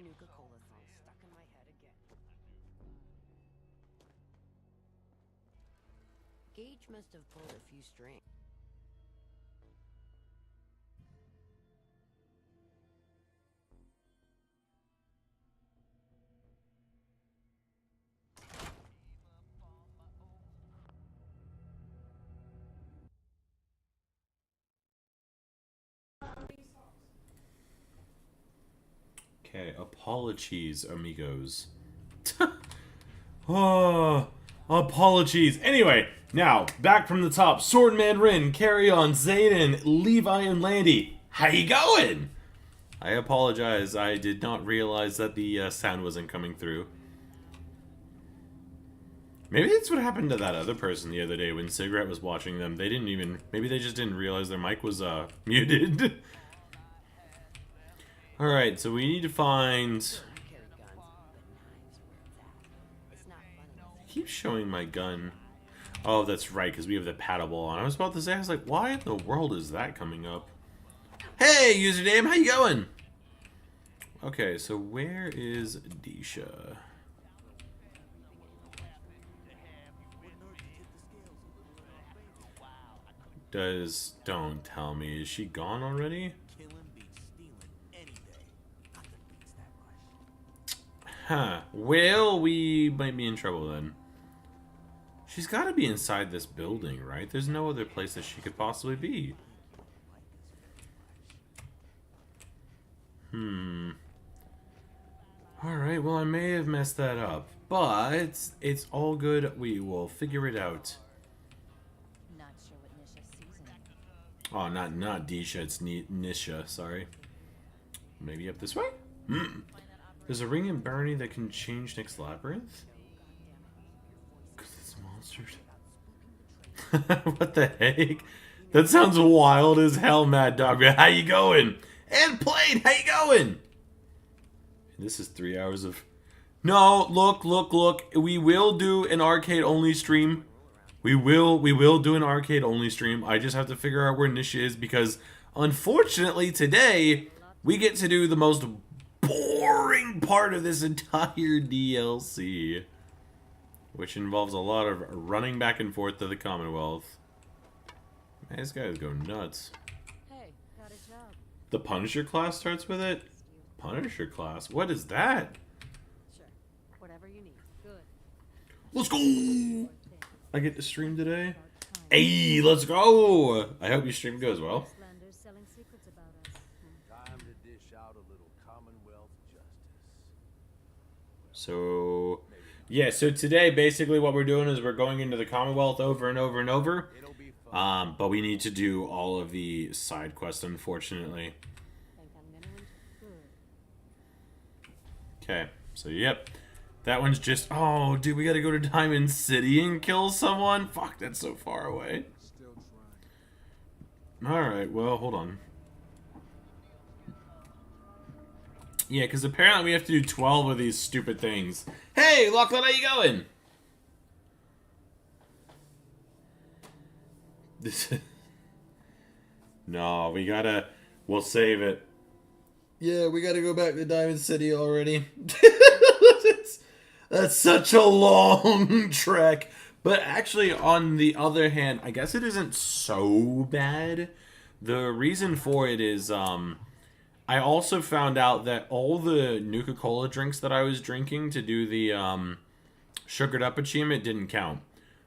Nuka-Cola song stuck in my head again. Gage must have pulled a few strings. Okay, apologies, amigos. Oh, apologies. Anyway, now, back from the top. Swordman Rin, Carry On, Zayden, Levi, and Landy. How you going? I apologize. I did not realize that the sound wasn't coming through. Maybe that's what happened to that other person the other day when Cigarette was watching them. They didn't even... Maybe they just didn't realize their mic was muted. Alright, so we need to find... It keeps showing my gun. Oh, that's right, because we have the paddle ball on. I was about to say, I was like, why in the world is that coming up? Hey, username, how you going? Okay, so where is Disha? Don't tell me, is she gone already? Huh. Well, we might be in trouble then. She's got to be inside this building, right? There's no other place that she could possibly be. Alright, well, I may have messed that up. But it's all good. We will figure it out. Not sure what Nisha sees in it. Oh, not Disha, it's Nisha, sorry. Maybe up this way? There's a ring in Barony that can change Nick's labyrinth? Because it's monsters. What the heck? That sounds wild as hell, Mad Dog. How you going? And Plane, how you going? This is 3 hours of... No, look. We will do an arcade-only stream. We will do an arcade-only stream. I just have to figure out where Nisha is because, unfortunately, today, we get to do the most boring part of this entire DLC. Which involves a lot of running back and forth to the Commonwealth. Man, this guy is going nuts. Hey, got a job. The Punisher class starts with it? Punisher class? What is that? Sure. Whatever you need. Good. Let's go! I get to stream today? Hey, let's go! I hope your stream goes well. Islanders selling secrets about us. Time to dish out a little Commonwealth justice. So, yeah, so today basically what we're doing is we're going into the Commonwealth over and over and over. It'll be fun. But we need to do all of the side quests, unfortunately. Think I'm gonna win? Good. Okay, so yep. That one's just, oh, dude, we gotta go to Diamond City and kill someone? Fuck, that's so far away. Still trying. Alright, well, hold on. Yeah, because apparently we have to do 12 of these stupid things. Hey, Lachlan, how you going? No, we'll save it. Yeah, we gotta go back to Diamond City already. That's such a long trek. But actually, on the other hand, I guess it isn't so bad. The reason for it is, I also found out that all the Nuka-Cola drinks that I was drinking to do the, Sugared Up achievement didn't count.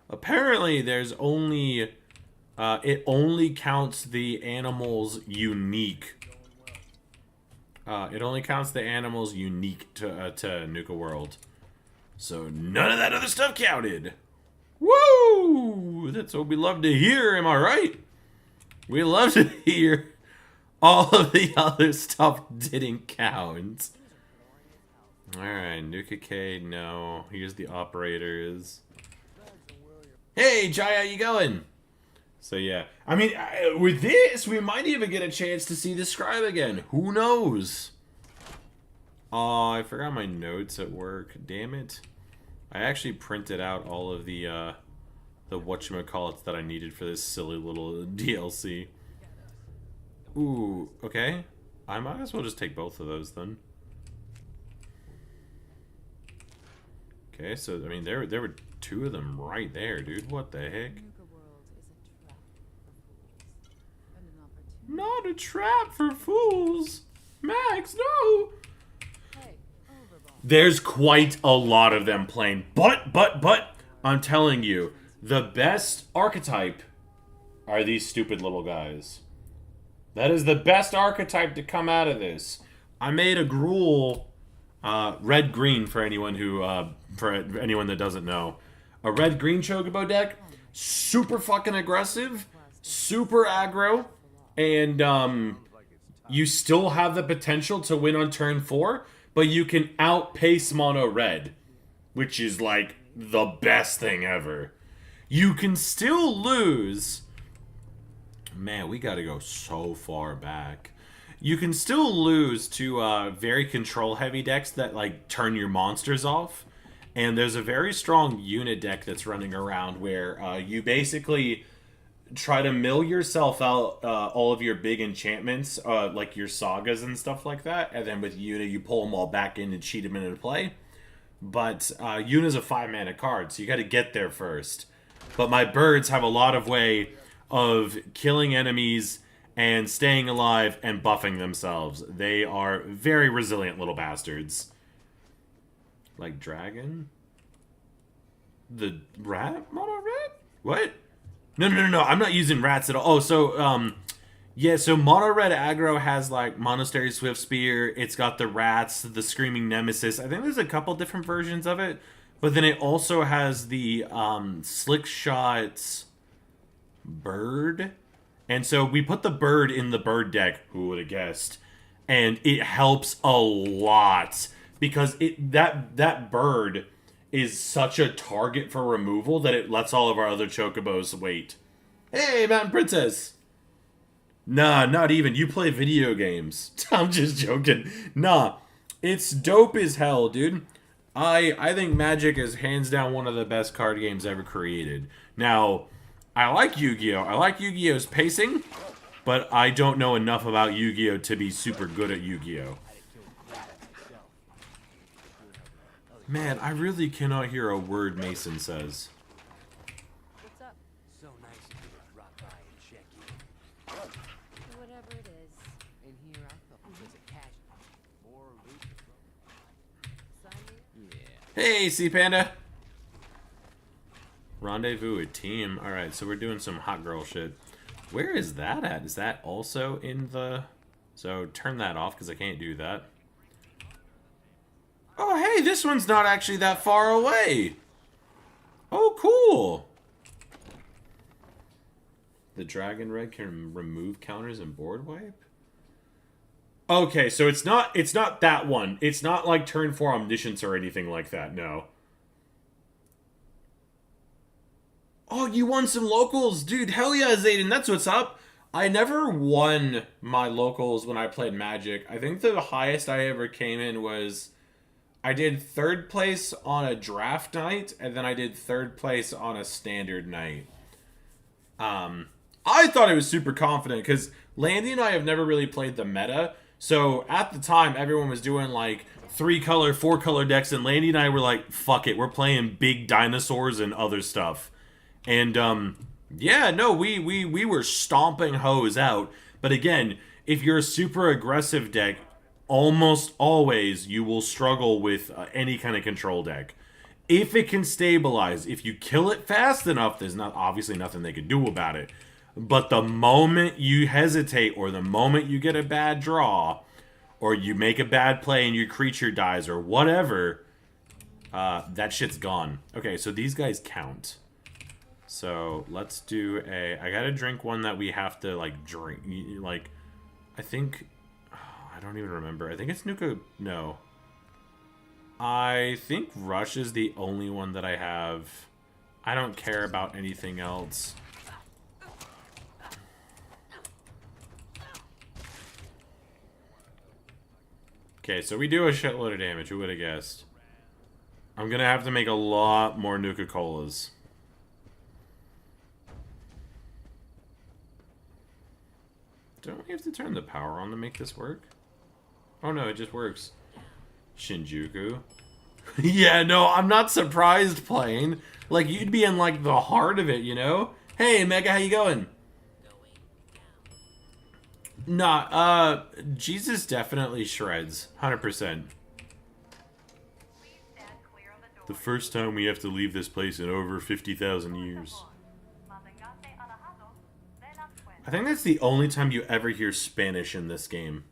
Apparently, there's only, it only counts the animals unique. It only counts the animals unique to Nuka World. So none of that other stuff counted. Woo! That's what we love to hear, am I right? We love to hear all of the other stuff didn't count. Alright, Nuka K, no. Here's the operators. Hey, Jai, how you going? So yeah, I mean, with this, we might even get a chance to see the scribe again. Who knows? Oh, I forgot my notes at work. Damn it. I actually printed out all of the whatchamacallits that I needed for this silly little DLC. Ooh, okay. I might as well just take both of those then. Okay, so I mean there were two of them right there, dude. What the heck? Nuka World is a trap for fools and an opportunity. Not a trap for fools. Max, no. Hey, Overball. There's quite a lot of them playing. But I'm telling you, the best archetype are these stupid little guys. That is the best archetype to come out of this. I made a Gruul red-green for anyone that doesn't know. A red-green Chocobo deck, super fucking aggressive, super aggro, and you still have the potential to win on turn 4, but you can outpace mono red, which is like the best thing ever. You can still lose. Man, we gotta go so far back. You can still lose to very control-heavy decks that like turn your monsters off. And there's a very strong unit deck that's running around where you basically try to mill yourself out all of your big enchantments, like your sagas and stuff like that. And then with Yuna, you pull them all back in and cheat them into play. But Yuna's a 5-mana card, so you gotta get there first. But my birds have a lot of way of killing enemies and staying alive and buffing themselves. They are very resilient little bastards. Like dragon? The rat? Mono rat? What? No. I'm not using rats at all. Oh, so, yeah, so Mono Red Aggro has, like, Monastery Swift Spear. It's got the rats, the Screaming Nemesis. I think there's a couple different versions of it. But then it also has the, Slick Shot bird. And so we put the bird in the bird deck. Who would have guessed? And it helps a lot. Because that bird is such a target for removal that it lets all of our other Chocobos wait. Hey, Mountain Princess! Nah, not even. You play video games. I'm just joking. Nah, it's dope as hell, dude. I think Magic is hands down one of the best card games ever created. Now, I like Yu-Gi-Oh! I like Yu-Gi-Oh's pacing, but I don't know enough about Yu-Gi-Oh! To be super good at Yu-Gi-Oh! Man, I really cannot hear a word Mason says. What's up? So nice of you to drop by and check in. Whatever it is. In here, I felt it was a cash. More loot. Sign me. Yeah. Hey, Sea Panda! Rendezvous with team. Alright, so we're doing some hot girl shit. Where is that at? Is that also in the... So, turn that off, because I can't do that. Oh, hey, this one's not actually that far away. Oh, cool. The Dragon Red can remove counters and board wipe? Okay, so it's not that one. It's not like turn 4 Omniscience or anything like that, no. Oh, you won some locals. Dude, hell yeah, Zayden, that's what's up. I never won my locals when I played Magic. I think the highest I ever came in was... I did 3rd place on a draft night, and then I did 3rd place on a standard night. I thought I was super confident, because Landy and I have never really played the meta, so at the time, everyone was doing, like, 3-color, 4-color decks, and Landy and I were like, fuck it, we're playing big dinosaurs and other stuff. And, yeah, no, we were stomping hoes out, but again, if you're a super aggressive deck, almost always you will struggle with any kind of control deck. If it can stabilize, if you kill it fast enough, there's obviously nothing they can do about it. But the moment you hesitate, or the moment you get a bad draw, or you make a bad play and your creature dies, or whatever, that shit's gone. Okay, so these guys count. So let's do I gotta drink one that we have to, like, drink. Like, I think... I don't even remember. I think it's Nuka... No. I think Rush is the only one that I have. I don't care about anything else. Okay, so we do a shitload of damage. Who would have guessed? I'm gonna have to make a lot more Nuka-Colas. Don't we have to turn the power on to make this work? Oh no, it just works. Shinjuku. Yeah, no, I'm not surprised playing. Like, you'd be in, like, the heart of it, you know? Hey, Mega, how you going? Nah, Jesus definitely shreds. 100%. The first time we have to leave this place in over 50,000 years. I think that's the only time you ever hear Spanish in this game.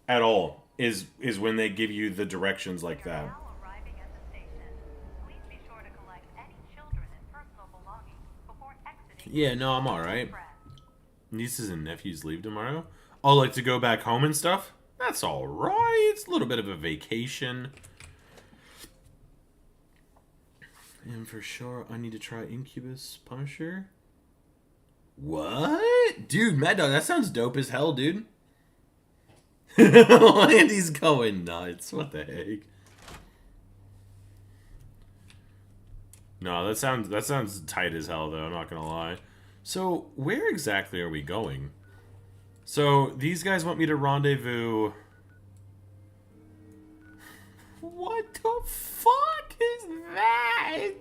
At all. Is when they give you the directions like that. Yeah, no, I'm alright. Nieces and nephews leave tomorrow? Oh, like to go back home and stuff? That's alright. It's a little bit of a vacation. And for sure, I need to try Incubus Punisher. What? Dude, Mad Dog, that sounds dope as hell, dude. Landy's going nuts. What the heck? No, that sounds tight as hell, though. I'm not gonna lie. So, where exactly are we going? So, these guys want me to rendezvous. What the fuck is that?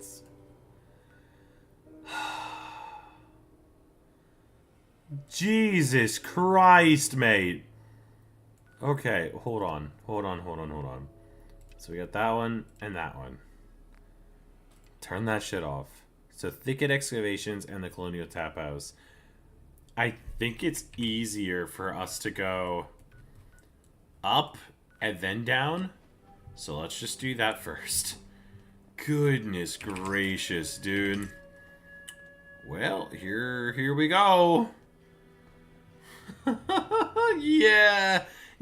Jesus Christ, mate. Okay, hold on. So we got that one and that one. Turn that shit off. So Thicket Excavations and the Colonial Tap House. I think it's easier for us to go up and then down. So let's just do that first. Goodness gracious, dude. Well, here we go.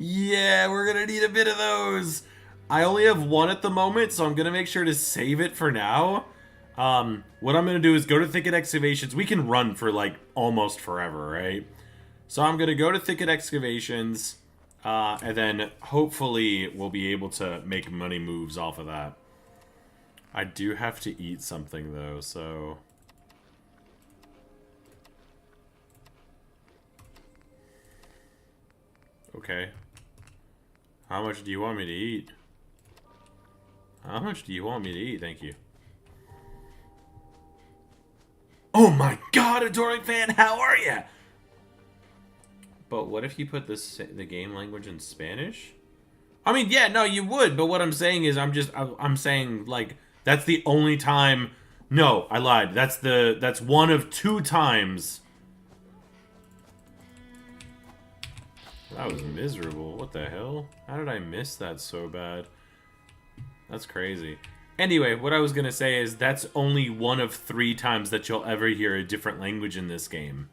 Yeah, we're gonna need a bit of those. I only have one at the moment, so I'm gonna make sure to save it for now. What I'm gonna do is go to Thicket Excavations. We can run for like almost forever, right? So I'm gonna go to Thicket Excavations, and then hopefully we'll be able to make money moves off of that. I do have to eat something though, so... Okay. How much do you want me to eat? How much do you want me to eat? Thank you. Oh my god, Adoring Fan, how are ya? But what if you put the game language in Spanish? I mean, yeah, no, you would, but what I'm saying is I'm saying, like, that's the only time... No, I lied. That's one of 2 times... That was miserable. What the hell? How did I miss that so bad? That's crazy. Anyway, what I was going to say is that's only one of 3 times that you'll ever hear a different language in this game.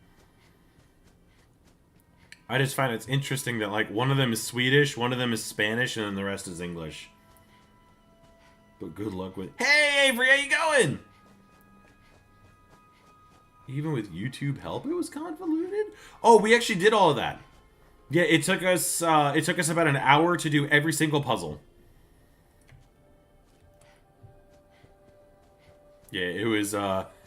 I just find it's interesting that, like, one of them is Swedish, one of them is Spanish, and then the rest is English. But good luck with... Hey, Avery, how you going? Even with YouTube help, it was convoluted? Oh, we actually did all of that. Yeah, it took us about an hour to do every single puzzle. Yeah, it was,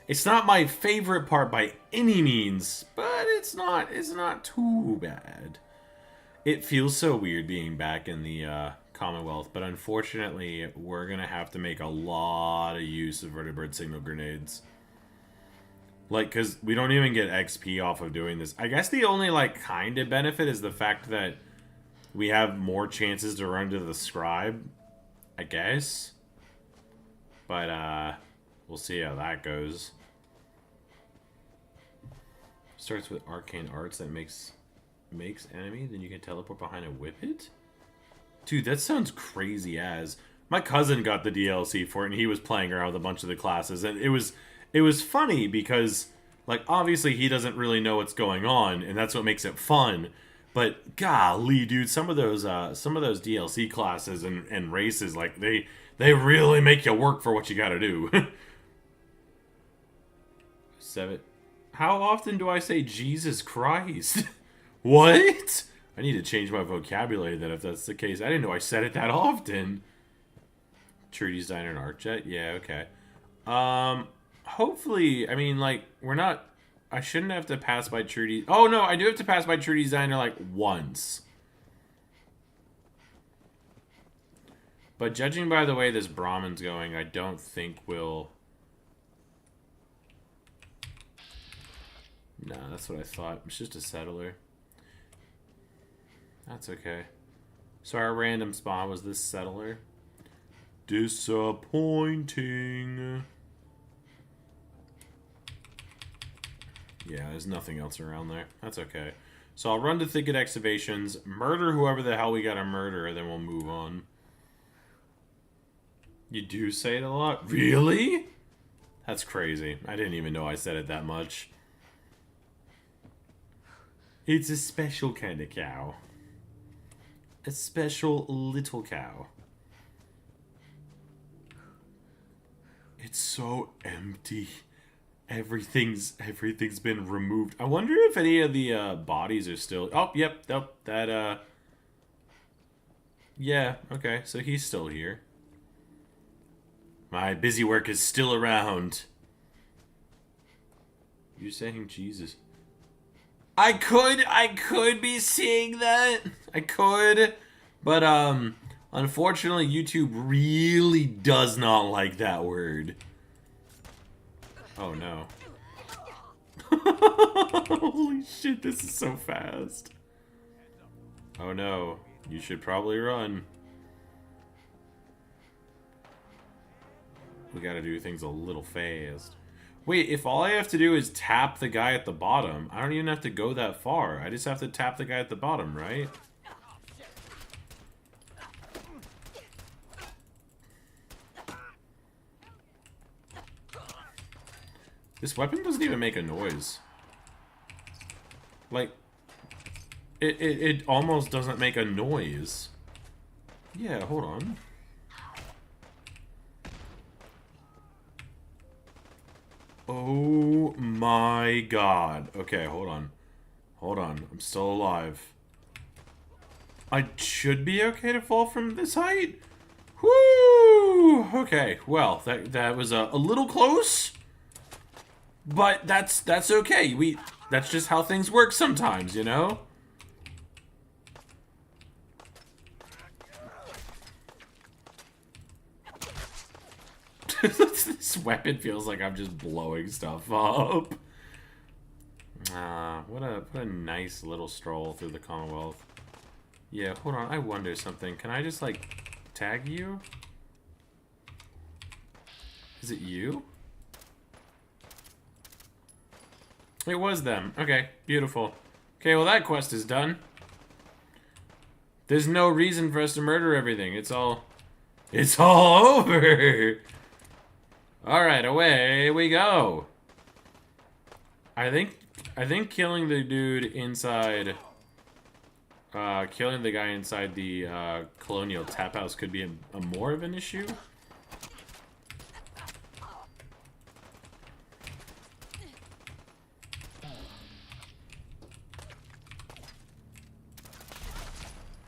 it's not my favorite part by any means, but it's not too bad. It feels so weird being back in the, Commonwealth, but unfortunately, we're gonna have to make a lot of use of vertebrate signal grenades. Like, because we don't even get XP off of doing this. I guess the only, like, kind of benefit is the fact that we have more chances to run to the scribe, I guess. But, we'll see how that goes. Starts with arcane arts that makes enemy, then you can teleport behind a whippet? Dude, that sounds crazy as. My cousin got the DLC for it, and he was playing around with a bunch of the classes, and it was funny because, like, obviously he doesn't really know what's going on, and that's what makes it fun. But golly, dude, some of those DLC classes and races, like, they really make you work for what you gotta do. 7. How often do I say Jesus Christ? What? I need to change my vocabulary then if that's the case. I didn't know I said it that often. True designer and art jet? Yeah, okay. Hopefully, I mean, like, I shouldn't have to pass by True Oh, no, I do have to pass by True Designer, like, once. But judging by the way this Brahmin's going, I don't think we'll... Nah, that's what I thought. It's just a settler. That's okay. So our random spawn was this settler. Disappointing. Yeah, there's nothing else around there. That's okay. So I'll run to Thicket Excavations, murder whoever the hell we gotta murder, then we'll move on. You do say it a lot? Really? That's crazy. I didn't even know I said it that much. It's a special kind of cow. A special little cow. It's so empty. Everything's been removed. I wonder if any of the bodies are still... Oh, yep, nope, that, yeah, okay, so he's still here. My busy work is still around. You're saying Jesus. I could be seeing that. I could. But, unfortunately, YouTube really does not like that word. Oh, no. Holy shit, this is so fast. Oh, no. You should probably run. We gotta do things a little fast. Wait, if all I have to do is tap the guy at the bottom, I don't even have to go that far. I just have to tap the guy at the bottom, right? This weapon doesn't even make a noise. Like, it almost doesn't make a noise. Yeah, hold on. Oh my god. Okay, hold on. Hold on. I'm still alive. I should be okay to fall from this height? Whoo! Okay, well, that was a little close. But that's okay. That's just how things work sometimes, you know? This weapon feels like I'm just blowing stuff up. What a nice little stroll through the Commonwealth. Yeah, hold on. I wonder something. Can I just, like, tag you? Is it you? It was them. Okay, beautiful. Okay, well that quest is done. There's no reason for us to murder everything. It's all over. Alright, away we go. I think killing the dude inside... killing the guy inside the Colonial Tap House could be a more of an issue.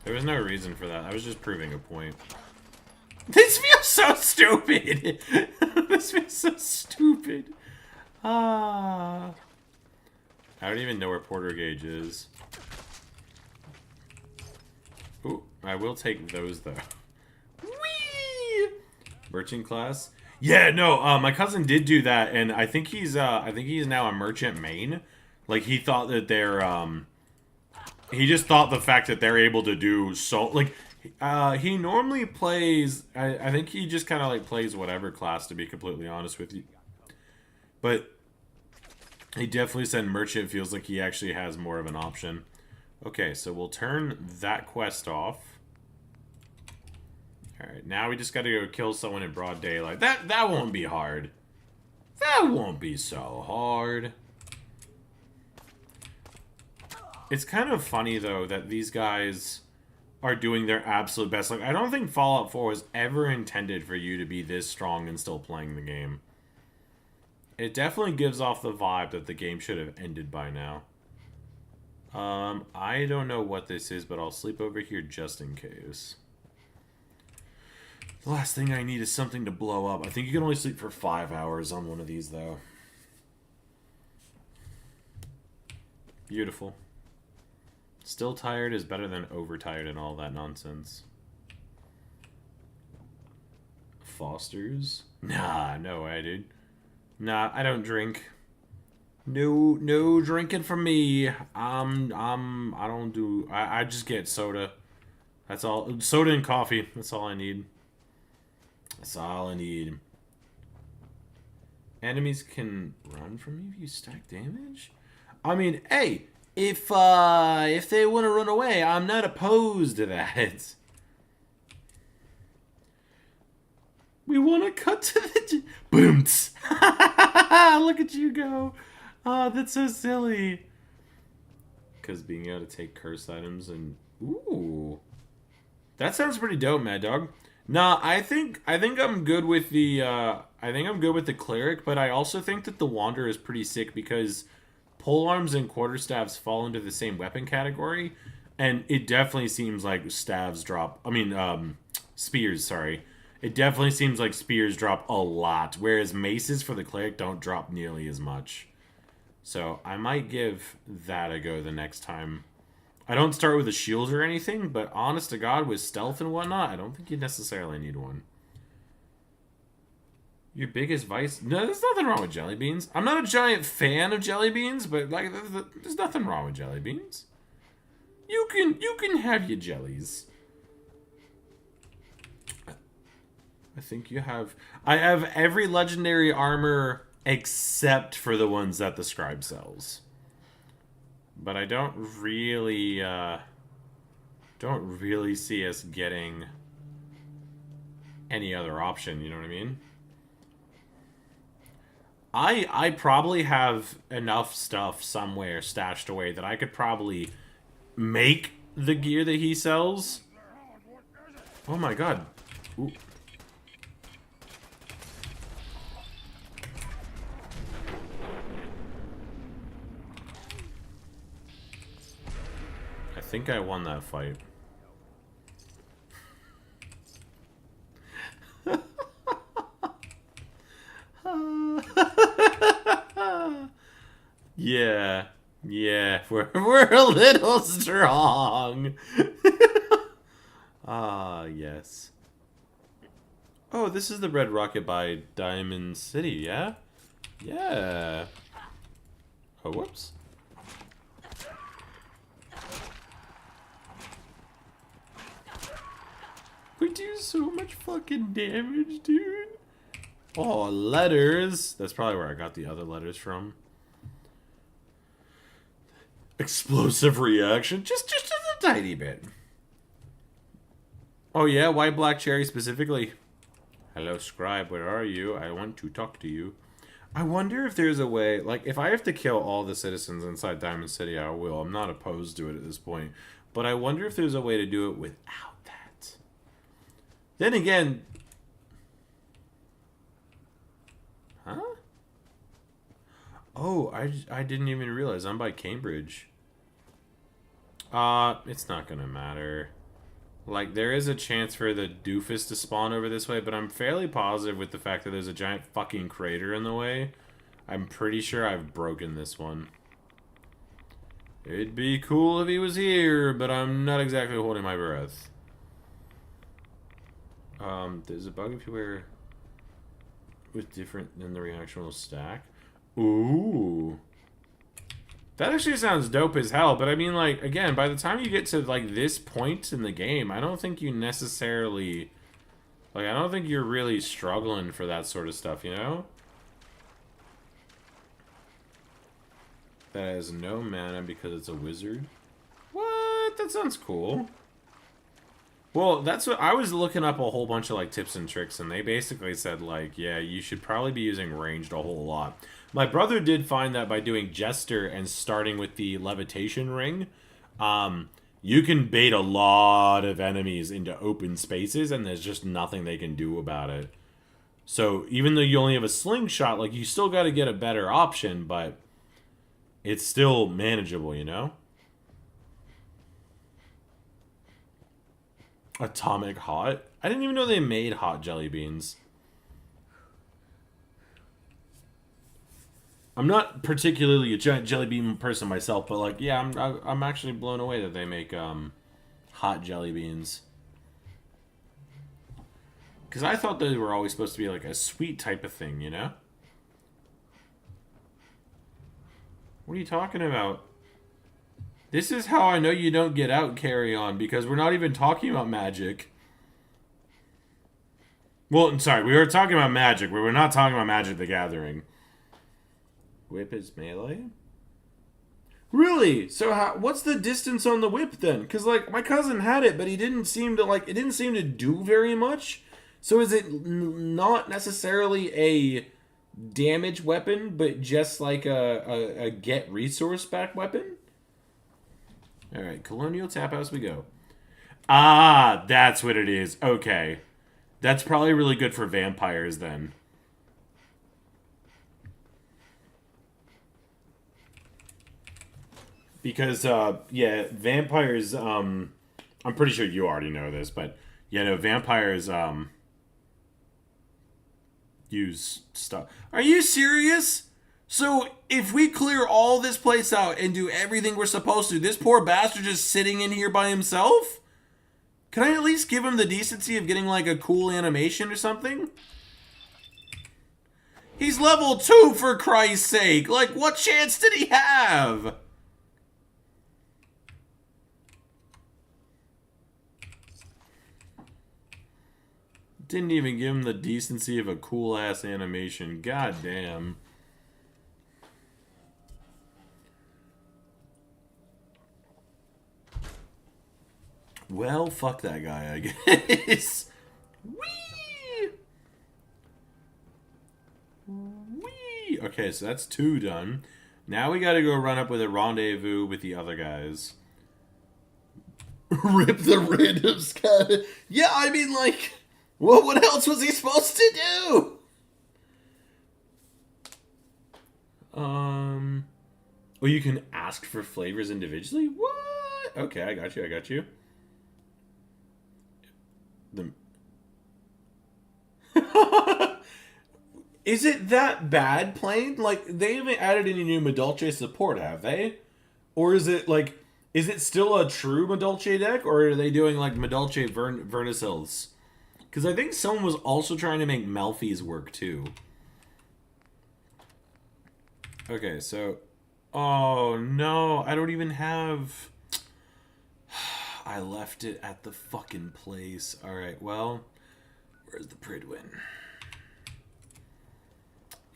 There was no reason for that. I was just proving a point. This feels so stupid! This feels so stupid. I don't even know where Porter Gauge is. Ooh, I will take those though. Whee! Merchant class? Yeah, no, my cousin did do that, and I think he's now a merchant main. Like, he thought that they're, he just thought the fact that they're able to do so, like, he normally plays, I think he just kind of, like, plays whatever class, to be completely honest with you. But he definitely said merchant feels like he actually has more of an option. Okay, so we'll turn that quest off. Alright, now we just gotta go kill someone in broad daylight. That won't be hard. That won't be so hard. It's kind of funny, though, that these guys are doing their absolute best. Like, I don't think Fallout 4 was ever intended for you to be this strong and still playing the game. It definitely gives off the vibe that the game should have ended by now. I don't know what this is, but I'll sleep over here just in case. The last thing I need is something to blow up. I think you can only sleep for 5 hours on one of these, though. Beautiful. Still tired is better than overtired and all that nonsense. Foster's? Nah, no way, dude. Nah, I don't drink. No drinking for me. I don't do. I just get soda. That's all. Soda and coffee. That's all I need. That's all I need. Enemies can run from you if you stack damage. I mean, hey, if they want to run away, I'm not opposed to that. We want to cut to the booms. Look at you go. Oh, that's so silly. Because being able to take cursed items and ooh, that sounds pretty dope, Mad Dog. Nah, I think I'm good with the cleric, but I also think that the wanderer is pretty sick because polearms and quarterstaffs fall into the same weapon category, and it definitely seems like staves drop. I mean, spears. Sorry, it definitely seems like spears drop a lot, whereas maces for the cleric don't drop nearly as much. So I might give that a go the next time. I don't start with a shield or anything, but honest to God, with stealth and whatnot, I don't think you necessarily need one. Your biggest vice? No, there's nothing wrong with jelly beans. I'm not a giant fan of jelly beans, but like, there's nothing wrong with jelly beans. You can have your jellies. I think you have. I have every legendary armor except for the ones that the scribe sells. But I don't really see us getting any other option, you know what I mean? I probably have enough stuff somewhere stashed away that I could probably make the gear that he sells. Oh my god. Ooh. I think I won that fight. Yeah, we're a little strong. Ah, yes. Oh, this is the red rocket by Diamond City, yeah? Yeah. Oh, whoops. We do so much fucking damage, dude. Oh, letters. That's probably where I got the other letters from. Explosive reaction. Just a tiny bit. Oh yeah, why Black Cherry specifically? Hello, scribe, where are you? I want to talk to you. I wonder if there's a way, like, if I have to kill all the citizens inside Diamond City, I will. I'm not opposed to it at this point. But I wonder if there's a way to do it without that. Then again... Huh? Oh, I didn't even realize. I'm by Cambridge. It's not gonna matter. Like, there is a chance for the doofus to spawn over this way, but I'm fairly positive with the fact that there's a giant fucking crater in the way. I'm pretty sure I've broken this one. It'd be cool if he was here, but I'm not exactly holding my breath. There's a bug everywhere with different than the reaction will stack. Ooh. That actually sounds dope as hell, but I mean, like, again, by the time you get to, like, this point in the game, I don't think you necessarily... Like, I don't think you're really struggling for that sort of stuff, you know? That has no mana because it's a wizard. What? That sounds cool. Well, that's what... I was looking up a whole bunch of, like, tips and tricks, and they basically said, like, yeah, you should probably be using ranged a whole lot. My brother did find that by doing Jester and starting with the levitation ring, you can bait a lot of enemies into open spaces, and there's just nothing they can do about it. So even though you only have a slingshot, like, you still got to get a better option, but it's still manageable, you know? Atomic Hot? I didn't even know they made hot jelly beans. I'm not particularly a giant jelly bean person myself, but like, yeah, I'm actually blown away that they make hot jelly beans. Because I thought they were always supposed to be like a sweet type of thing, you know? What are you talking about? This is how I know you don't get out, Carry On, because we're not even talking about magic. Well, sorry, we were talking about magic. We were not talking about Magic the Gathering. Whip is melee? Really? So what's the distance on the whip then? Because, like, my cousin had it, but he didn't seem to, like, it didn't seem to do very much. So is it not necessarily a damage weapon, but just like a get resource back weapon? Alright, Colonial Tap House we go. Ah, that's what it is. Okay. That's probably really good for vampires then. Because, yeah, vampires, I'm pretty sure you already know this, but, yeah, no, vampires, use stuff. Are you serious? So, if we clear all this place out and do everything we're supposed to, this poor bastard just sitting in here by himself? Can I at least give him the decency of getting, like, a cool animation or something? He's level 2, for Christ's sake! Like, what chance did he have? Didn't even give him the decency of a cool-ass animation. God damn. Well, fuck that guy, I guess. Whee! Whee! Okay, so that's 2 done. Now we gotta go run up with a rendezvous with the other guys. Rip the random sky. Yeah, I mean, like, well, what else was he supposed to do? Well, you can ask for flavors individually? What? Okay, I got you, I got you. Is it that bad, Plain? Like, they haven't added any new Madolche support, have they? Or is it, like, is it still a true Madolche deck? Or are they doing, like, Madolche Vernisils? Because I think someone was also trying to make Malphys work, too. Okay, so... Oh, no. I don't even have... I left it at the fucking place. Alright, well... Where's the Pridwin?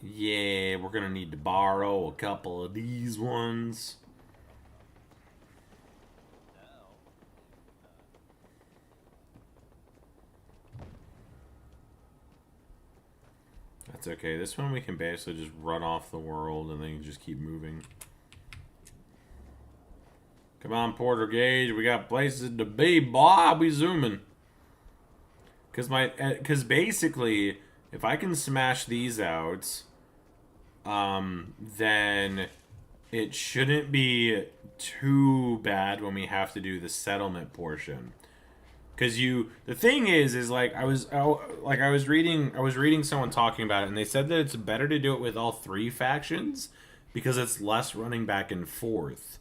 Yeah, we're gonna need to borrow a couple of these ones. That's okay. This one we can basically just run off the world and then just keep moving. Come on, Porter Gage. We got places to be, boy. We zooming. Because basically, if I can smash these out, then it shouldn't be too bad when we have to do the settlement portion. Because the thing is like I was reading someone talking about it, and they said that it's better to do it with all 3 factions because it's less running back and forth.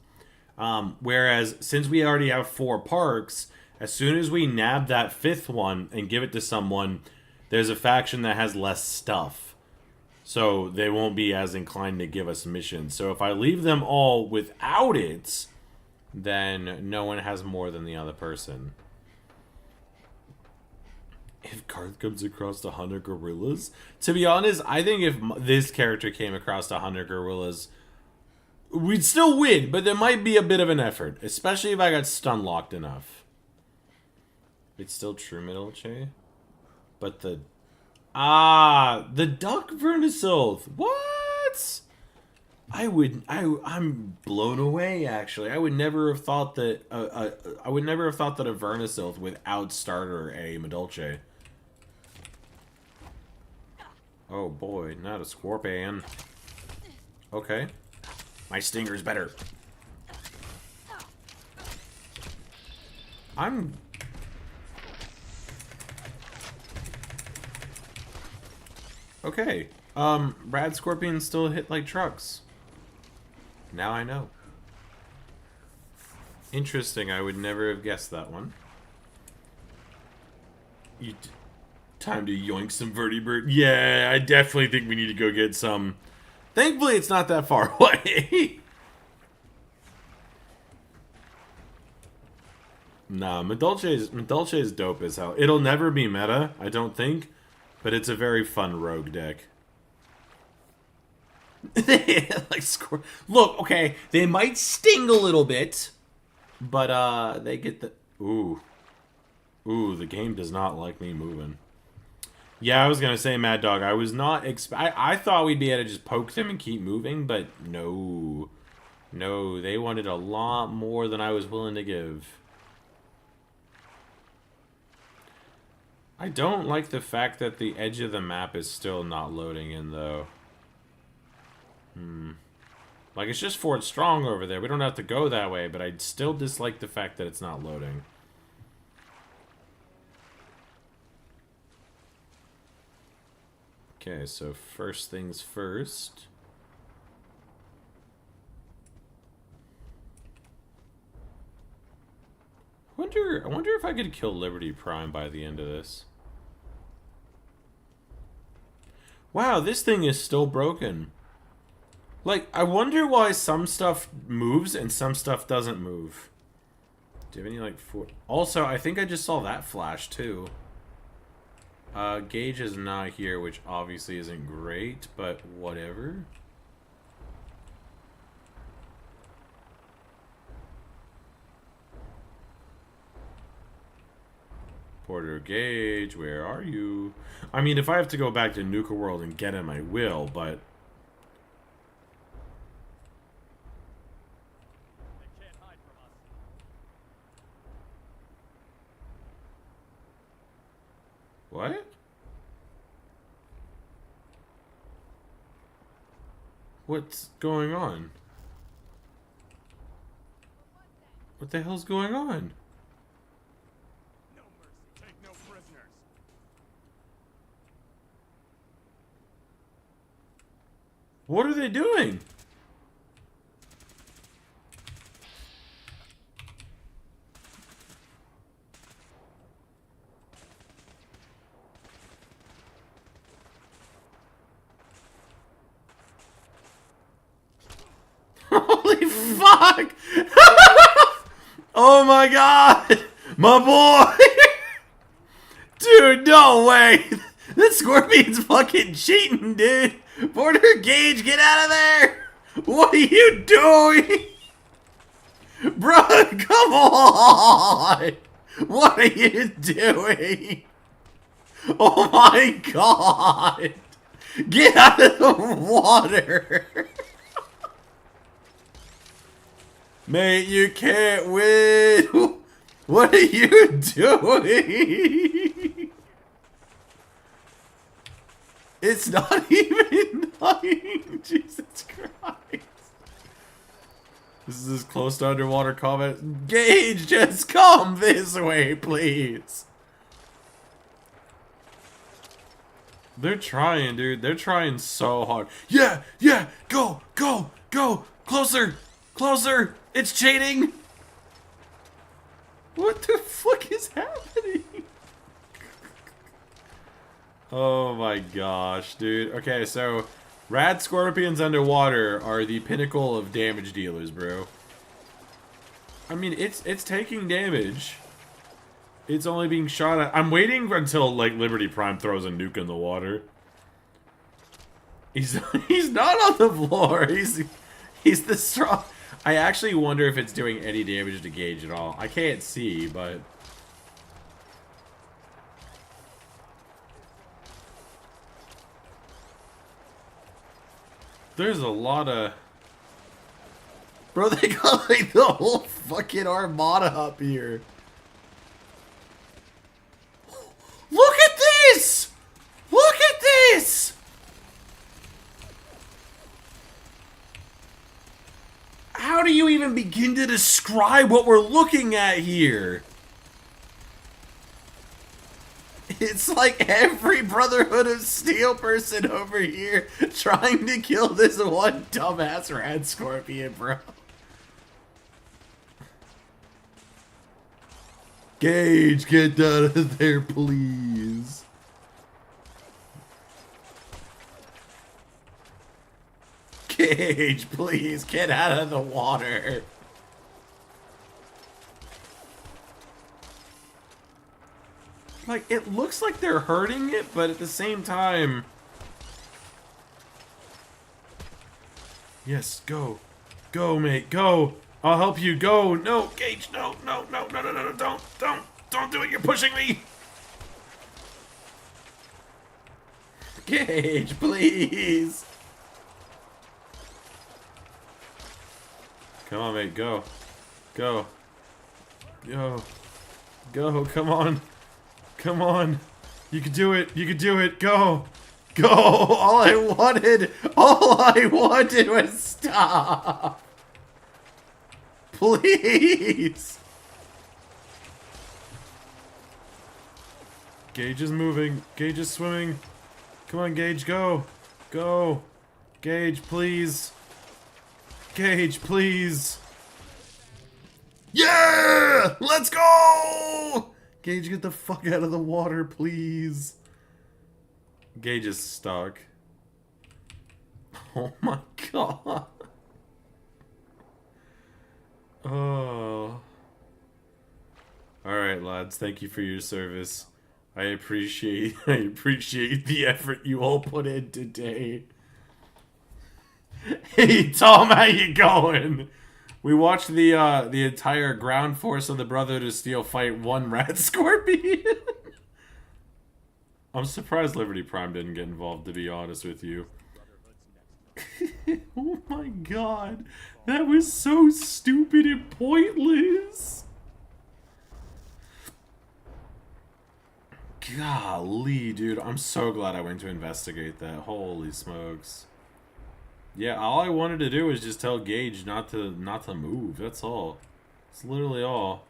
Whereas since we already have 4 parks, as soon as we nab that 5th one and give it to someone, there's a faction that has less stuff. So they won't be as inclined to give us missions. So if I leave them all without it, then no one has more than the other person. If Karth comes across 100 gorillas? To be honest, I think if this character came across 100 gorillas, we'd still win, but there might be a bit of an effort. Especially if I got stun locked enough. It's still true Madolche? But the... Ah! The Duck Vernisilth! What? I'm blown away, actually. I would never have thought that... I would never have thought that a Vernisilth would starter a Madolche. Oh boy, not a Scorpion. Okay. My Stinger's better. Okay. Rad Scorpions still hit like trucks. Now I know. Interesting, I would never have guessed that one. Time to yoink some vertebrate. Yeah, I definitely think we need to go get some. Thankfully, it's not that far away. Nah, Medulce is dope as hell. It'll never be meta, I don't think, but it's a very fun rogue deck. Like look, okay, they might sting a little bit, but they get the ooh, the game does not like me moving. Yeah, I was gonna say, Mad Dog. I was not I thought we'd be able to just poke them and keep moving, but no, they wanted a lot more than I was willing to give. I don't like the fact that the edge of the map is still not loading in, though. Like, it's just Fort Strong over there. We don't have to go that way, but I still dislike the fact that it's not loading. Okay, so first things first. I wonder if I could kill Liberty Prime by the end of this. Wow, this thing is still broken. Like, I wonder why some stuff moves and some stuff doesn't move. Do you have any, like, Also, I think I just saw that flash, too. Gage is not here, which obviously isn't great, but whatever. Porter Gage, where are you? I mean, if I have to go back to Nuka World and get him, I will, but... They can't hide from us. What? What's going on? What the hell's going on? No mercy. Take no prisoners. What are they doing? Holy fuck! Oh my god! My boy! Dude, no way! The Scorpion's fucking cheating, dude! Porter Gage, get out of there! What are you doing? Bro, come on! What are you doing? Oh my god! Get out of the water! Mate, you can't win! What are you doing? It's not even dying! Jesus Christ. This is as close to underwater combat. Gage, just come this way, please! They're trying, dude. They're trying so hard. Yeah! Yeah! Go! Go! Go! Closer! Closer! It's cheating! What the fuck is happening? Oh my gosh, dude. Okay, so Rad Scorpions underwater are the pinnacle of damage dealers, bro. I mean, it's taking damage. It's only being shot at. I'm waiting until, like, Liberty Prime throws a nuke in the water. He's not on the floor. He's the strong. I actually wonder if it's doing any damage to Gage at all. I can't see, but... There's a lot of... Bro, they got, like, the whole fucking armada up here. Look at this! Look at this! How do you even begin to describe what we're looking at here? It's like every Brotherhood of Steel person over here trying to kill this one dumbass Rad Scorpion, bro. Gage, get out of there, please. Gage, please get out of the water. Like, it looks like they're hurting it, but at the same time... Yes, go. Go, mate, go. I'll help you, go. No, Gage, no, no, no, no, no, no, no, don't do it, you're pushing me. Gage, please. Come on, mate, go. Go. Go. Go, come on. Come on. You can do it. You can do it. Go. Go. All I wanted was stop. Please. Gage is moving. Gage is swimming. Come on, Gage, go. Go. Gage, please. Gage, please. Yeah! Let's go! Gage, get the fuck out of the water, please. Gage is stuck. Oh my god. Oh. Alright, lads. Thank you for your service. I appreciate the effort you all put in today. Hey, Tom, how you going? We watched the entire ground force of the Brotherhood of Steel fight one rat scorpion. I'm surprised Liberty Prime didn't get involved, to be honest with you. Oh my god. That was so stupid and pointless. Golly, dude. I'm so glad I went to investigate that. Holy smokes. Yeah, all I wanted to do was just tell Gage not to move. That's all. It's literally all.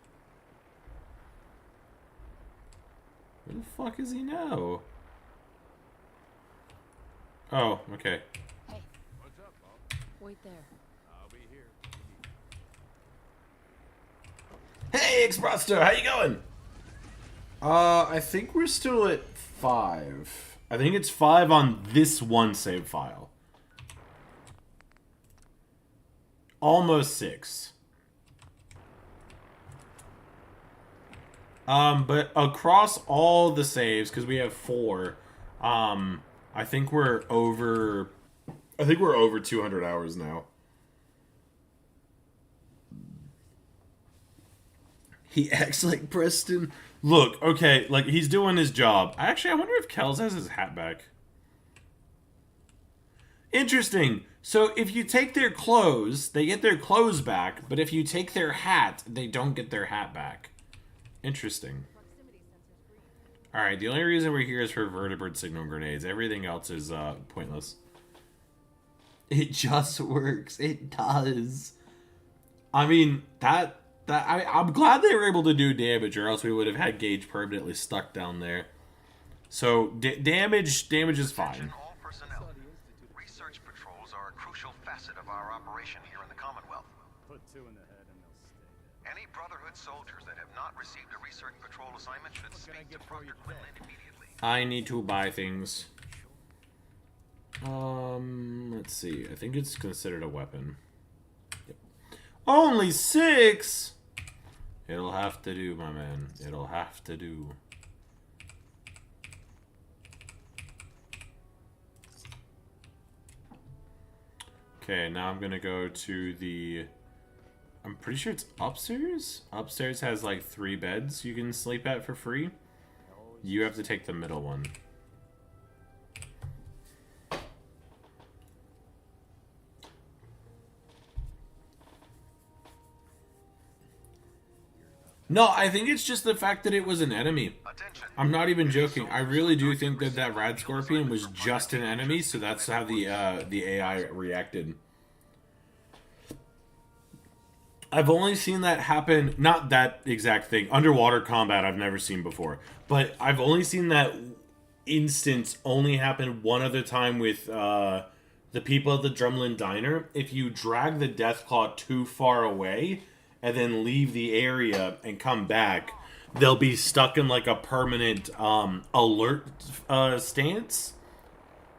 Where the fuck is he now? Oh, okay. Hey. What's up, Bob? Wait there. I'll be here. Hey, Exproster, how you going? I think we're still at 5. I think it's 5 on this one save file. Almost 6. But across all the saves, because we have 4, I think we're over 200 hours now. He acts like Preston. Look, okay, like, he's doing his job. Actually, I wonder if Kells has his hat back. Interesting. So, if you take their clothes, they get their clothes back, but if you take their hat, they don't get their hat back. Interesting. Alright, the only reason we're here is for vertebrate signal grenades. Everything else is, pointless. It just works. It does. I mean, I'm glad they were able to do damage, or else we would have had Gage permanently stuck down there. So, damage is fine. All personnel. Research patrols are a crucial facet of our operation here in the Commonwealth. Put 2 in the head and they'll stay dead. Any Brotherhood soldiers that have not received a research patrol assignment should can I speak to get for Proctor your Quinlan immediately. I need to buy things. Let's see. I think it's considered a weapon. Yep. Only 6? It'll have to do, my man. It'll have to do. Okay, now I'm gonna go to the... I'm pretty sure it's upstairs? Upstairs has like 3 beds you can sleep at for free. You have to take the middle one. No, I think it's just the fact that it was an enemy. Attention. I'm not even joking. I really do think that that rad scorpion was just an enemy, so that's how the AI reacted. I've only seen that happen, not that exact thing. Underwater combat I've never seen before. But I've only seen that instance only happen one other time with the people at the Drumlin Diner. If you drag the Deathclaw too far away and then leave the area and come back, they'll be stuck in like a permanent alert stance.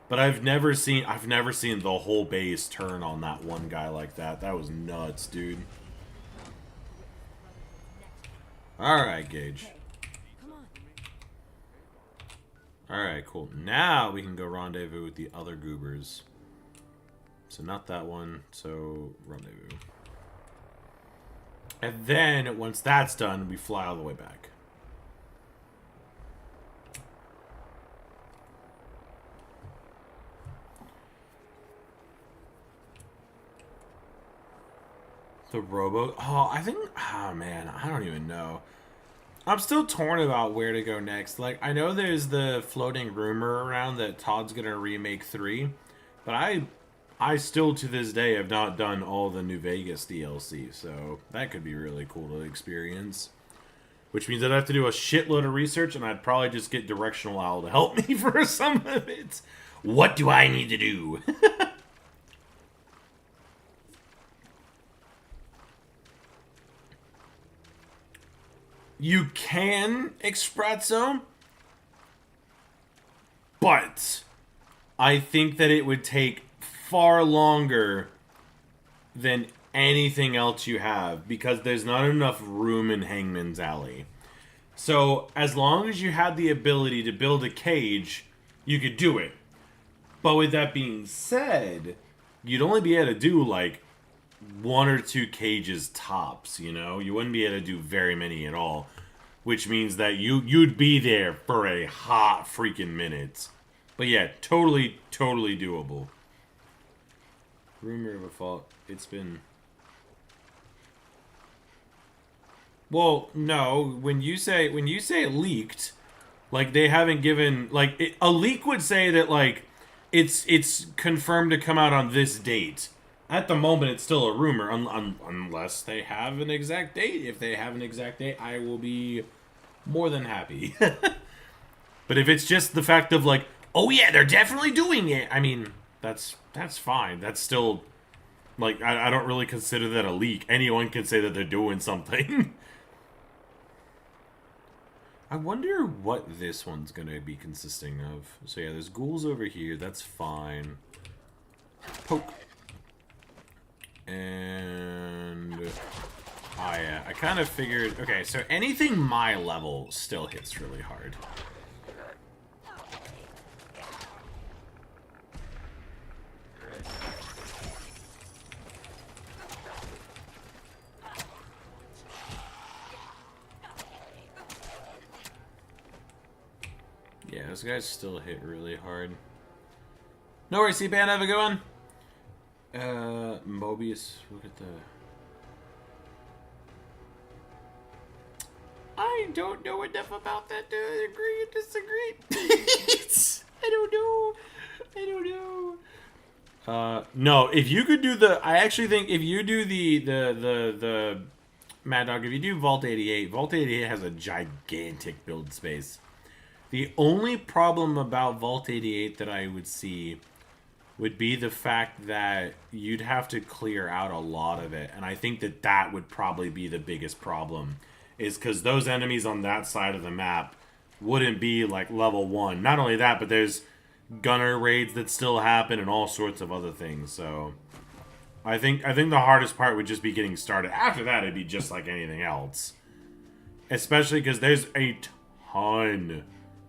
But I've never seen the whole base turn on that one guy like that. That was nuts, dude. Alright, Gage. Come on. Alright, cool. Now we can go rendezvous with the other goobers. So not that one, so rendezvous. And then, once that's done, we fly all the way back. The robo... Oh, I think... Oh, man. I don't even know. I'm still torn about where to go next. Like, I know there's the floating rumor around that Todd's going to remake 3. But I still, to this day, have not done all the New Vegas DLC. So, that could be really cool to experience. Which means I'd have to do a shitload of research, and I'd probably just get Directional Owl to help me for some of it. What do I need to do? You can espresso, but I think that it would take far longer than anything else you have because there's not enough room in Hangman's Alley. So as long as you had the ability to build a cage, you could do it. But with that being said, you'd only be able to do like 1 or 2 cages tops, you know? You wouldn't be able to do very many at all. Which means that you'd be there for a hot freaking minute. But yeah, totally doable. Rumor of a fault. It's been... Well, no. When you say leaked, like they haven't given... Like, a leak would say that, like, it's confirmed to come out on this date. At the moment, it's still a rumor, unless they have an exact date. If they have an exact date, I will be more than happy. But if it's just the fact of like, oh yeah, they're definitely doing it, I mean, that's fine. That's still, like, I don't really consider that a leak. Anyone can say that they're doing something. I wonder what this one's going to be consisting of. So yeah, there's ghouls over here. That's fine. Poke. And... Oh yeah, I kind of figured... Okay, so anything my level still hits really hard. Yeah, those guys still hit really hard. No worries, C-Pan, have a good one. Mobius, look at the... I don't know enough about that to agree or disagree. I don't know. No, if you could do the... I actually think if you do the Mad Dog, if you do Vault 88, Vault 88 has a gigantic build space. The only problem about Vault 88 that I would see would be the fact that you'd have to clear out a lot of it. And I think that that would probably be the biggest problem. Is because those enemies on that side of the map wouldn't be like level 1. Not only that, but there's gunner raids that still happen and all sorts of other things. So I think the hardest part would just be getting started. After that, it'd be just like anything else. Especially because there's a ton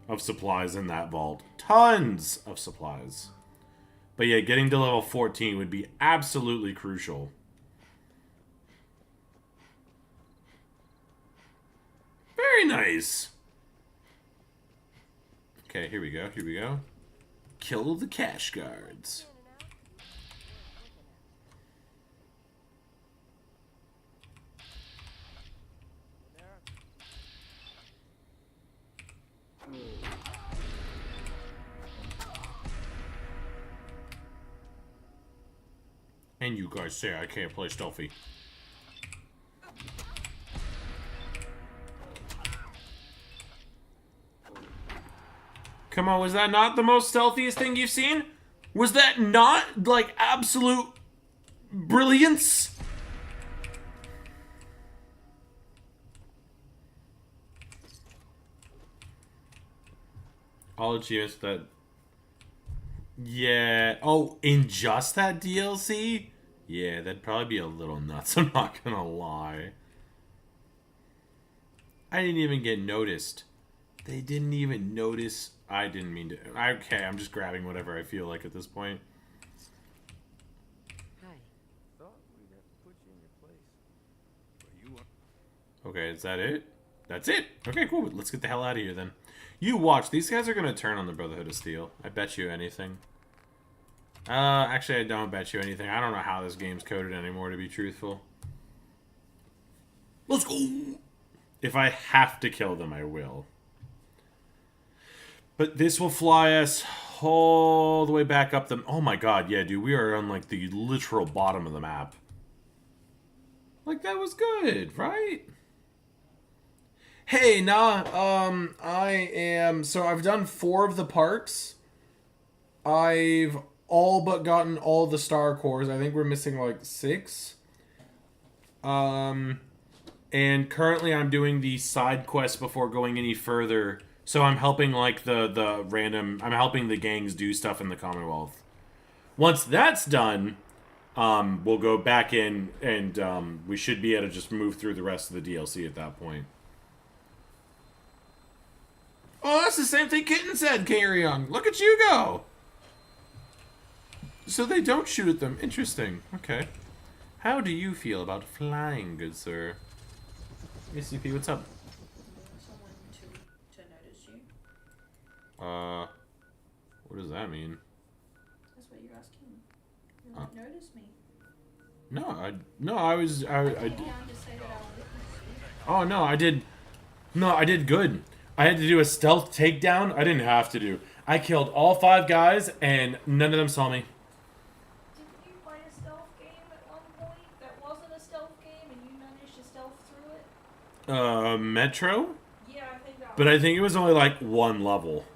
of supplies in that vault. Tons of supplies. But yeah, getting to level 14 would be absolutely crucial. Very nice. Okay, here we go. Here we go. Kill the cash guards. And you guys say I can't play stealthy. Come on, was that not the most stealthiest thing you've seen? Was that not, like, absolute brilliance? All achievements that Yeah. Oh, in just that DLC? Yeah, that'd probably be a little nuts. I'm not gonna lie. I didn't even get noticed. They didn't even notice. I didn't mean to. Okay, I'm just grabbing whatever I feel like at this point. Hi. Thought we'd have to put you in your place. But you are. Okay, is that it? That's it. Okay, cool. Let's get the hell out of here then. You watch. These guys are gonna turn on the Brotherhood of Steel. I bet you anything. Actually, I don't bet you anything. I don't know how this game's coded anymore, to be truthful. Let's go! If I have to kill them, I will. But this will fly us all the way back up the... Oh my god, yeah, dude. We are on, like, the literal bottom of the map. Like, that was good, right? Hey, so I've done 4 of the parks. I've all but gotten all the star cores. I think we're missing like 6. And currently I'm doing the side quest before going any further. So I'm helping like I'm helping the gangs do stuff in the Commonwealth. Once that's done, we'll go back in and we should be able to just move through the rest of the DLC at that point. Oh, that's the same thing Kitten said, Carry On. Look at you go! So they don't shoot at them. Interesting. Okay. How do you feel about flying, good sir? ACP, what's up? Someone to notice you. What does that mean? That's what you're asking. You're like, notice me. I was, I came down to say that I'll witness you. oh, no, I did good. I had to do a stealth takedown. I didn't have to do. I killed all 5 guys, and none of them saw me. Didn't you play a stealth game at one point that wasn't a stealth game and you managed to stealth through it? Metro? Yeah, I think that But I think it was only like 1 level.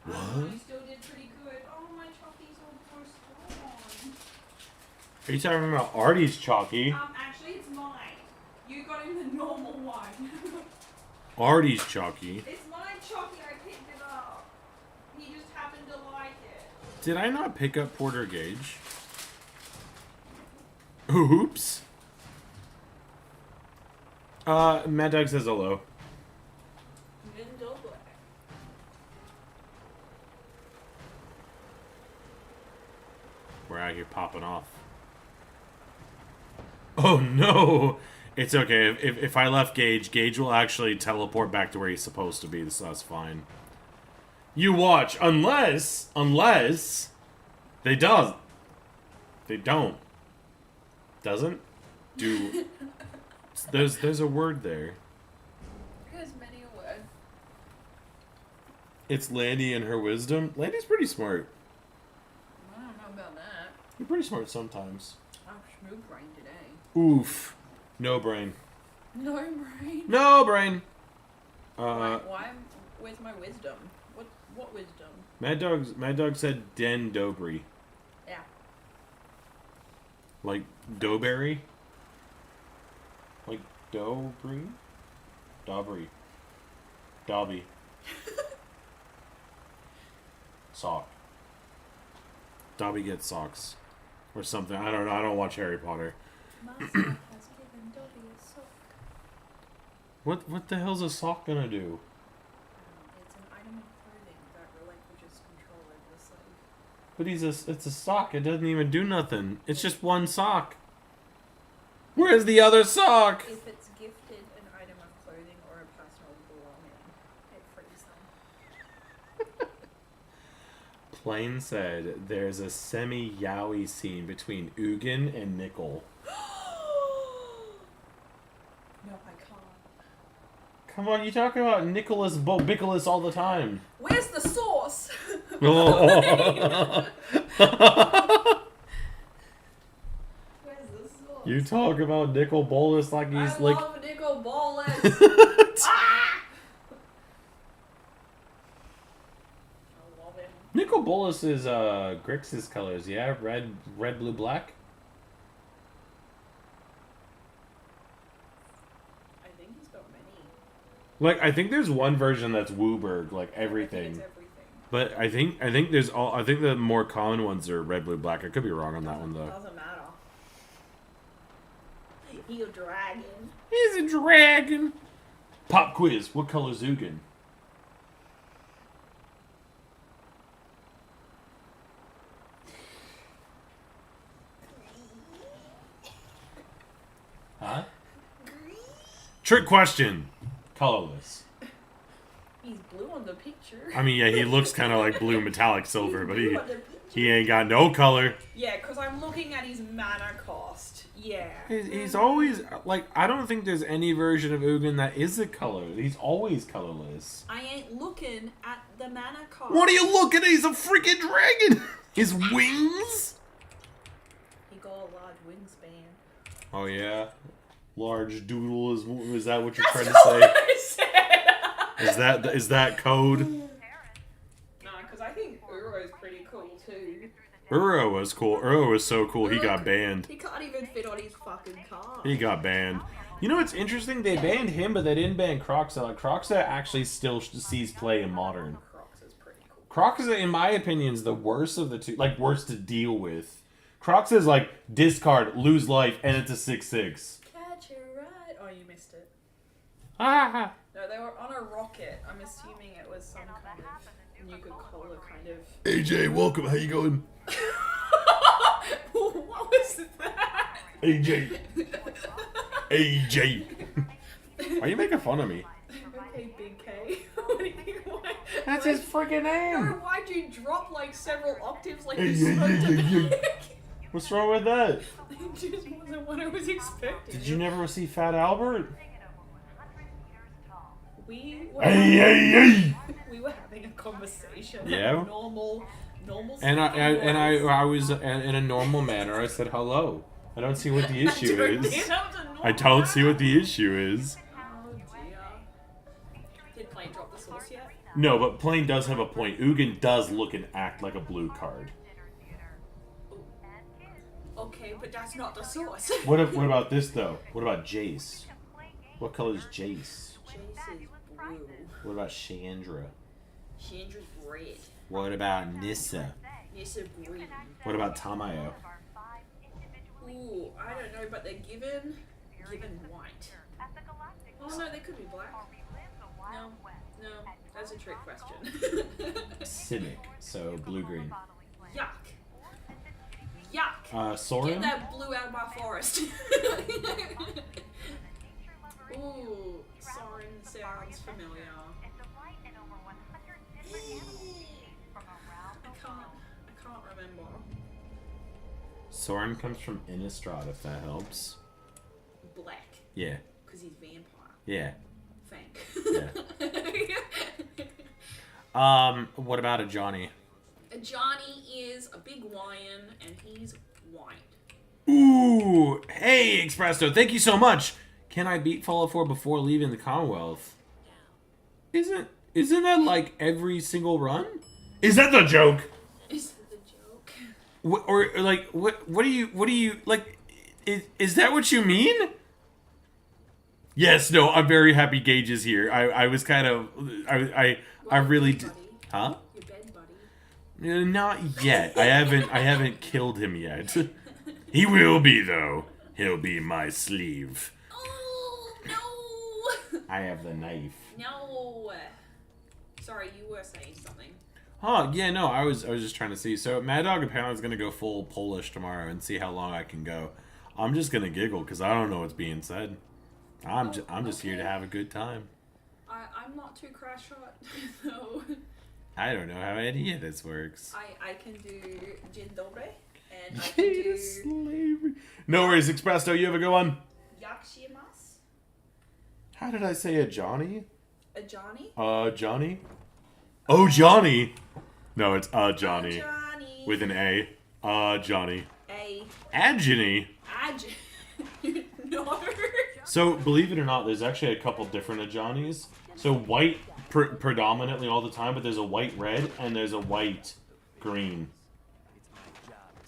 Oh. You still did pretty good. Oh, my chockies are strong. Are you talking about Artie's Chalky? Actually, it's mine. You got him the normal one. Artie's Chalky. It's my chalky. I picked it up. He just happened to like it. Did I not pick up Porter Gage? Oops. Mad Dog says hello. Mindo Black. We're out here popping off. Oh no! It's okay. If I left Gage will actually teleport back to where he's supposed to be, so that's fine. You watch. Unless they don't. Doesn't? Do there's a word there. There's many a word. It's Landy and her wisdom. Landy's pretty smart. I don't know about that. You're pretty smart sometimes. I'm smooth brain today. Oof. No brain. No brain. No brain. Where's my wisdom? What wisdom? Mad Dog said Den Dobry. Yeah. Like Doughberry? Like Dobry? Dobry. Dobby. Sock. Dobby gets socks. Or something. I don't know. I don't watch Harry Potter. Master has given Dobby a sock. What the hell's a sock gonna do? It's an item of clothing that relinquishes control over the slave. But it's a sock. It doesn't even do nothing. It's just one sock. Where's the other sock? If it's gifted an item of clothing or a personal belonging, it frees them. Plain said there's a semi-yaoi scene between Ugin and Nickel. No, I can't. Come on, you talk about Nicholas Bobiculus all the time. Where's the sauce? Oh. Where's the sauce? You talk about Nicol Bolas like he's I like. love Nicol Bolas. Ah! I love him. Nicol Bolas is Grixis colors, yeah? Red, blue, black? I think he's got many. Like, I think there's one version that's Wooburg, like I think everything. it's everything. But I think there's all. I think the more common ones are red, blue, black. I could be wrong on that one though. Doesn't matter. He's a dragon. He's a dragon. Pop quiz. What color is Ugin? Huh? Trick question. Colorless. He's blue on the picture. I mean, yeah, he looks kind of like blue metallic silver, but Blue on the picture. he ain't got no color. Yeah, because I'm looking at his mana cost. Yeah. He's always like, I don't think there's any version of Ugin that is a color. He's always colorless. I ain't looking at the mana cost. What are you looking at? He's a freaking dragon. His wings. He got a large wingspan. Oh yeah, large doodle is that what you're trying to That's say? not what I said. Is that code? Nah, because I think Uro's pretty cool too. Uro was cool. Uro was so cool. He got banned. He can't even fit on his fucking car. He got banned. You know what's interesting? They banned him, but they didn't ban Croxa. Like, Croxa actually still sees play in Modern. Crocs is pretty cool. Croxa, in my opinion, is the worst of the two. Like, worst to deal with. Croxa is like, discard, lose life, and it's a 6/6. Catch a ride. Oh, you missed it. Ah! No, they were on a rocket. I'm assuming it was some kind of Nuka-Cola kind of... AJ, welcome. How you going? What was that? AJ. AJ. Why are you making fun of me? Okay, Big K. What do you want? That's his freaking name. No, why'd you drop like several octaves like Hey, you yeah, smoked yeah, a yeah, yeah. pig? What's wrong with that? It just wasn't what I was expecting. Did you never see Fat Albert? We were, Hey, hey, hey! we were having a conversation. Yeah? Like normal And I voice. was in a normal manner. I said hello. I don't see what the issue Dude, is. that was a normal I don't see what the issue is. Oh dear. Did Plane drop the source yet? No, but Plane does have a point. Ugin does look and act like a blue card. Okay, but that's not the source. What about this though? What about Jace? What color is Jace? Jace is blue. What about Chandra? Chandra's red. What about Nissa? Nissa green. What about Tamayo? Ooh, I don't know, but they're given white. Oh no, they could be black. No, that's a trick question. Cynic, so blue-green. Yuck. Yuck. Soren? Get that blue out of my forest. Ooh, Soren sounds familiar. I can't remember. Soren comes from Innistrad, if that helps. Black, Yeah, because he's vampire. yeah. Thank. What about a Johnny? Johnny is a big lion, and he's white. Ooh, hey, Expresso, thank you so much. Can I beat Fallout 4 before leaving the Commonwealth? Isn't that like every single run? Is that the joke? Is that the joke? Or like what do you like? Is that what you mean? Yes, no, I'm very happy Gage is here. I was kind of I really did. Huh? Your bed buddy. Not yet. I haven't killed him yet. He will be though. He'll be my sleeve. Oh no! I have the knife. No. Sorry, you were saying something. Oh yeah, no, I was just trying to see. So Mad Dog apparently is gonna go full Polish tomorrow and see how long I can go. I'm just gonna giggle because I don't know what's being said. I'm just here to have a good time. I'm not too crash shot, so I don't know how any of this works. I can do Dzień dobry, and I can do Slavery. No worries, Expresso. You have a good one. Yakshimas. How did I say a Johnny? A Johnny? Johnny? Oh, Johnny! No, it's Johnny. Johnny. With an A. Johnny. A. Agony. No. So, believe it or not, there's actually a couple different Johnnies. So, white predominantly all the time, but there's a white red and there's a white green.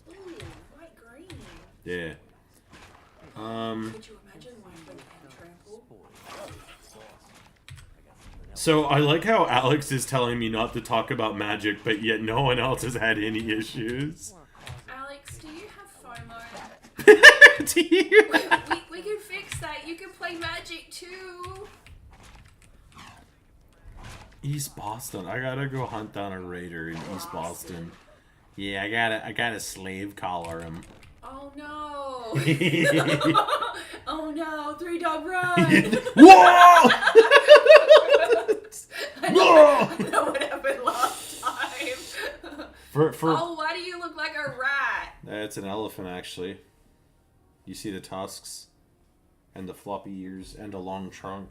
Ooh, white green. Yeah. Could you imagine one with trample? So I like how Alex is telling me not to talk about magic, but yet no one else has had any issues. Alex, do you have FOMO? Do you? We can fix that. You can play Magic too. East Boston. I gotta go hunt down a raider in East Boston. Yeah, I gotta slave collar him. Oh no! Oh no! 3-dog run! Whoa! I know what happened last time. For Oh, why do you look like a rat? That's an elephant, actually. You see the tusks, and the floppy ears, and a long trunk.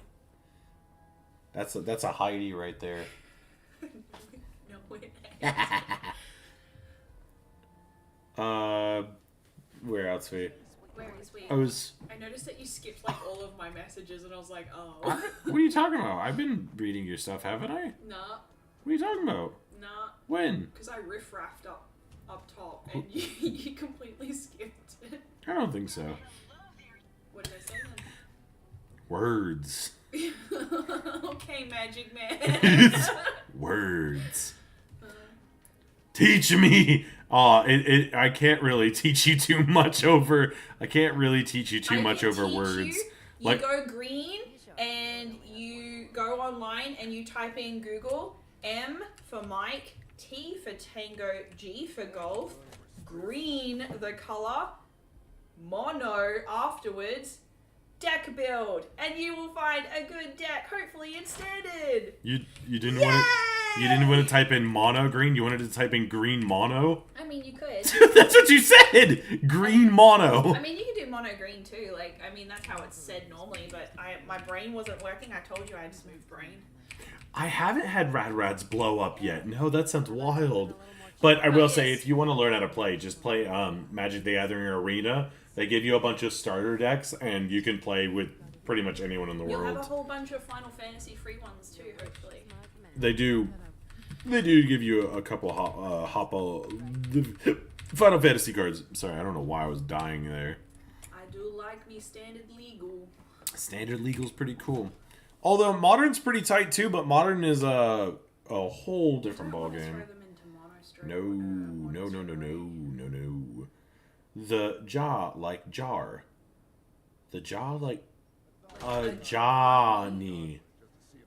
That's a Heidi right there. No, it ain't. Where else we? Where is we? I noticed that you skipped like all of my messages, and I was like, oh. What are you talking about? I've been reading your stuff, haven't I? Nah, What are you talking about? nah. When? Because I riff-raffed up top, and you completely skipped it. I don't think so. What did I say then? Words. Okay, Magic Man. Words. Teach me. I can't really teach you too much over. I can't really teach you too I much can over teach words. You Like- go green and you go online and you type in Google M for Mike, T for Tango, G for Golf, green the color, mono afterwards, deck build, and you will find a good deck. Hopefully it's standard. You didn't want to. You didn't want to type in mono green. You wanted to type in green mono. I mean, you could. That's what you said. Green mono. I mean, you can do mono green too. Like, I mean, that's how it's said normally. But my brain wasn't working. I told you I had smooth brain. I haven't had Rads blow up yet. No, that sounds wild. But I will say, if you want to learn how to play, just play Magic the Gathering Arena. They give you a bunch of starter decks, and you can play with pretty much anyone in the You'll world. have a whole bunch of Final Fantasy free ones too, hopefully. They do give you a couple Final Fantasy cards. Sorry, I don't know why I was dying there. I do like me standard legal. Standard legal's pretty cool. Although modern's pretty tight too, but modern is a whole different ballgame. No. The jaw like jar. The jaw like Johnny.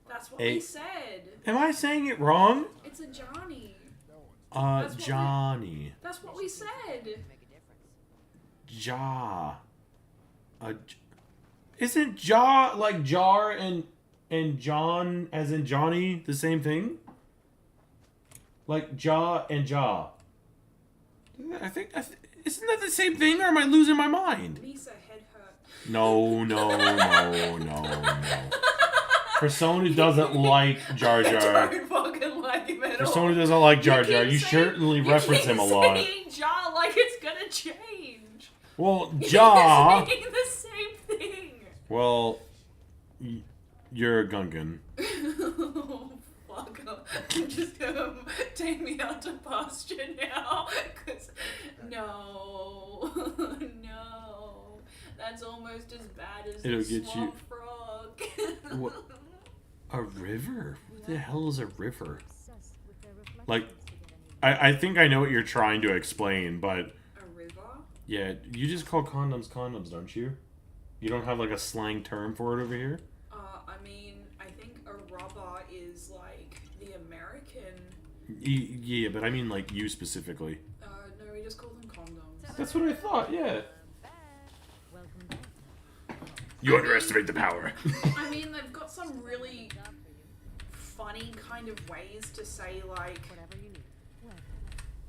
That's what we said. Am I saying it wrong? It's a Johnny. Johnny. That's what we said. Jaw. Isn't jaw like jar and John as in Johnny the same thing? Like jaw and jaw. I think isn't that the same thing, or am I losing my mind? Lisa, head hurt. No. For someone who doesn't like Jar I Jar, don't fucking like him at for all. someone who doesn't like Jar keep Jar, you saying- certainly you reference keep him a lot. saying jaw like it's gonna change. Well, jaw. You're saying the same thing. Well, you're a Gungan. Oh, fuck up. You're just gonna take me out to pasture now. Cause no. That's almost as bad as It'll the get you- swamp frog. What? A river? What the hell is a river? Like, I think I know what you're trying to explain, but A river? yeah, you just call condoms condoms, don't you? You don't have like a slang term for it over here? I mean, I think a rubber is like the American. Yeah, but I mean like you specifically. No, we just call them condoms. That's what I thought, yeah. Welcome back. You underestimate the power. I mean, they've got some really funny kind of ways to say like Whatever you need. Well,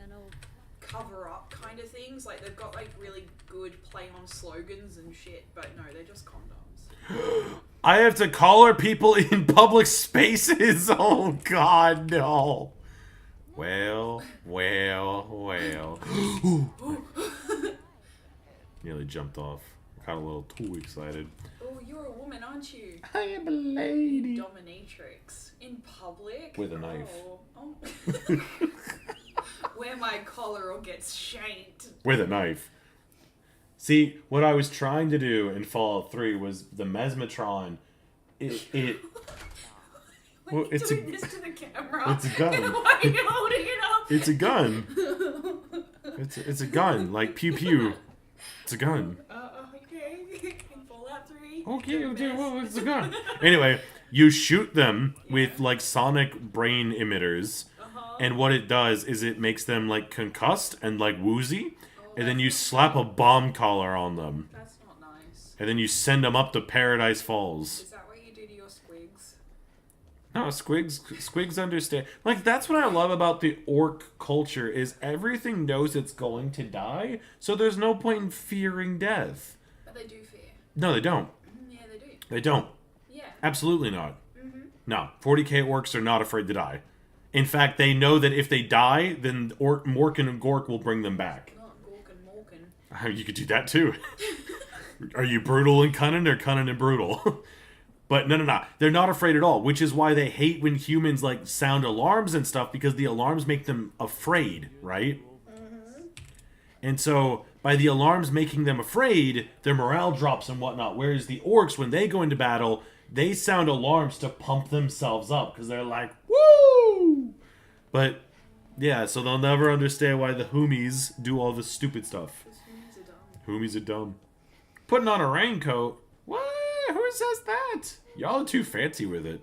an old cover up kind of things. Like they've got like really good play on slogans and shit, but no, they're just condoms. I have to collar people in public spaces. Oh God, no. Well. Nearly jumped off. Got a little too excited. Oh, you're a woman, aren't you? I am a lady. Dominatrix in public With a knife. Oh. Wear my collar or gets shanked. With a knife. See, what I was trying to do in Fallout 3 was the Mesmetron. It Well, Why are you it's a- doing this to the camera? it's a gun. Why are you holding it up? It's a gun. It's a gun. Like pew pew. It's a gun. Okay. Fallout 3. Okay, don't okay, miss. well, it's a gun. Anyway, you shoot them with like sonic brain emitters, and what it does is it makes them like concussed and like woozy, and then you slap a bomb collar on them, That's not nice. and then you send them up to Paradise Falls. Is that what you do to your squigs? No, Squigs understand. Like, that's what I love about the orc culture, is everything knows it's going to die, so there's no point in fearing death. But they do fear. No, they don't. Yeah, they do. They don't. Yeah. Absolutely not. No, 40k orcs are not afraid to die. In fact, they know that if they die, then Morkin and Gork will bring them back. Not Gork and Morkin. You could do that too. Are you brutal and cunning, or cunning and brutal? But no. They're not afraid at all, which is why they hate when humans, like, sound alarms and stuff, because the alarms make them afraid, right? And so, by the alarms making them afraid, their morale drops and whatnot. Whereas the orcs, when they go into battle, they sound alarms to pump themselves up, because they're like, woo! But, yeah, so they'll never understand why the Hoomies do all this stupid stuff. Humans are dumb. Hoomies are dumb. Putting on a raincoat? What? Who says that? Y'all are too fancy with it.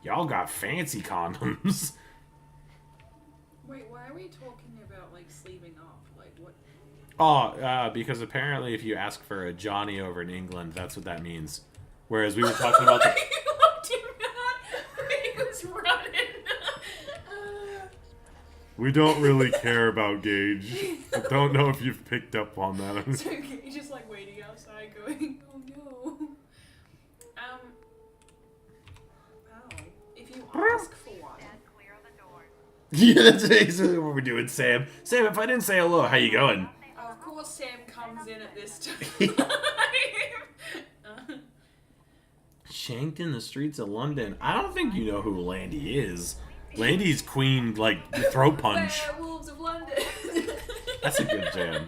Y'all got fancy condoms. Wait, why are we talking about, like, sleeving up? Like, what? Because apparently if you ask for a Johnny over in England, that's what that means. Whereas we were talking about the... You looked him out. He was running. We don't really care about Gage. I don't know if you've picked up on that. So he's just like waiting outside going, oh no. If you ask for one. Yeah, that's basically what we're doing, Sam. Sam, if I didn't say hello, how you going? Of course Sam comes in at this time. Shanked in the streets of London. I don't think you know who Landy is. Landy's Queen, like, throat punch. Werewolves of London. That's a good jam.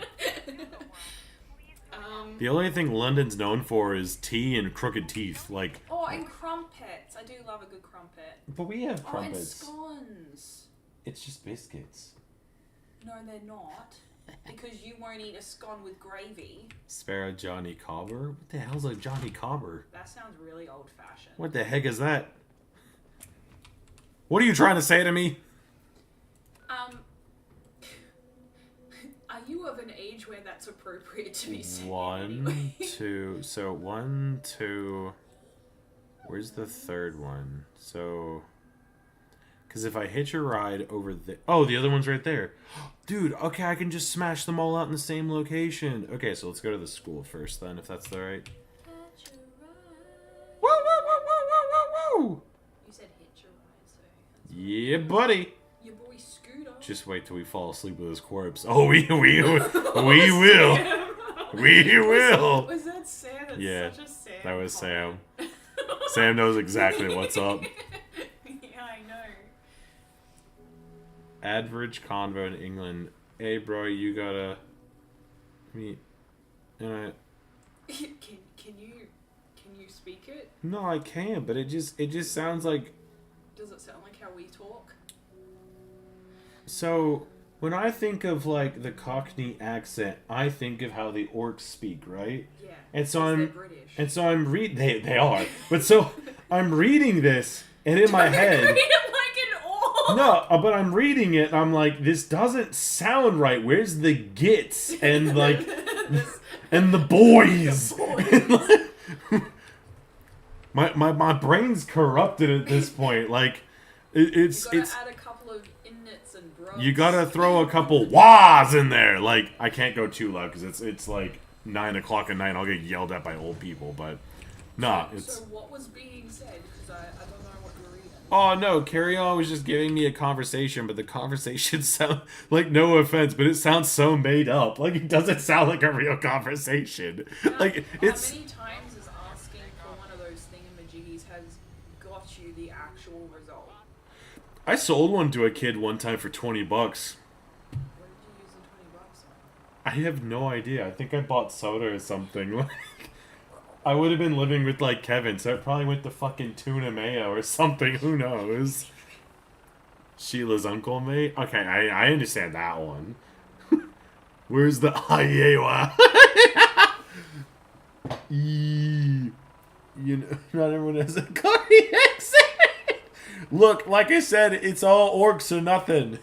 The only thing London's known for is tea and crooked teeth. Like, Oh, and crumpets. I do love a good crumpet. but we have Oh, and crumpets. scones. It's just biscuits. No, they're not. Because you won't eat a scone with gravy. Sparrow Johnny Cobber? What the hell's a Johnny Cobber? That sounds really old-fashioned. What the heck is that? What are you trying to say to me? Are you of an age where that's appropriate to be said? One, anyway? two. So, 1, 2. Where's the third one? So, because if I hitch a ride over the... Oh, the other one's right there. Dude, okay, I can just smash them all out in the same location. Okay, so let's go to the school first then, if that's alright. Woo, woo, woo, woo, woo, woo, woo! You said hitch a ride, so that's Yeah, buddy. your boy Scooter. Just wait till we fall asleep with his corpse. Oh, we will. We will. We will. Was that Sam? That's Yeah, such a Sam that was Sam. comment. Sam knows exactly what's up. Yeah, I know. Average convo in England. Hey, bro, you gotta meet. Can you speak it? No, I can't. But it just sounds like. Does it sound like how we talk? So when I think of like the Cockney accent, I think of how the orcs speak, right? Yeah. And so 'cause they're I'm British. and so I'm they are. But so I'm reading this, and in my head. Read it like an orc. No, but I'm reading it and I'm like, this doesn't sound right. Where's the gits and like and the boys? And, like, my brain's corrupted at this point. Like it's You gotta add a couple of innits and bros. you gotta throw a couple wahs in there. Like I can't go too loud because it's like 9 o'clock at night. I'll get yelled at by old people. But nah, it's. So what was being said? Because I don't know what you're reading. Oh no, Carry On was just giving me a conversation, but the conversation sound like, no offense, but it sounds so made up. Like it doesn't sound like a real conversation. Like it's How many times is asking for one of those thingamajiggies has got you the actual result? I sold one to a kid one time for $20. What did you use the $20 on? I have no idea. I think I bought soda or something. I would have been living with like Kevin, so I probably went to fucking Tuna Mayo or something. Who knows? Sheila's uncle, mate. Okay, I understand that one. Where's the Iowa? You know, not everyone has a Cory accent. Look, like I said, it's all orcs or nothing.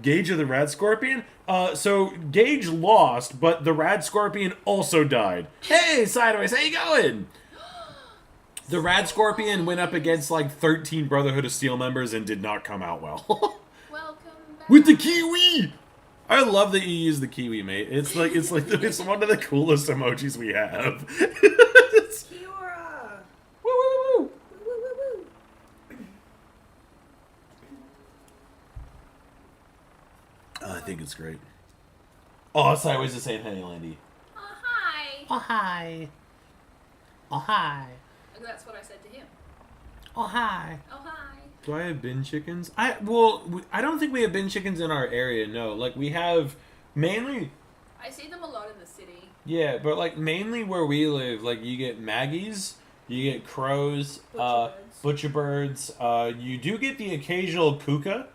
Gage of the Rad Scorpion? So Gage lost, but the Rad Scorpion also died. Hey, Sideways, how you going? The Rad Scorpion went up against like 13 Brotherhood of Steel members and did not come out well. Welcome back. With the Kiwi! I love that you use the Kiwi, mate. It's one of the coolest emojis we have. Kiora. Woo, woo, woo. Woo, woo, woo, woo. I think it's great. Oh, Sideways is saying hey, Landy. Oh, hi. Oh, hi. Oh, hi. That's what I said to him. Oh, hi. Oh, hi. Do I have bin chickens? I don't think we have bin chickens in our area, no. Like, we have mainly... I see them a lot in the city. Yeah, but, like, mainly where we live, like, you get Maggies, you get crows, butcher birds. You do get the occasional kuka,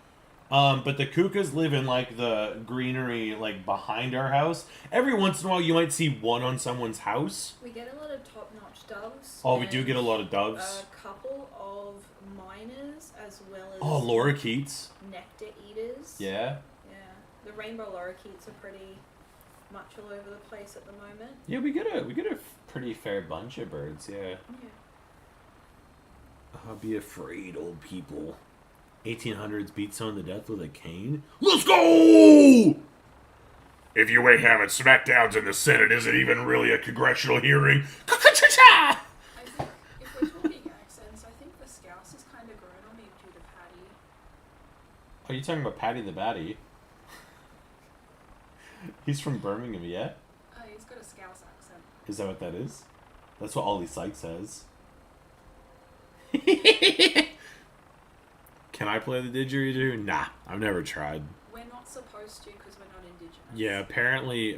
but the kukas live in, like, the greenery, like, behind our house. Every once in a while, you might see one on someone's house. We get a lot of top-notch doves. Oh, we do get a lot of doves. A couple of miners, as well as Oh, lorikeets. nectar eaters. Yeah. Yeah. The rainbow lorikeets are pretty much all over the place at the moment. Yeah, we get a pretty fair bunch of birds, yeah. Yeah. Be afraid, old people. 1800s beat someone to death with a cane? Let's go! If you ain't having smackdowns in the Senate, is it even really a congressional hearing? I think if we're talking accents, I think the Scouse has kind of grown on me due to Patty. Are you talking about Patty the Batty? He's from Birmingham, yeah? He's got a Scouse accent. Is that what that is? That's what Ollie Sykes says. Can I play the didgeridoo? Nah, I've never tried. We're not supposed to because we're not indigenous. Yeah, apparently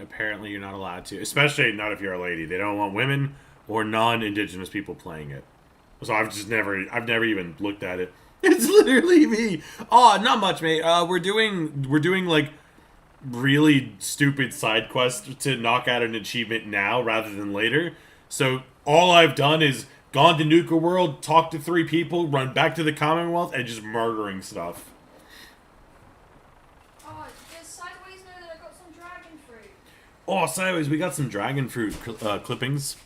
you're not allowed to. Especially not if you're a lady. They don't want women or non-indigenous people playing it. So I've never even looked at it. It's literally me. Oh, not much, mate. We're doing like really stupid side quests to knock out an achievement now rather than later. So all I've done is gone to Nuka World, talked to 3 people, run back to the Commonwealth, and just murdering stuff. Oh, does Sideways know that I got some dragon fruit? Oh, sideways, we got some dragon fruit clippings.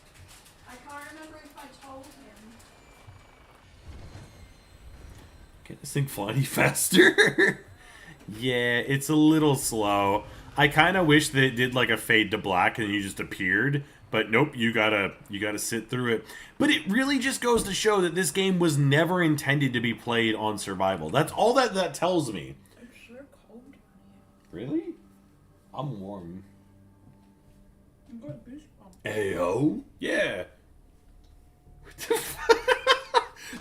I can't remember if I told him. Get this thing fly any faster? Yeah, it's a little slow. I kind of wish that it did like a fade to black and you just appeared. But nope, you gotta sit through it. But it really just goes to show that this game was never intended to be played on survival. That's all that tells me. I'm sure cold. Really? I'm warm. I've got a goosebump. Ayo? Yeah. What the fuck?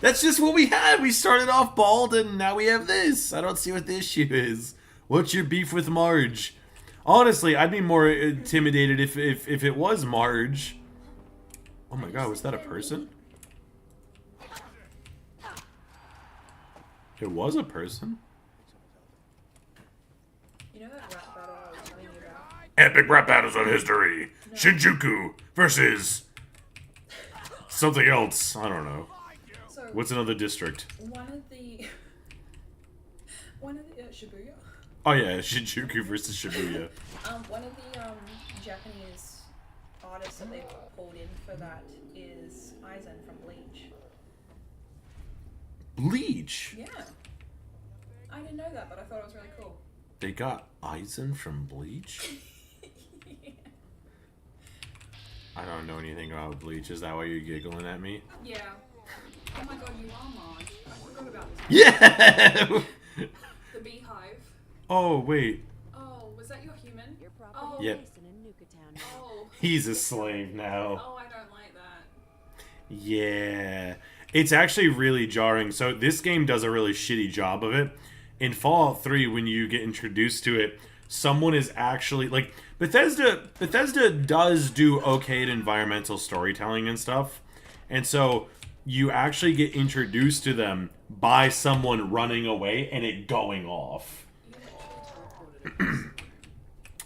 That's just what we had. We started off bald and now we have this. I don't see what the issue is. What's your beef with Marge? Honestly, I'd be more intimidated if it was Marge. Oh my god, was that a person? It was a person. You know that rap battle I was telling you about? Epic rap battles of history. No. Shinjuku versus something else. I don't know. So what's another district? One of the Shibuya. Oh yeah, Shinjuku versus Shibuya. One of the Japanese artists that they pulled in for that is Aizen from Bleach. Bleach? Yeah. I didn't know that, but I thought it was really cool. They got Aizen from Bleach? Yeah. I don't know anything about Bleach. Is that why you're giggling at me? Yeah. Oh my god, you are Marge. I forgot about this. Yeah! The beehive. Oh, wait. Oh, was that your human? Your property Oh. Yep. based in a Nuka town. Oh. He's a slave now. Oh, I don't like that. Yeah. It's actually really jarring. So this game does a really shitty job of it. In Fallout 3, when you get introduced to it, someone is actually like Bethesda does do okay at environmental storytelling and stuff. And so you actually get introduced to them by someone running away and it going off.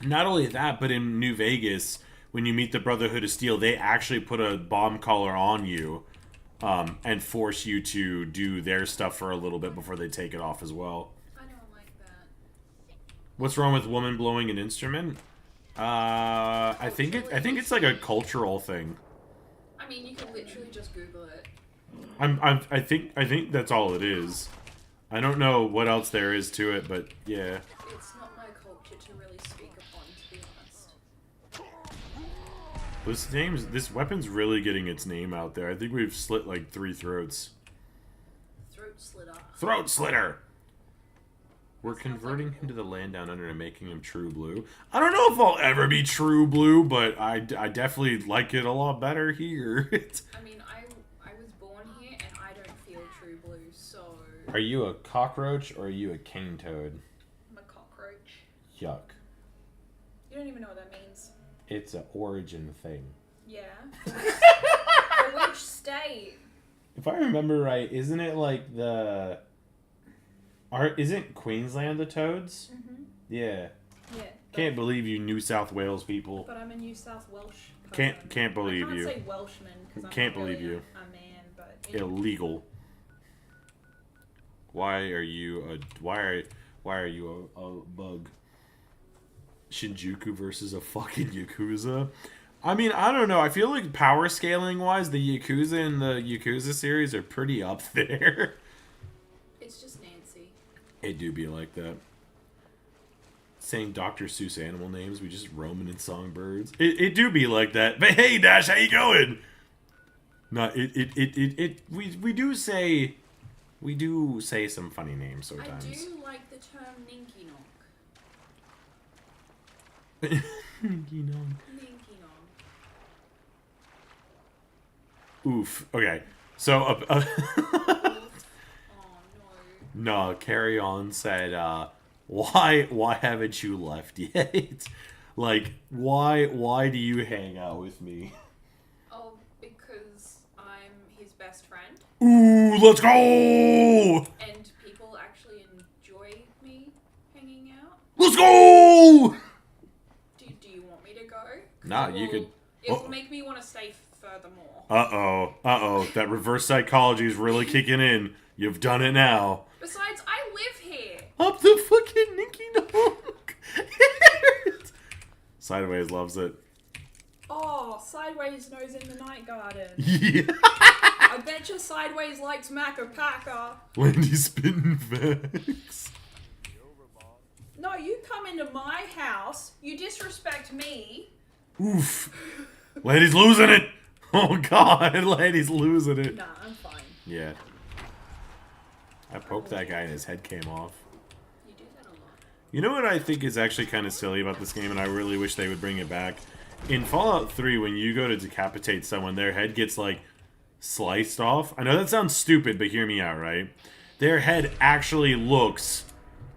Not only that, but in New Vegas, when you meet the Brotherhood of Steel, they actually put a bomb collar on you and force you to do their stuff for a little bit before they take it off as well. I don't like that. What's wrong with woman blowing an instrument? I think it's like a cultural thing. I mean, you can literally just Google it. I think that's all it is. I don't know what else there is to it, but yeah. It's not my culture to really speak upon, to be honest. This weapon's really getting its name out there. I think we've slit like 3 throats. Throat slitter. Throat slitter! We're converting him to the land down under and making him true blue. I don't know if I'll ever be true blue, but I definitely like it a lot better here. I mean, I was born here and I don't feel true blue, so... Are you a cockroach or are you a cane toad? I'm a cockroach. Yuck. You don't even know what that means. It's an origin thing. Yeah. For which state? If I remember right, isn't it like the... Isn't Queensland the toads? Mm-hmm. Yeah. Yeah. Can't believe you New South Wales people. But I'm a New South Welsh person. Can't believe I you. can't say Welshman because I'm Can't not really believe you. a man, but... Illegal. Why are you a bug? Shinjuku versus a fucking Yakuza? I mean, I don't know. I feel like power scaling wise, the Yakuza and the Yakuza series are pretty up there. It's just Nancy. It do be like that. Saying Dr. Seuss animal names, we just roaming in songbirds. It do be like that. But hey, Dash, how you going? No, we do say some funny names sometimes. I do like the term Ninky Nonk. You know. Ninky Nonk. Oof. Okay. So Oh no. no, Carry On said, why haven't you left yet? Like, why do you hang out with me? Oh, because I'm his best friend. Ooh, let's go! And people actually enjoy me hanging out. Let's go! Do you want me to go? 'Cause Nah, it you will- could- It will make me want to stay furthermore. Uh-oh. That reverse psychology is really kicking in. You've done it now. Besides, I live here. Up the fucking Ninky Nonk. Sideways loves it. Oh, Sideways knows in the night garden. Yeah. I bet you Sideways likes Macca Packer. Landy spitting facts. No, you come into my house, you disrespect me. Oof. Landy's losing it. Oh god, Landy's losing it. Nah, I'm fine. Yeah. I poked that guy and his head came off. You do that a lot. You know what I think is actually kind of silly about this game, and I really wish they would bring it back? In Fallout 3, when you go to decapitate someone, their head gets, like, sliced off. I know that sounds stupid, but hear me out, right? Their head actually looks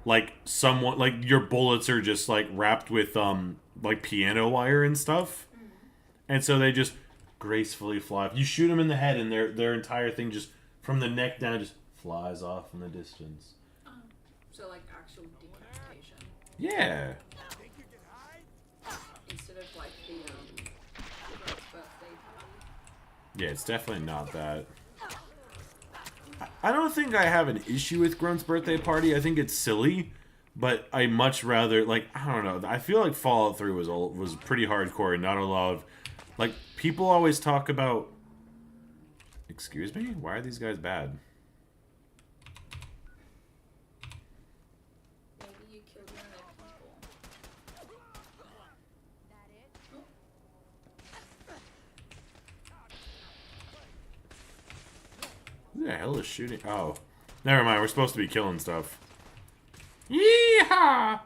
like someone, like your bullets are just, like, wrapped with, like, piano wire and stuff. And so they just gracefully fly. You shoot them in the head, and their entire thing just, from the neck down, just flies off in the distance. So, like, actual decapitation. Yeah. Instead of, like, the, Gross birthday party. Yeah, it's definitely not that. I don't think I have an issue with Grunt's birthday party. I think it's silly, but I much rather, like, I don't know. I feel like Fallout 3 was pretty hardcore and not a lot of, like, people always talk about. Excuse me? Why are these guys bad? Maybe you killed one of their people. Who the hell is shooting? Oh. Never mind, we're supposed to be killing stuff. Yeehaw!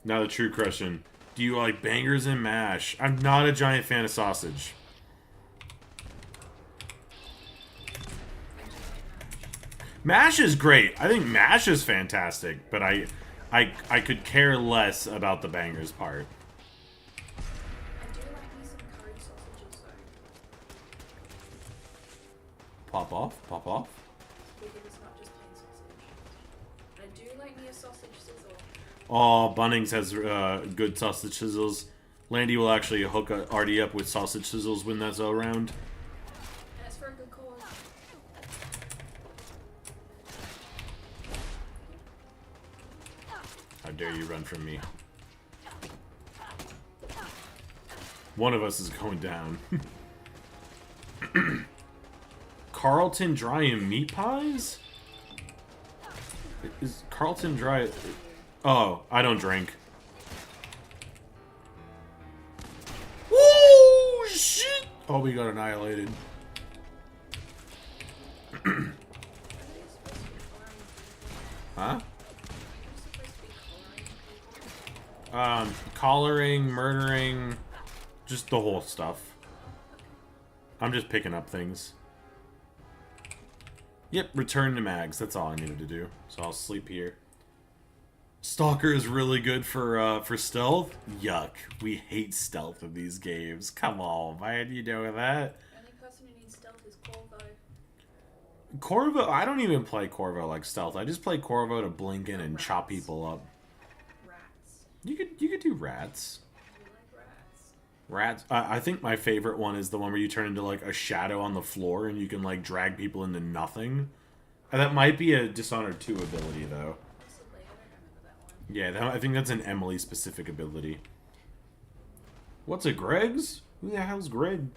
Now the true question. Do you like bangers and mash? I'm not a giant fan of sausage. MASH is great. I think MASH is fantastic, but I I could care less about the bangers part. I do like me some curried sausages though. Pop off, pop off. Because it's not just plain sausage. I do like me a sausage sizzle. Oh, Bunnings has good sausage sizzles. Landy will actually hook Artie up with sausage sizzles when that's around. And it's for a good cause. How dare you run from me? One of us is going down. Carlton Dry and Meat Pies? Is Carlton Dry... Oh, I don't drink. Woo! Shit! Oh, we got annihilated. Huh? Collaring, murdering, just the whole stuff. I'm just picking up things. Yep, return to Mags. That's all I needed to do. So I'll sleep here. Stalker is really good for stealth. Yuck. We hate stealth in these games. Come on, why do you know that? The only person who needs stealth is Corvo. Corvo, I don't even play Corvo like stealth. I just play Corvo to blink in and chop people up. Rats. You could do rats. Do you like rats? Rats. I think my favorite one is the one where you turn into like a shadow on the floor and you can like drag people into nothing. And that might be a Dishonored 2 ability though. Possibly. I don't remember that one. Yeah, I think that's an Emily specific ability. What's a Greg's? Who the hell's Greg?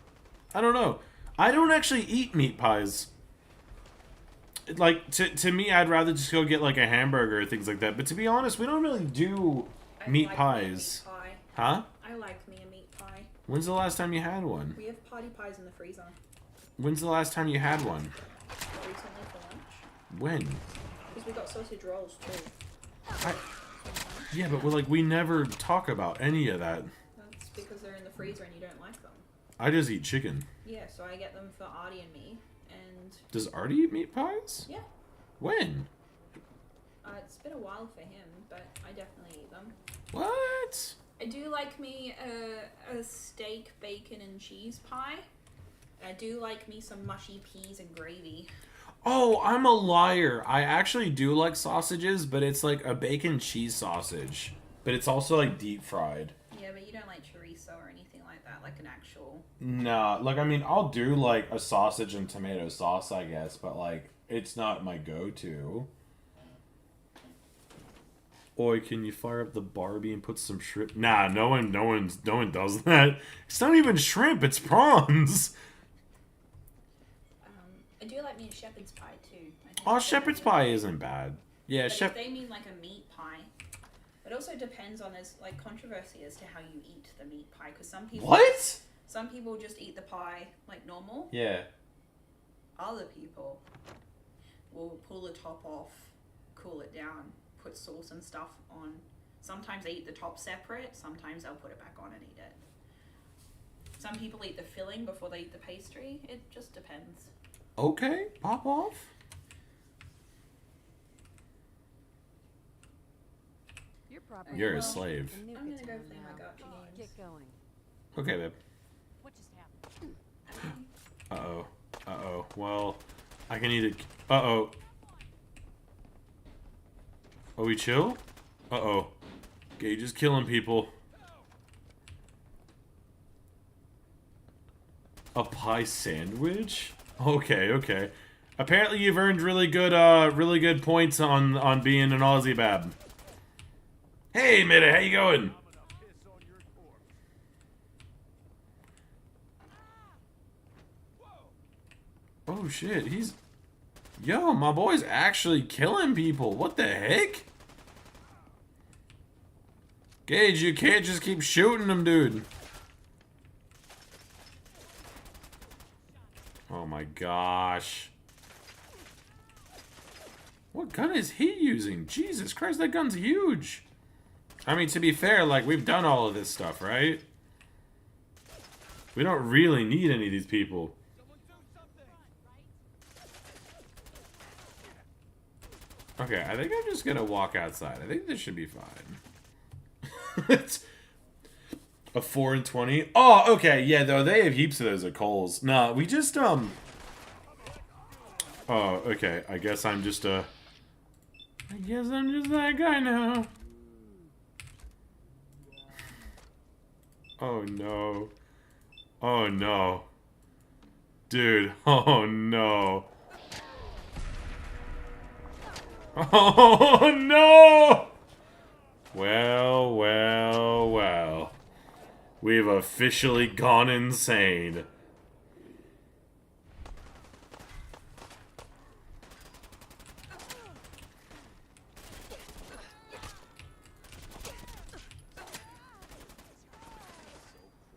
I don't know. I don't actually eat meat pies. Like, to me, I'd rather just go get like a hamburger or things like that. But to be honest, we don't really do I meat like pies. Me a meat pie. Huh? I like me a meat pie. When's the last time you had one? We have party pies in the freezer. When's the last time you had one? Recently for lunch. When? Because we got sausage rolls too. Yeah, but we never talk about any of that. That's because they're in the freezer and you don't like them. I just eat chicken. Yeah, so I get them for Artie and me. And Does Artie eat meat pies? yeah, When? it's been a while for him, but I definitely eat them. What? I do like me a steak, bacon, and cheese pie. I do like me some mushy peas and gravy. Oh, I'm a liar. I actually do like sausages, but it's like a bacon cheese sausage. But it's also like deep fried. Yeah, but you don't like chorizo or anything like that, like an actual... Nah, like, I mean, I'll do like a sausage and tomato sauce, I guess, but like, it's not my go-to. Oi, can you fire up the Barbie and put some shrimp? Nah, no one does that. It's not even shrimp, it's prawns. I do like me a shepherd's pie too. I think Oh, that's shepherd's really pie good. isn't bad. Yeah, But if shepherd. they mean like a meat pie, it also depends on there's like controversy as to how you eat the meat pie because some people What? some people just eat the pie like normal. Yeah. Other people will pull the top off, cool it down, put sauce and stuff on. Sometimes they eat the top separate. Sometimes they'll put it back on and eat it. Some people eat the filling before they eat the pastry. It just depends. Okay, pop off. Your property. You're a Well, slave. The nuke I'm gonna is go on play my now. gacha games. Get going. Okay, babe. What just happened? Uh-oh. Uh-oh. Well, I can either... Uh-oh. Are we chill? Uh-oh. Gage is killing people. A pie sandwich? Okay, okay. Apparently you've earned really good points on being an Aussie bab. Hey, Mida, how you going? Oh shit, he's... Yo, my boy's actually killing people. What the heck? Gage, you can't just keep shooting them, dude. Oh my gosh. What gun is he using? Jesus Christ, that gun's huge. I mean, to be fair, like, we've done all of this stuff, right? We don't really need any of these people. Okay, I think I'm just gonna walk outside. I think this should be fine. It's a 4 and 20. Oh, okay, yeah, though they have heaps of those at Kohl's. Nah, we just Oh, okay. I guess I'm just that guy now. Oh no. Oh no. Dude, oh no. Oh no! Well, well, well. We've officially gone insane.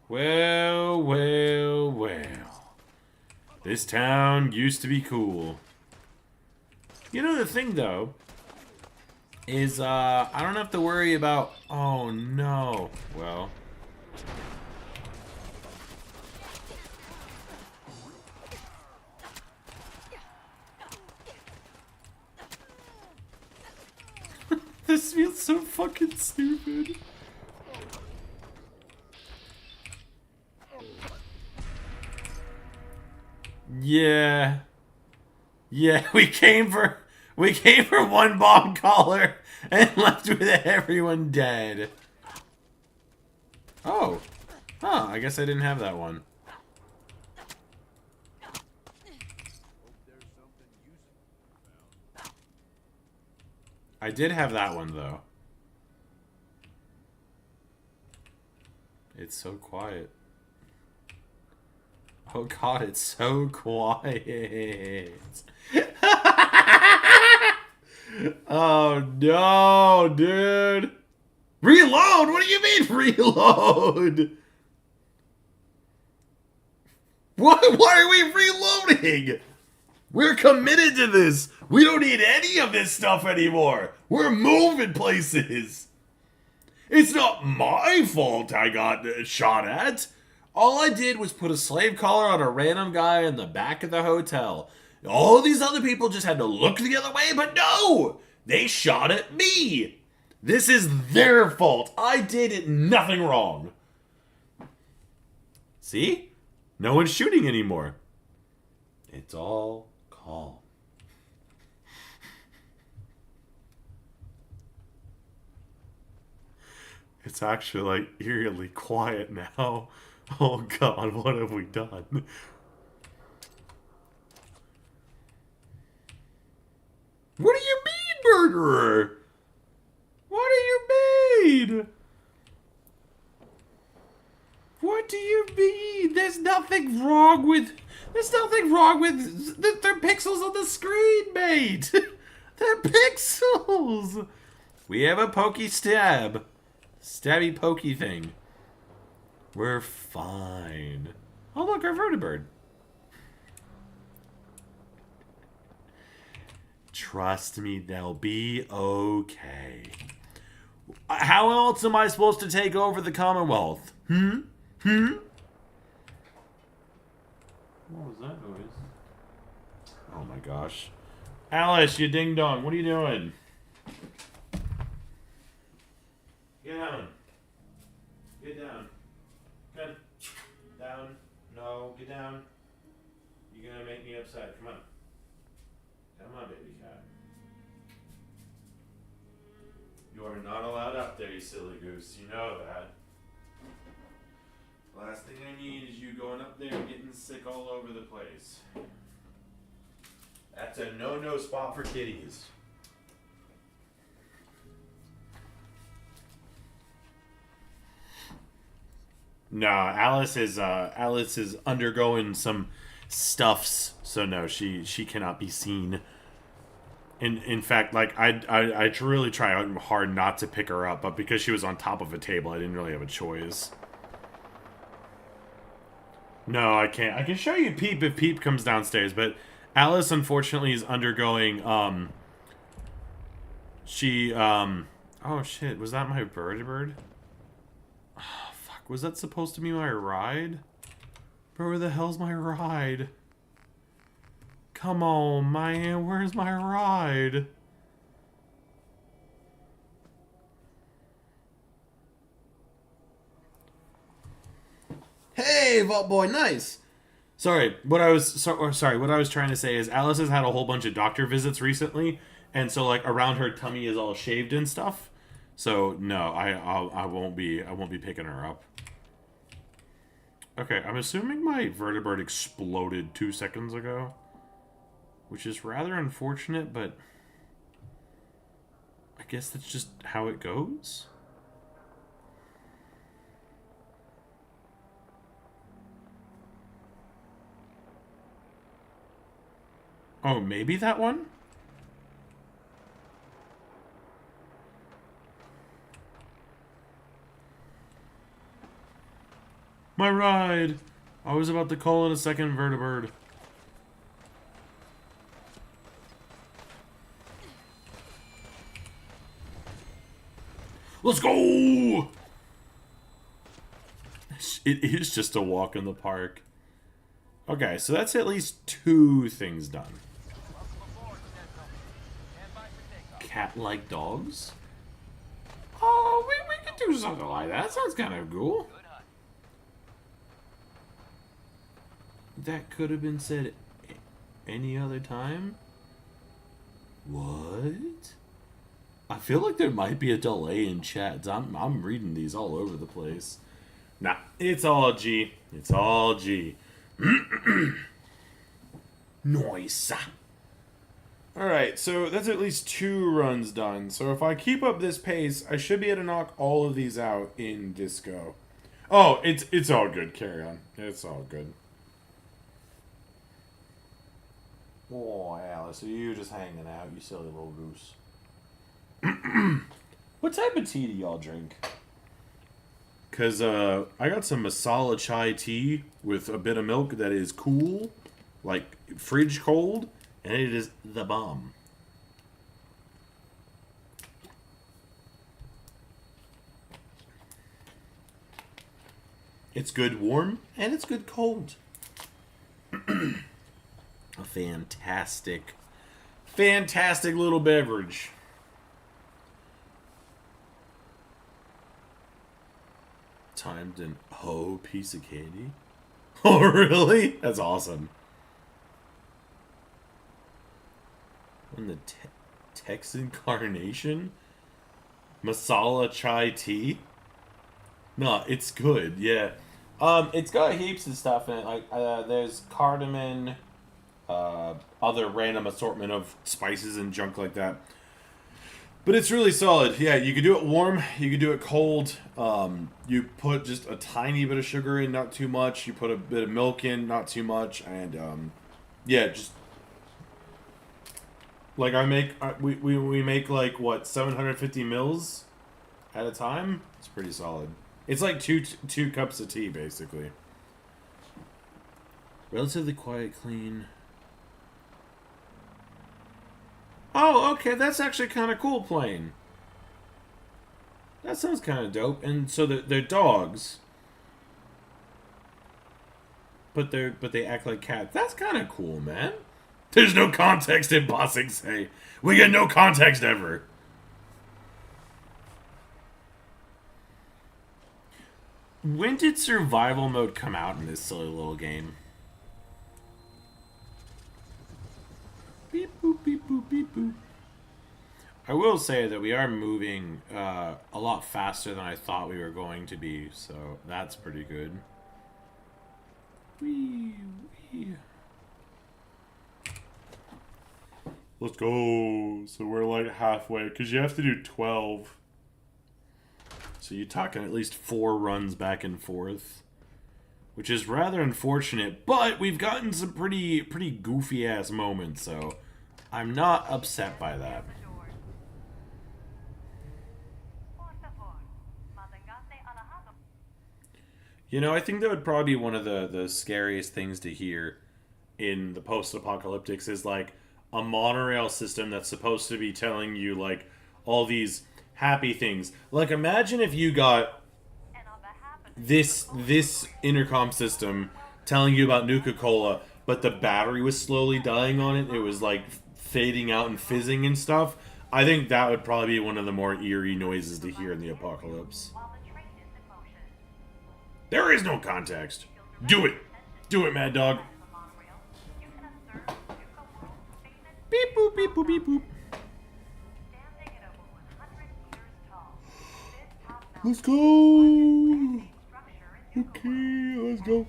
Well, well, well. This town used to be cool. You know the thing, though, is, I don't have to worry about... Oh, no. Well... This feels so fucking stupid. Yeah. Yeah, we came for one bomb collar and left with everyone dead. Oh. Huh, I guess I didn't have that one. I did have that one, though. It's so quiet. Oh god, it's so quiet. Oh no, dude. Reload? What do you mean reload? What? Why are we reloading? We're committed to this. We don't need any of this stuff anymore. We're moving places. It's not my fault I got shot at. All I did was put a slave collar on a random guy in the back of the hotel. All these other people just had to look the other way, but no! They shot at me! This is their fault. I did nothing wrong. See? No one's shooting anymore. It's all calm. It's actually, like, eerily quiet now. Oh god, what have we done? What do you mean, murderer? What do you mean? What do you mean? There's nothing wrong with... There's nothing wrong with... They're pixels on the screen, mate! They're pixels! We have a pokey stab. Stabby pokey thing. We're fine. Oh look, our vertibird. Trust me, they'll be okay. How else am I supposed to take over the Commonwealth? What was that noise? Oh my gosh. Alice, you ding dong, what are you doing? Get down. Get down. Good. Down. No, get down. You're gonna make me upset. Come on. Come on, baby cat. You are not allowed up there, you silly goose. You know that. Last thing I need is you going up there and getting sick all over the place. That's a no-no spot for kitties. No, Alice is undergoing some stuffs, so no, she cannot be seen. In fact, like I really try hard not to pick her up, but because she was on top of a table, I didn't really have a choice. No, I can't. I can show you Peep if Peep comes downstairs, but Alice unfortunately is undergoing oh shit, was that my vertibird? Oh, fuck, was that supposed to be my ride? Bro, where the hell's my ride? Come on, man, where's my ride? Hey, Vault Boy, nice. Sorry, what I was trying to say is Alice has had a whole bunch of doctor visits recently, and so like around her tummy is all shaved and stuff. So no, I won't be picking her up. Okay, I'm assuming my vertebrate exploded 2 seconds ago, which is rather unfortunate, but I guess that's just how it goes. Oh, maybe that one? My ride! I was about to call it a second vertibird. Let's go! It is just a walk in the park. Okay, so that's at least 2 things done. Cat-like dogs? Oh, we could do something like that. Sounds kind of cool. That could have been said any other time? What? I feel like there might be a delay in chats. I'm reading these all over the place. Nah, it's all G. It's all G. Nice. Alright, so that's at least 2 runs done. So if I keep up this pace, I should be able to knock all of these out in Disco. Oh, it's all good. Carry on. It's all good. Oh, Alice, are you just hanging out, you silly little goose? What type of tea do y'all drink? Because I got some masala chai tea with a bit of milk that is cool, like fridge cold, and it is the bomb. It's good warm, and it's good cold. A fantastic little beverage. Timed an piece of candy. Oh, really? That's awesome. And the Texan Carnation? Masala chai tea? No, it's good, yeah. It's got heaps of stuff in it. Like, there's cardamom, other random assortment of spices and junk like that. But it's really solid. Yeah, you could do it warm, you could do it cold. You put just a tiny bit of sugar in, not too much. You put a bit of milk in, not too much. And, yeah, just... Like, we make, like, what, 750 mils at a time? It's pretty solid. It's like two cups of tea, basically. Relatively quiet, clean. Oh, okay, that's actually kind of cool playing. That sounds kind of dope. And so they're dogs, but they act like cats. That's kind of cool, man. There's no context in Bossing Say. We get no context ever. When did survival mode come out in this silly little game? Beep boop beep boop beep boop. I will say that we are moving a lot faster than I thought we were going to be, so that's pretty good. Wee, wee. Let's go. So we're like halfway, because you have to do 12. So you're talking at least 4 runs back and forth, which is rather unfortunate, but we've gotten some pretty goofy ass moments, so I'm not upset by that. You know, I think that would probably be one of the scariest things to hear in the post-apocalyptics is like a monorail system that's supposed to be telling you like all these happy things. Like, imagine if you got this intercom system telling you about Nuka-Cola, but the battery was slowly dying on it. It was like fading out and fizzing and stuff. I think that would probably be one of the more eerie noises to hear in the apocalypse. There is no context. Do it! Do it, Mad Dog! Beep boop, beep boop, beep boop. Let's go! Okay, let's go.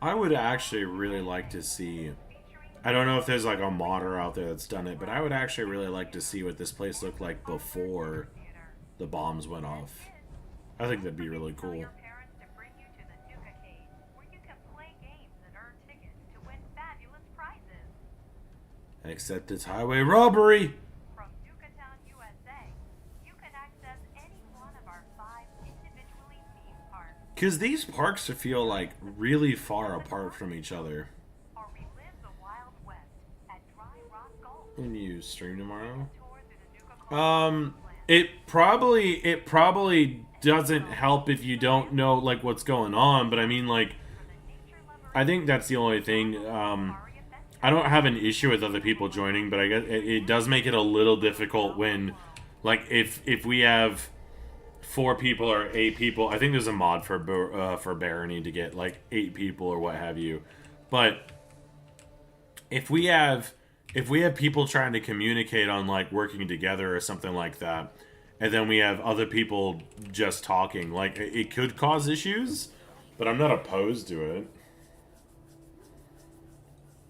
I would actually really like to see... I don't know if there's like a modder out there that's done it, but I would actually really like to see what this place looked like before the bombs went off. I think that'd be really cool. Except it's highway robbery! From Ducatown, USA, you can access any one of our 5 individually themed parks. Because these parks feel like really far apart from each other. Or relive the Wild West at Dry Rock Golf. When you stream tomorrow? Tour through the Nuka-Cola It probably doesn't help if you don't know like what's going on, but I mean like I think that's the only thing. I don't have an issue with other people joining, but I guess it does make it a little difficult when like if we have 4 people or 8 people. I think there's a mod for Barony to get like 8 people or what have you. But if we have people trying to communicate on like working together or something like that, and then we have other people just talking, like it could cause issues, but I'm not opposed to it.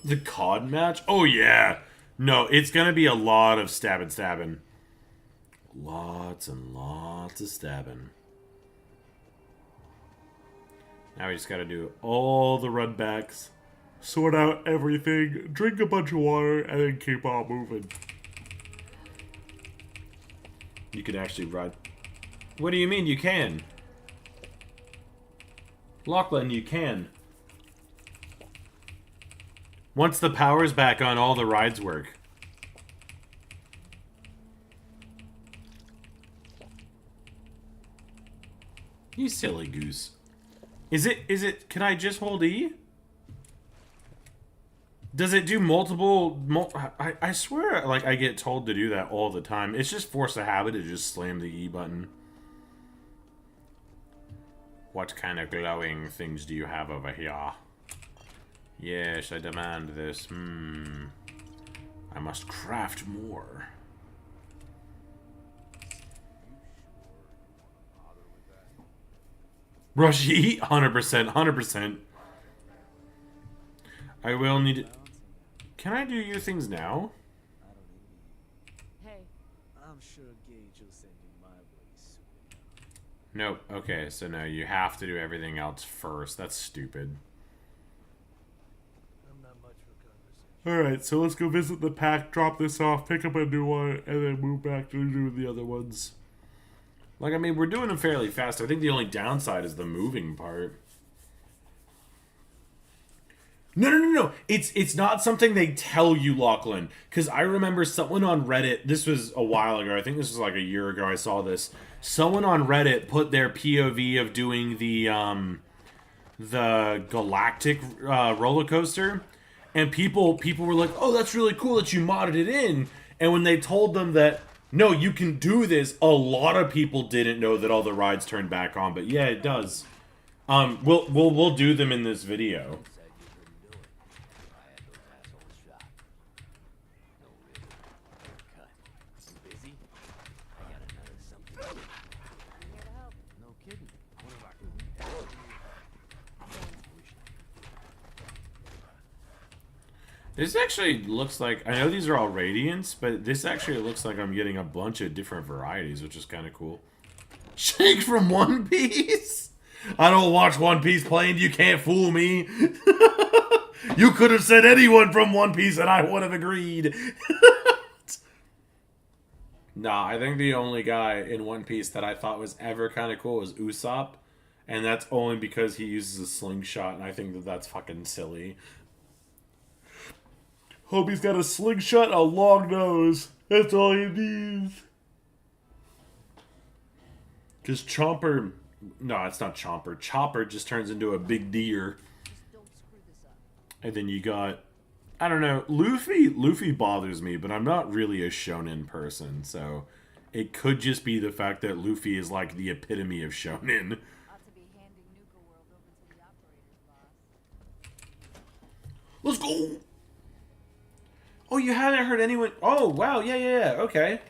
The COD match? Oh yeah! No, it's gonna be a lot of stabbing. Lots and lots of stabbing. Now we just gotta do all the run backs, sort out everything, drink a bunch of water, and then keep on moving. You can actually run. What do you mean you can? Lachlan, you can. Once the power's back on, all the rides work. You silly goose. Is it, can I just hold E? Does it do multiple, I swear, like, I get told to do that all the time. It's just force of habit to just slam the E button. What kind of glowing things do you have over here? Yes, I demand this. I must craft more. Rush E? 100%, 100%. I will need... Can I do your things now? Hey. I'm sure Gage will send you my way soon. Nope. Okay, so no, you have to do everything else first. That's stupid. I'm not much for conversation. Alright, so let's go visit the pack, drop this off, pick up a new one, and then move back to do the other ones. Like, I mean, we're doing them fairly fast. I think the only downside is the moving part. No. It's not something they tell you, Lachlan. Because I remember someone on Reddit, this was a while ago, I think this was like a year ago I saw this. Someone on Reddit put their POV of doing the Galactic roller coaster. And people were like, oh, that's really cool that you modded it in. And when they told them that, no, you can do this, a lot of people didn't know that all the rides turned back on. But yeah, it does. We'll do them in this video. This actually looks like, I know these are all Radiants, but this actually looks like I'm getting a bunch of different varieties, which is kind of cool. Shake from One Piece? I don't watch One Piece playing, you can't fool me. You could have said anyone from One Piece and I would have agreed. Nah, I think the only guy in One Piece that I thought was ever kind of cool was Usopp. And that's only because he uses a slingshot, and I think that that's fucking silly. Hope he's got a slingshot and a long nose. That's all he needs. Because Chomper... No, it's not Chomper. Chopper just turns into a big deer. Just don't screw this up. And then you got I don't know. Luffy bothers me, but I'm not really a shonen person, so it could just be the fact that Luffy is like the epitome of shonen. Ought to be handing Nuka World over to the operators, boss. Let's go. Oh, you haven't heard anyone? Oh, wow. Yeah. Okay.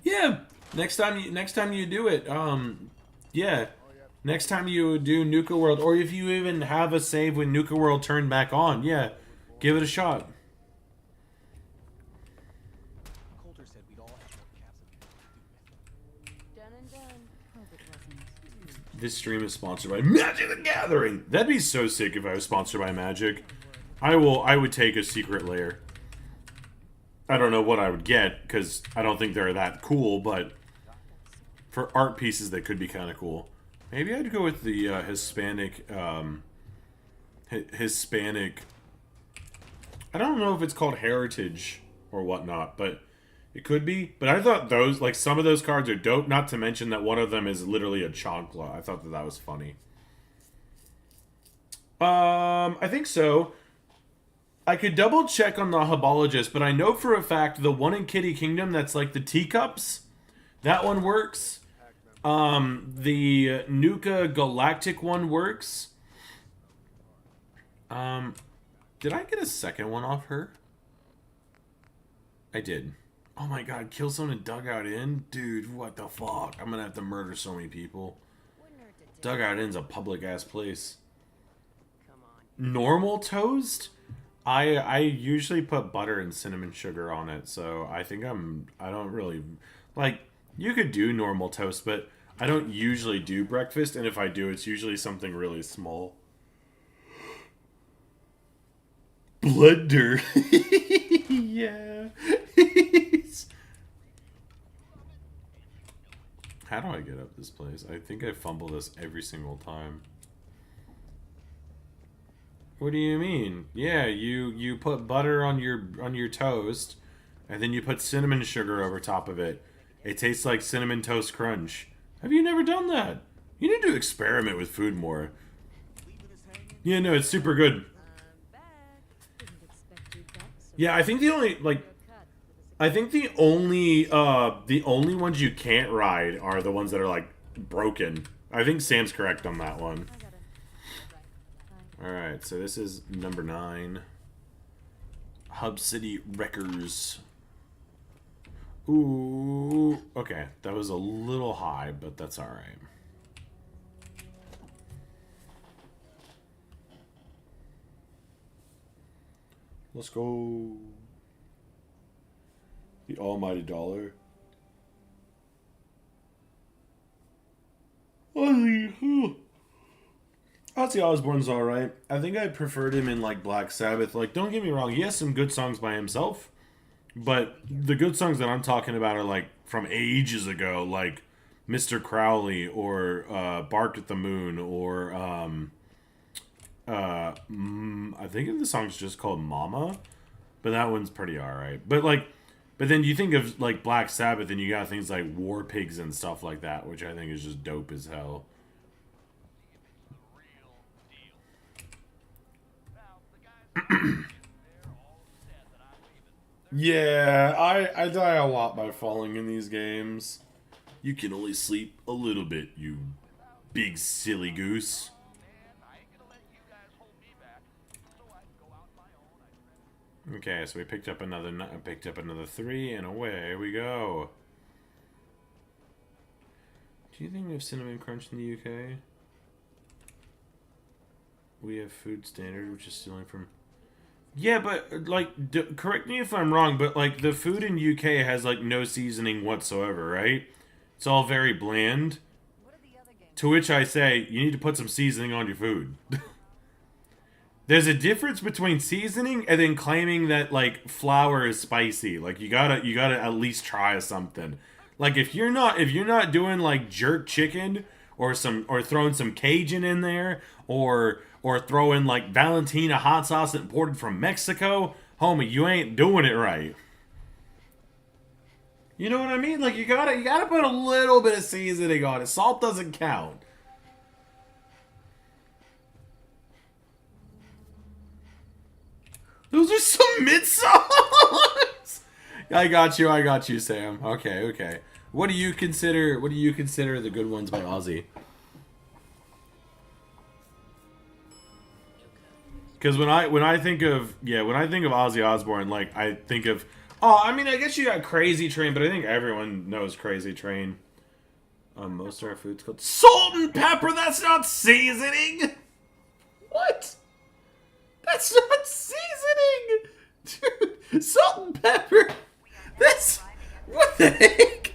Yeah. Next time you do it, yeah. Next time you do Nuka World, or if you even have a save when Nuka World turned back on, yeah, give it a shot. Coulter said we'd all have more caps of Done and done. Hope it wasn't. This stream is sponsored by Magic the Gathering. That'd be so sick if I was sponsored by Magic. I would take a secret lair. I don't know what I would get, because I don't think they're that cool, but for art pieces that could be kind of cool. Maybe I'd go with the Hispanic, Hispanic, I don't know if it's called Heritage or whatnot, but it could be. But I thought those, like, some of those cards are dope, not to mention that one of them is literally a chancla. I thought that was funny. I think so. I could double check on the Habologist, but I know for a fact the one in Kitty Kingdom that's like the teacups, that one works. The Nuka Galactic one works. Did I get a second one off her? I did. Oh my god, kill someone in Dugout Inn? Dude, what the fuck? I'm gonna have to murder so many people. Dugout Inn's a public ass place. Normal toast? I usually put butter and cinnamon sugar on it, so I think I don't really, like, you could do normal toast, but I don't usually do breakfast, and if I do, it's usually something really small. Blender. Yeah. How do I get up this place? I think I fumble this every single time. What do you mean? Yeah, you put butter on your toast, and then you put cinnamon sugar over top of it. It tastes like Cinnamon Toast Crunch. Have you never done that? You need to experiment with food more. Yeah, no, it's super good. Yeah, I think the only, like, the only ones you can't ride are the ones that are, like, broken. I think Sam's correct on that one. Alright, so this is number 9. Hub City Wreckers. Ooh, okay. That was a little high, but that's alright. Let's go. The almighty dollar. Ozzy Osbourne's alright. I think I preferred him in, like, Black Sabbath. Like, don't get me wrong, he has some good songs by himself. But the good songs that I'm talking about are, like, from ages ago. Like, Mr. Crowley or Bark at the Moon or, I think the song's just called Mama. But that one's pretty alright. But, like, but then you think of, like, Black Sabbath and you got things like War Pigs and stuff like that, which I think is just dope as hell. Yeah, I die a lot by falling in these games. You can only sleep a little bit, you big silly goose. Okay, so we picked up another 3, and away we go. Do you think we have Cinnamon Crunch in the UK? We have Food Standard, which is stealing from... Yeah, but, like, correct me if I'm wrong, but, like, the food in UK has, like, no seasoning whatsoever, right? It's all very bland. To which I say, you need to put some seasoning on your food. There's a difference between seasoning and then claiming that, like, flour is spicy. Like, you gotta at least try something. Like, if you're not doing, like, jerk chicken or throwing some Cajun in there or throwing, like, Valentina hot sauce imported from Mexico, homie, you ain't doing it right. You know what I mean? Like, you gotta put a little bit of seasoning on it. Salt doesn't count. Those are some mid-songs. I got you, Sam. Okay. What do you consider the good ones by Ozzy? Because when I think of Ozzy Osbourne, like I think of I mean I guess you got Crazy Train, but I think everyone knows Crazy Train. Most of our food's called salt and pepper. That's not seasoning. What? That's not seasoning, dude. Salt and pepper. That's what the heck?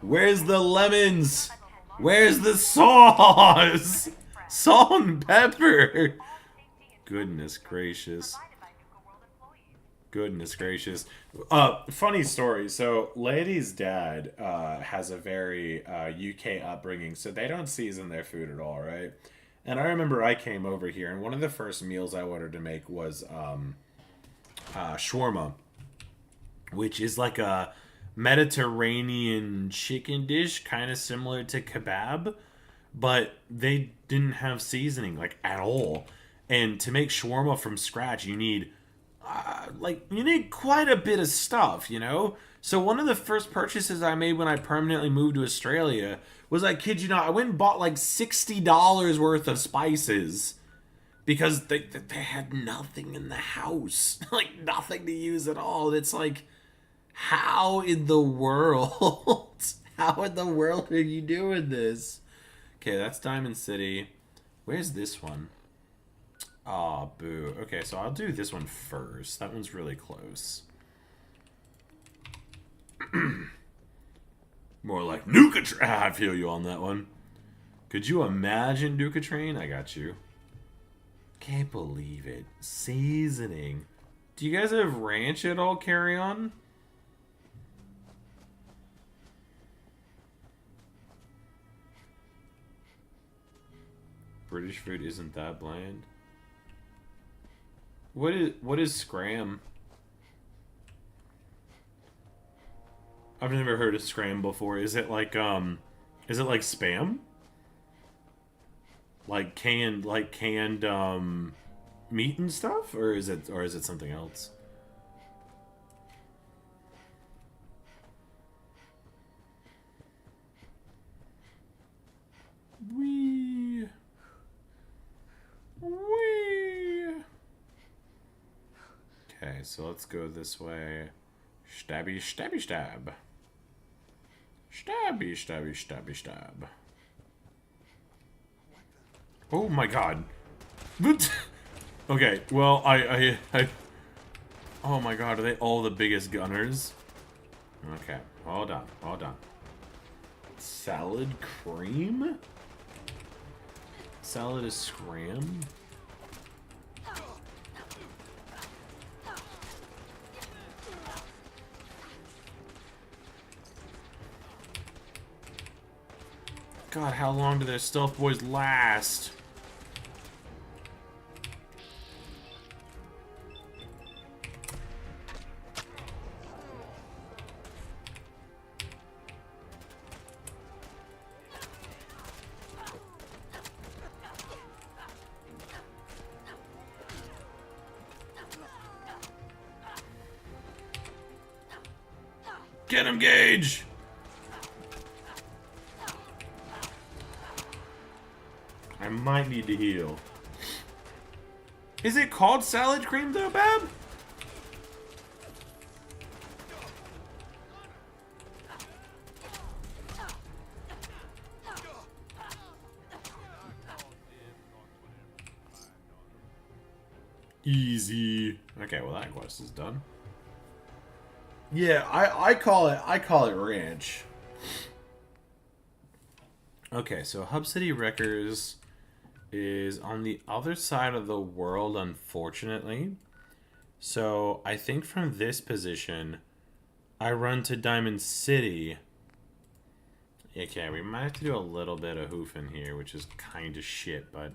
Where's the lemons? Where's the sauce? Salt and pepper. Goodness gracious. Goodness gracious. Funny story. So, Lady's dad has a very UK upbringing, so they don't season their food at all, right? And I remember I came over here, and one of the first meals I wanted to make was shawarma, which is like a Mediterranean chicken dish, kind of similar to kebab, but they didn't have seasoning, like, at all. And to make shawarma from scratch, you need quite a bit of stuff, you know? So one of the first purchases I made when I permanently moved to Australia was, I kid you not, I went and bought like $60 worth of spices because they had nothing in the house. Like, nothing to use at all. It's like, how in the world? How in the world are you doing this? Okay, that's Diamond City. Where's this one? Aw, boo. Okay, so I'll do this one first. That one's really close. More like Nuka Train. I feel you on that one. Could you imagine Nuka Train? I got you. Can't believe it. Seasoning. Do you guys have ranch at all, Carry On? British food isn't that bland. What is scram? I've never heard of scram before. Is it like spam? Like canned meat and stuff, or is it something else? Wee. Okay, so let's go this way. Stabby, stabby, stab. Stabby, stabby, stabby, stab. Oh my god. Okay, well, I... Oh my god, are they all the biggest gunners? Okay, hold on. Salad cream? Salad is scram? God, how long do their stealth boys last? Get him, Gage! I might need to heal. Is it called salad cream though, Bab? Easy. Okay, well that quest is done. Yeah, I call it ranch. Okay, so Hub City Wreckers is on the other side of the world, unfortunately. So I think from this position, I run to Diamond City. Okay, we might have to do a little bit of hoofing here, which is kind of shit, but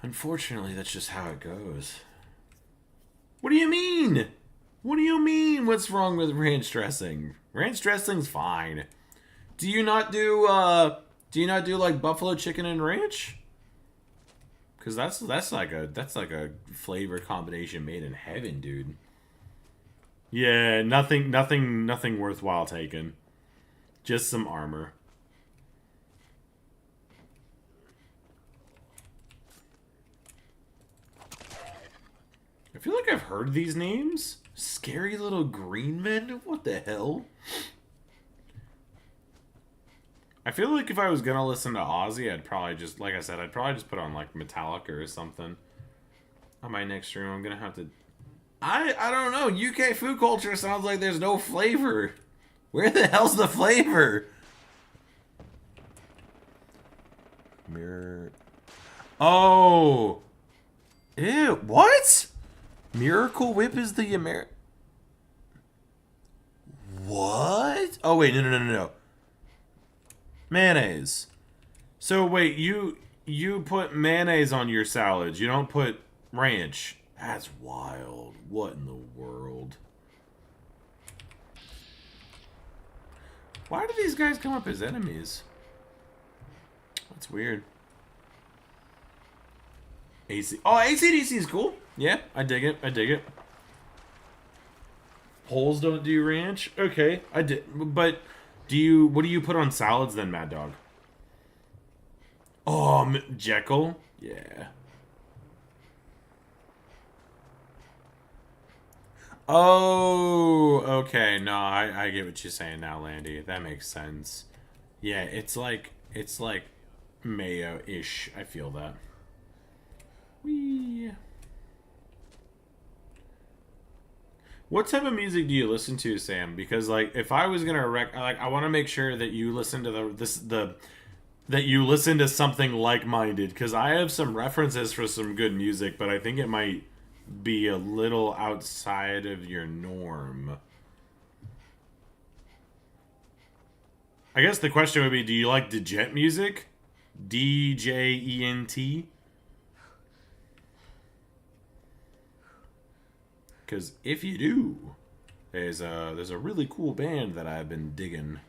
unfortunately, that's just how it goes. What do you mean? What do you mean? What's wrong with ranch dressing? Ranch dressing's fine. Do you not do like buffalo chicken and ranch? Cause that's like a flavor combination made in heaven, dude. Yeah, nothing worthwhile taken. Just some armor. I feel like I've heard these names. Scary little green men? What the hell? I feel like if I was gonna listen to Ozzy, I'd probably just, like I said, I'd probably just put on like Metallica or something. On my next stream, I'm gonna have to... I don't know. UK food culture sounds like there's no flavor. Where the hell's the flavor? Mirror... Oh! Ew, what? Miracle Whip is the What? Oh wait, no. Mayonnaise. So wait, you put mayonnaise on your salads. You don't put ranch. That's wild. What in the world? Why do these guys come up as enemies? That's weird. AC. Oh, AC/DC is cool. Yeah, I dig it. I dig it. Poles don't do ranch. Okay, I did. But do you? What do you put on salads then, Mad Dog? Oh, Jekyll. Yeah. Oh, okay. No, I get what you're saying now, Landy. That makes sense. Yeah, it's like mayo-ish. I feel that. Whee. What type of music do you listen to, Sam? Because like, if I was gonna I want to make sure that you listen to that you listen to something like-minded. Because I have some references for some good music, but I think it might be a little outside of your norm. I guess the question would be, do you like Djent music? DJENT? Because if you do, there's a really cool band that I've been digging.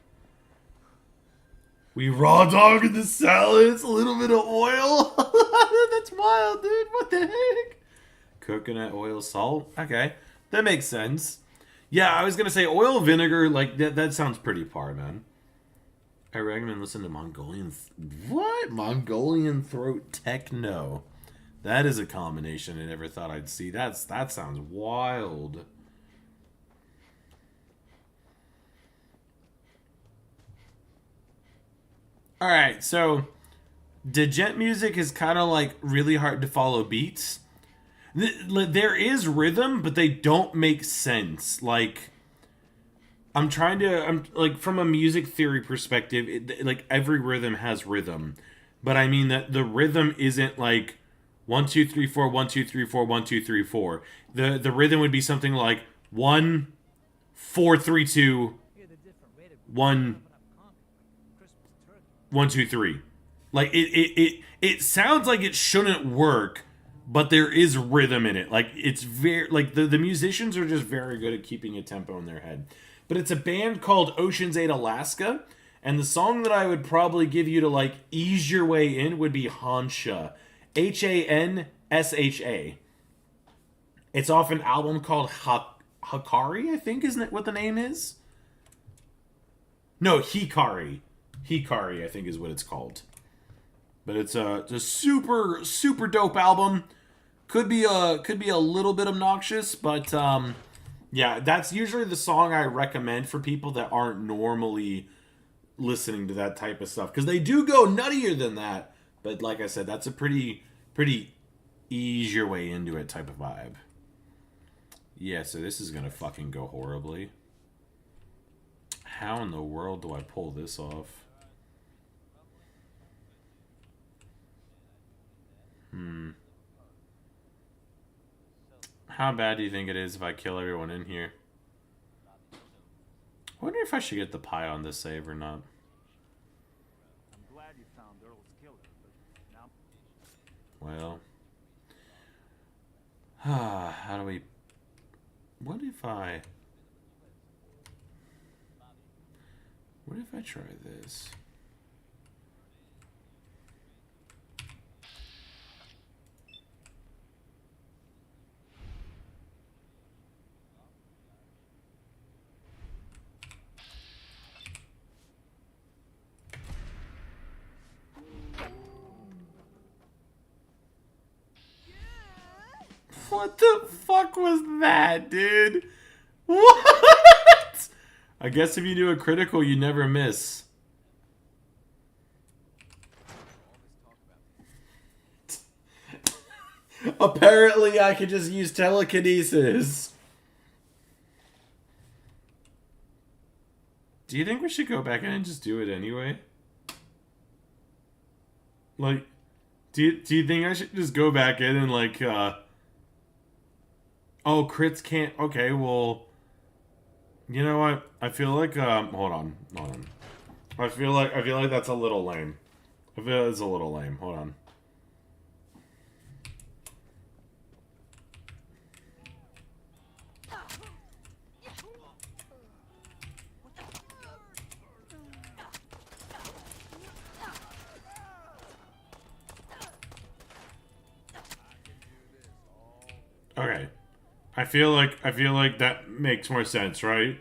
We raw dogging the salads, a little bit of oil. That's wild, dude. What the heck? Coconut oil, salt. Okay, that makes sense. Yeah, I was gonna say oil, vinegar. Like that sounds pretty par, man. I recommend listening to Mongolian. What? Mongolian throat techno. That is a combination I never thought I'd see. That sounds wild. Alright, so Djent music is kind of like really hard to follow beats. There is rhythm, but they don't make sense. Like, I'm like, from a music theory perspective, like, every rhythm has rhythm. But I mean that the rhythm isn't like 1 2 3 4 1 2 3 4 1 2 3 4. The rhythm would be something like 1 4 3 2 1 1 2 3. Like it sounds like it shouldn't work, but there is rhythm in it. Like, it's very, like, the musicians are just very good at keeping a tempo in their head. But it's a band called Ocean's 8 Alaska, and the song that I would probably give you to like ease your way in would be Hansha. Hansha. It's off an album called Hakari, I think, isn't it what the name is? No, Hikari. Hikari, I think, is what it's called. But it's a super, super dope album. Could be a little bit obnoxious, but yeah, that's usually the song I recommend for people that aren't normally listening to that type of stuff, because they do go nuttier than that. But like I said, that's a pretty ease your way into it type of vibe. Yeah, so this is gonna fucking go horribly. How in the world do I pull this off? How bad do you think it is if I kill everyone in here? I wonder if I should get the pie on this save or not. I'm glad you found Earl's killer, but now... Well... how do we... What if I try this? What the fuck was that, dude? What? I guess if you do a critical, you never miss. Apparently, I could just use telekinesis. Do you think we should go back in and just do it anyway? Like, do you think I should just go back in and like, oh, crits can't, okay, well, you know what? I feel like, hold on. I feel like that's a little lame. I feel it's a little lame. Hold on. Okay. I feel like that makes more sense, right?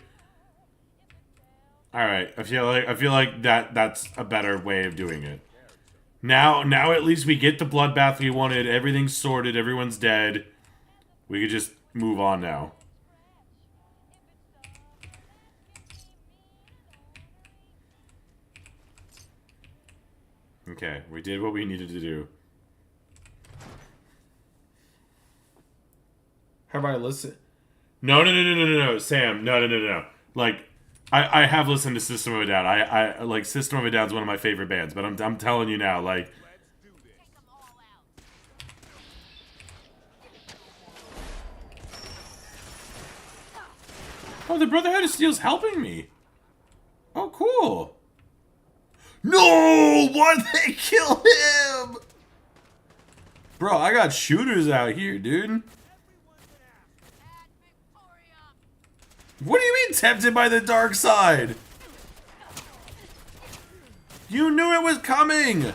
Alright, I feel like that's a better way of doing it. Now at least we get the bloodbath we wanted, everything's sorted, everyone's dead. We could just move on now. Okay, we did what we needed to do. Have I listened? No, Sam. No. Like, I have listened to System of a Down. I like System of a Down's one of my favorite bands, but I'm telling you now, like. Oh, the Brotherhood of Steel's helping me. Oh, cool. No! Why'd they kill him? Bro, I got shooters out here, dude. What do you mean tempted by the dark side? You knew it was coming!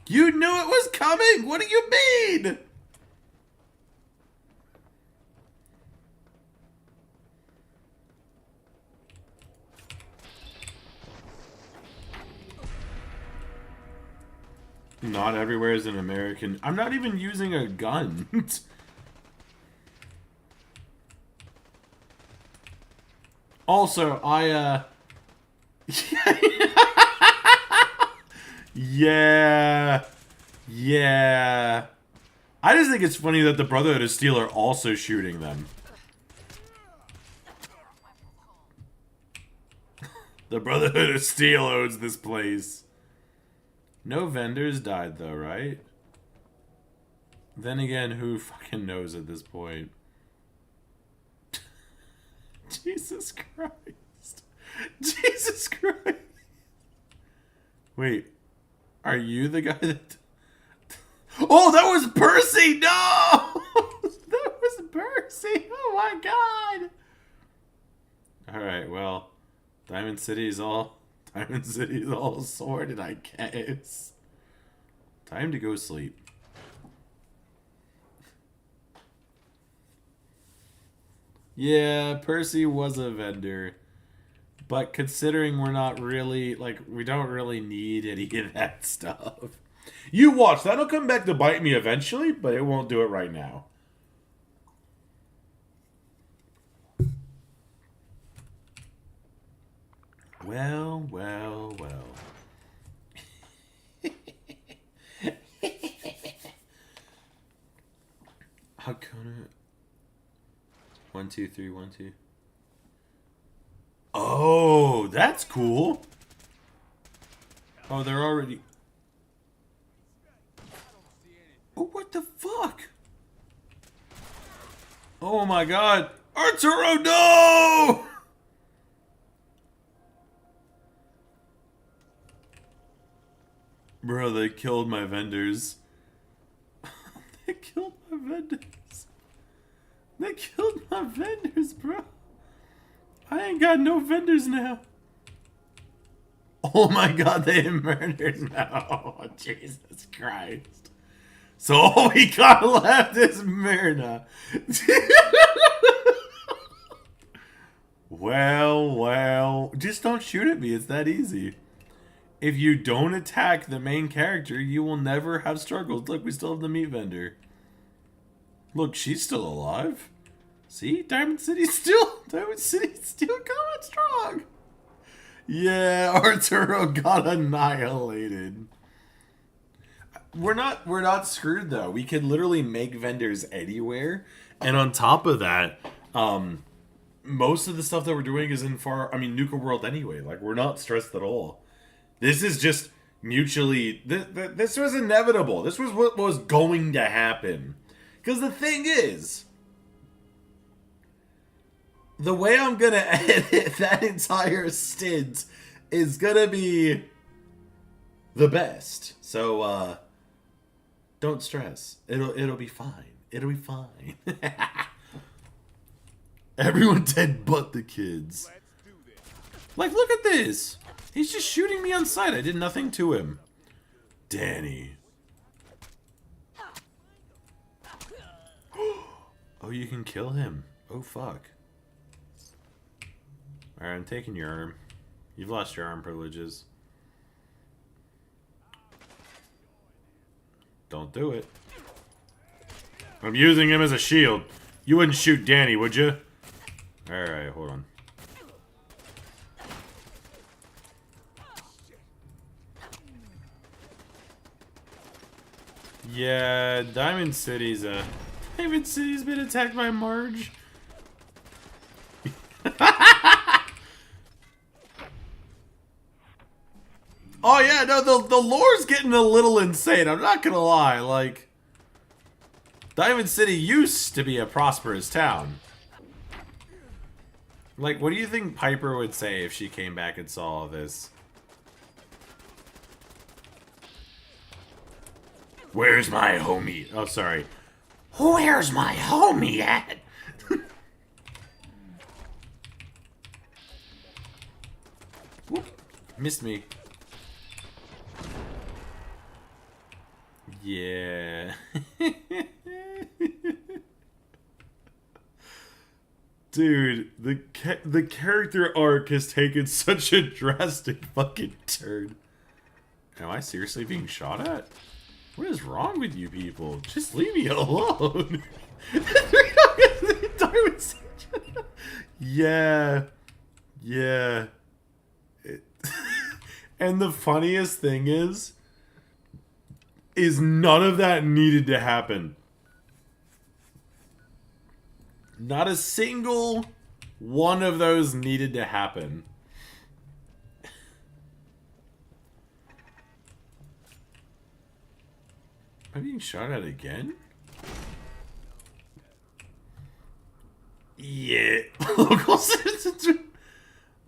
You knew it was coming! What do you mean? Not everywhere is an American. I'm not even using a gun. Also, Yeah. I just think it's funny that the Brotherhood of Steel are also shooting them. The Brotherhood of Steel owns this place. No vendors died though, right? Then again, who fucking knows at this point? Jesus Christ. Jesus Christ. Wait. Are you the guy that... Oh, that was Percy! No! That was Percy! Oh my god! Alright, well... Diamond City's all sorted, I guess. Time to go sleep. Yeah, Percy was a vendor. But considering we're not really, like, we don't really need any of that stuff. You watch, that'll come back to bite me eventually, but it won't do it right now. Well. Hakuna. 1, 2, 3, 1, 2. Oh, that's cool. Oh, they're already... Oh, what the fuck? Oh my god. Arturo, no! Bro, they killed my vendors. They killed my vendors. They killed my vendors, bro. I ain't got no vendors now. Oh my god, they murdered now. Oh, Jesus Christ. So all we got left is Myrna. Well. Just don't shoot at me. It's that easy. if you don't attack the main character, you will never have struggles. Look, we still have the meat vendor. Look, she's still alive. See? Diamond City's still going strong. Yeah, Arturo got annihilated. We're not screwed though. We can literally make vendors anywhere. And on top of that, most of the stuff that we're doing is in Nuka World anyway. Like, we're not stressed at all. This is just mutually... This was inevitable. This was what was going to happen. Because the thing is... The way I'm going to edit that entire stint is going to be the best. So, don't stress. It'll be fine. It'll be fine. Everyone dead but the kids. Like, look at this. He's just shooting me on sight. I did nothing to him. Danny. Oh, you can kill him. Oh, fuck. Alright, I'm taking your arm. You've lost your arm privileges. Don't do it. I'm using him as a shield. You wouldn't shoot Danny, would you? Alright, hold on. Yeah, Diamond City's been attacked by Marge. Oh yeah, no, the lore's getting a little insane. I'm not gonna lie, like... Diamond City used to be a prosperous town. Like, what do you think Piper would say if she came back and saw all this? Where's my homie? Oh, sorry. Where's my homie at? Whoop. Missed me. Yeah. Dude, the character arc has taken such a drastic fucking turn. Am I seriously being shot at? What is wrong with you people? Just leave me alone. Yeah. Yeah. And the funniest thing is none of that needed to happen. Not a single one of those needed to happen. Am I being shot at again? Yeah.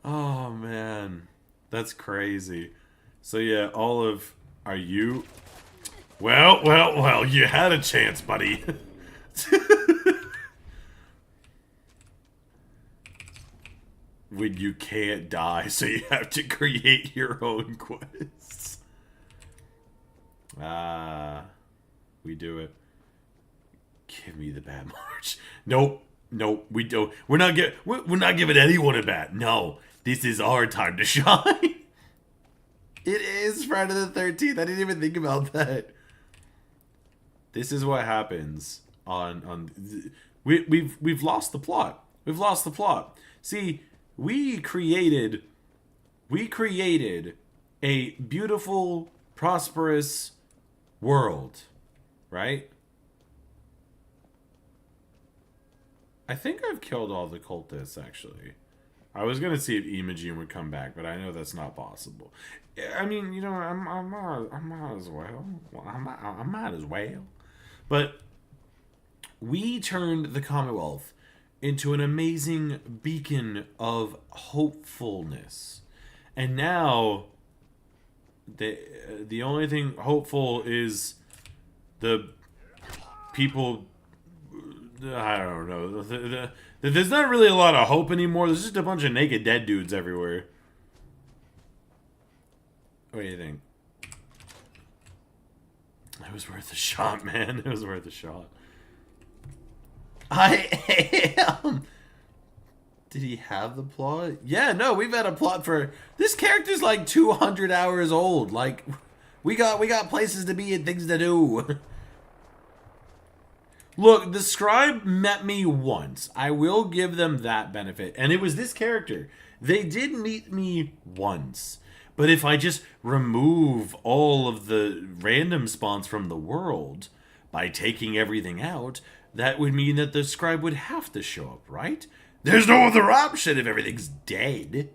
Oh, man. That's crazy. So, yeah, Olive, are you... Well, you had a chance, buddy. When you can't die, so you have to create your own quests. We do it. Give me the bat march. Nope, we don't. We're not giving anyone a bat. No, this is our time to shine. It is Friday the 13th. I didn't even think about that. This is what happens we've lost the plot. We've lost the plot. See, we created a beautiful, prosperous world, right? I think I've killed all the cultists, actually. I was gonna see if Imogen would come back, but I know that's not possible. I mean, you know, I might as well. I might as well. But we turned the Commonwealth into an amazing beacon of hopefulness. And now, the only thing hopeful is the people... I don't know. There's not really a lot of hope anymore. There's just a bunch of naked dead dudes everywhere. What do you think? It was worth a shot, man. It was worth a shot. I am Did he have the plot? Yeah, no, we've had a plot for this character's like 200 hours old. Like, we got places to be and things to do. Look, the scribe met me once. I will give them that benefit, and it was this character. They did meet me once, but if I just remove all of the random spawns from the world by taking everything out, that would mean that the scribe would have to show up, right? There's no other option if everything's dead.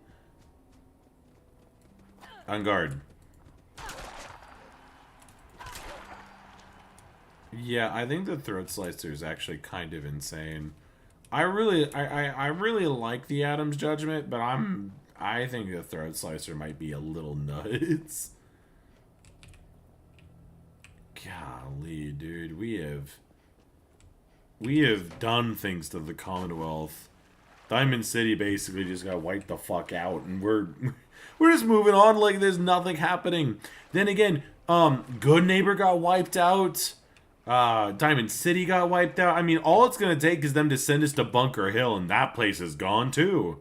On guard. Yeah, I think the throat slicer is actually kind of insane. I really like the Adam's Judgment, but I think the throat slicer might be a little nuts. Golly, dude, we have done things to the Commonwealth. Diamond City basically just got wiped the fuck out, and we're just moving on like there's nothing happening. Then again, Good Neighbor got wiped out. Diamond City got wiped out. I mean, all it's gonna take is them to send us to Bunker Hill, and that place is gone too.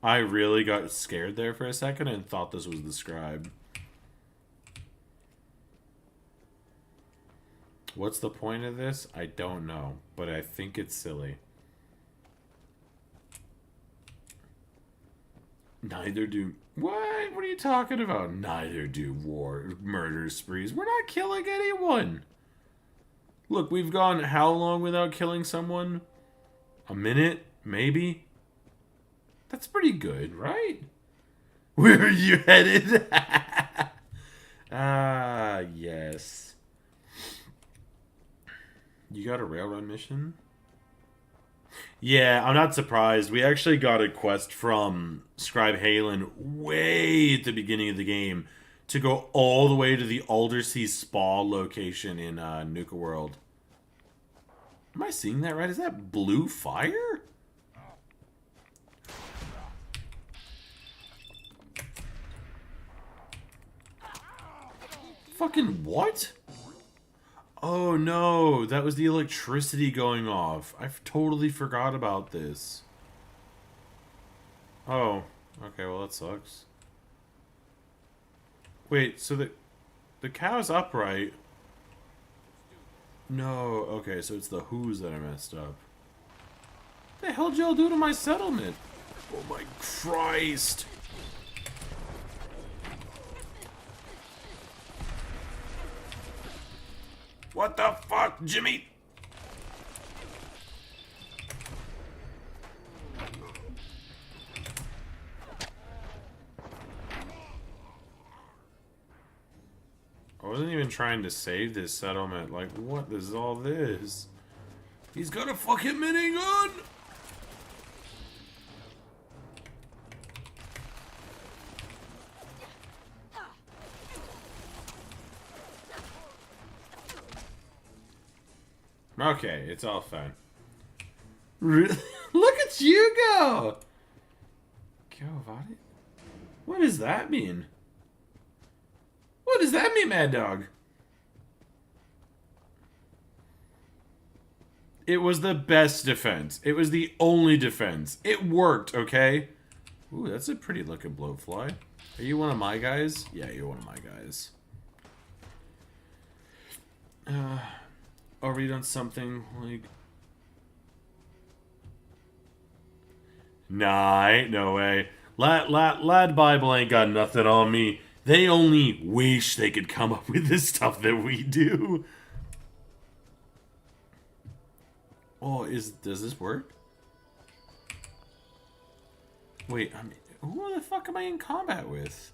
I really got scared there for a second and thought this was the scribe. What's the point of this? I don't know, but I think it's silly. Neither do... What? What are you talking about? Neither do murder sprees. We're not killing anyone. Look, we've gone how long without killing someone? A minute? Maybe? That's pretty good, right? Where are you headed? Ah, yes. You got a railroad mission? Yeah, I'm not surprised. We actually got a quest from Scribe Halen way at the beginning of the game to go all the way to the Aldersea Spa location in Nuka World. Am I seeing that right? Is that blue fire? Fucking what? Oh no, that was the electricity going off. I totally forgot about this. Oh, okay, well that sucks. Wait, so the cow's upright. No, okay, so it's the who's that I messed up. What the hell did y'all do to my settlement? Oh my Christ. What the fuck, Jimmy? I wasn't even trying to save this settlement. Like, what is all this? He's got a fucking minigun! Okay, it's all fine. Look at you go! Go, Vadi? What does that mean? What does that mean, Mad Dog? It was the best defense. It was the only defense. It worked, okay? Ooh, that's a pretty looking blowfly. Are you one of my guys? Yeah, you're one of my guys. I'll read on something like... Nah, ain't no way. Lad Bible ain't got nothing on me. They only wish they could come up with the stuff that we do. Oh, does this work? Wait, who the fuck am I in combat with?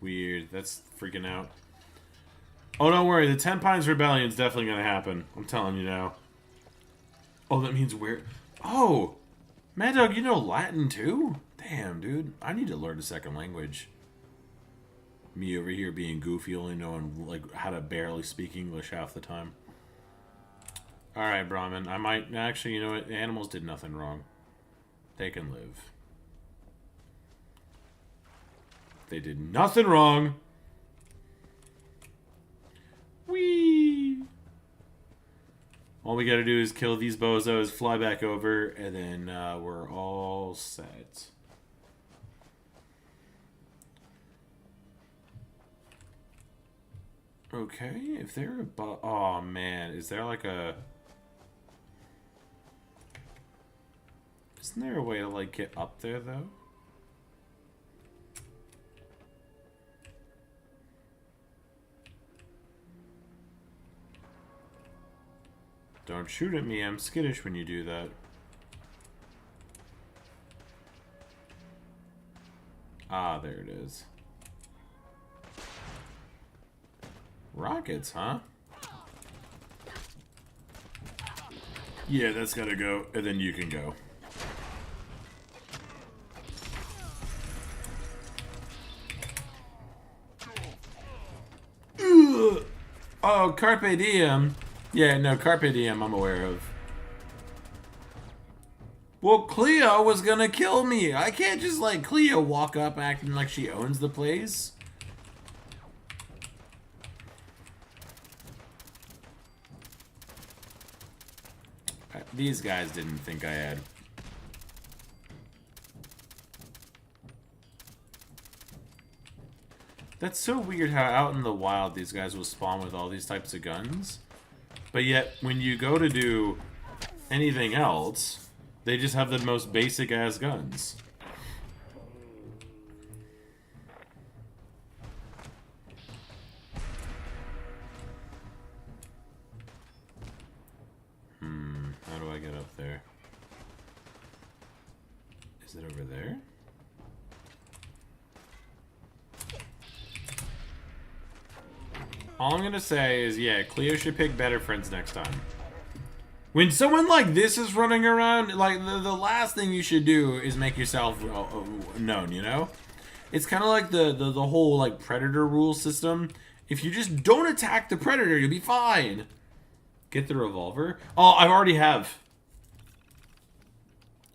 Weird. That's freaking out. Oh, don't worry. The Ten Pines Rebellion is definitely going to happen. I'm telling you now. Oh, that means where... Oh! Mad Dog, you know Latin too? Damn, dude. I need to learn a second language. Me over here being goofy, only knowing like how to barely speak English half the time. Alright, Brahmin. I might... Actually, you know what? The animals did nothing wrong. They can live. They did nothing wrong. Whee! All we gotta do is kill these bozos, fly back over, and then we're all set. Okay, if they're above... Oh, man. Is there like a... Isn't there a way to, like, get up there, though? Don't shoot at me. I'm skittish when you do that. Ah, there it is. Rockets, huh? Yeah, that's gotta go, and then you can go. Ugh. Oh, Carpe Diem. Yeah, no, Carpe Diem I'm aware of. Well, Cleo was gonna kill me. I can't just let Cleo walk up acting like she owns the place. These guys didn't think I had. That's so weird how out in the wild these guys will spawn with all these types of guns. But yet, when you go to do anything else, they just have the most basic ass guns. How do I get up there? Is it over there? All I'm gonna say is, yeah, Cleo should pick better friends next time. When someone like this is running around, like, the last thing you should do is make yourself known, you know? It's kind of like the whole, like, predator rule system. If you just don't attack the predator, you'll be fine. Get the revolver. Oh, I already have.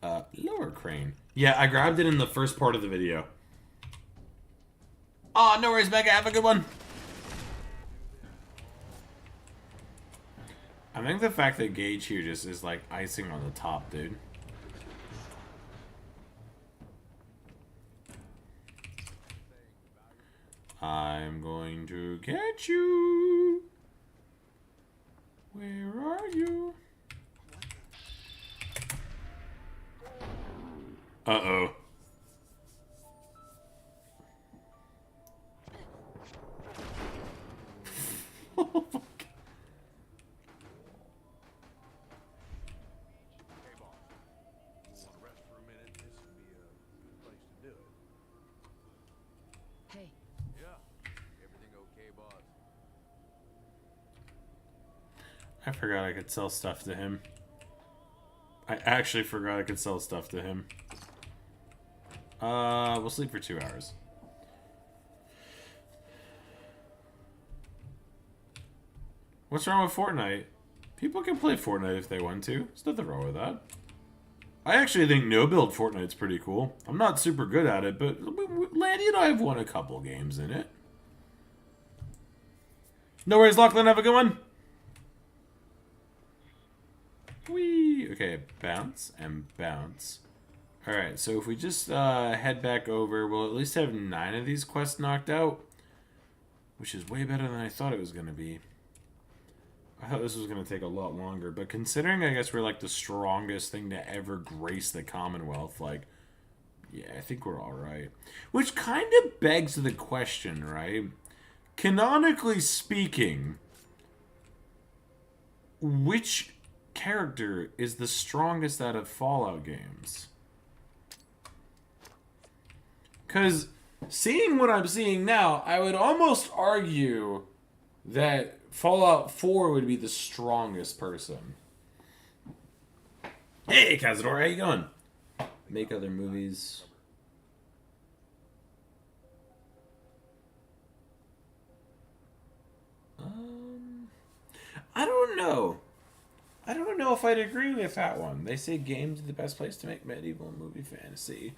Lower crane. Yeah, I grabbed it in the first part of the video. Oh, no worries, Becca. Have a good one. I think the fact that Gage here just is like icing on the top, dude. I'm going to get you. Where are you? Uh-oh. Hey, I forgot I could sell stuff to him. I actually forgot I could sell stuff to him. We'll sleep for 2 hours. What's wrong with Fortnite? People can play Fortnite if they want to. There's nothing wrong with that. I actually think no-build Fortnite's pretty cool. I'm not super good at it, but Landy and I have won a couple games in it. No worries, Lachlan. Have a good one. Whee! Okay, bounce and bounce. Alright, so if we just head back over, we'll at least have 9 of these quests knocked out. Which is way better than I thought it was going to be. I thought this was going to take a lot longer, but considering I guess we're like the strongest thing to ever grace the Commonwealth, like, yeah, I think we're alright. Which kind of begs the question, right? Canonically speaking, which character is the strongest out of Fallout games? Because seeing what I'm seeing now, I would almost argue that Fallout 4 would be the strongest person. Hey, Cazador, how you going? Make other movies. I don't know. I don't know if I'd agree with that one. They say games are the best place to make medieval movie fantasy.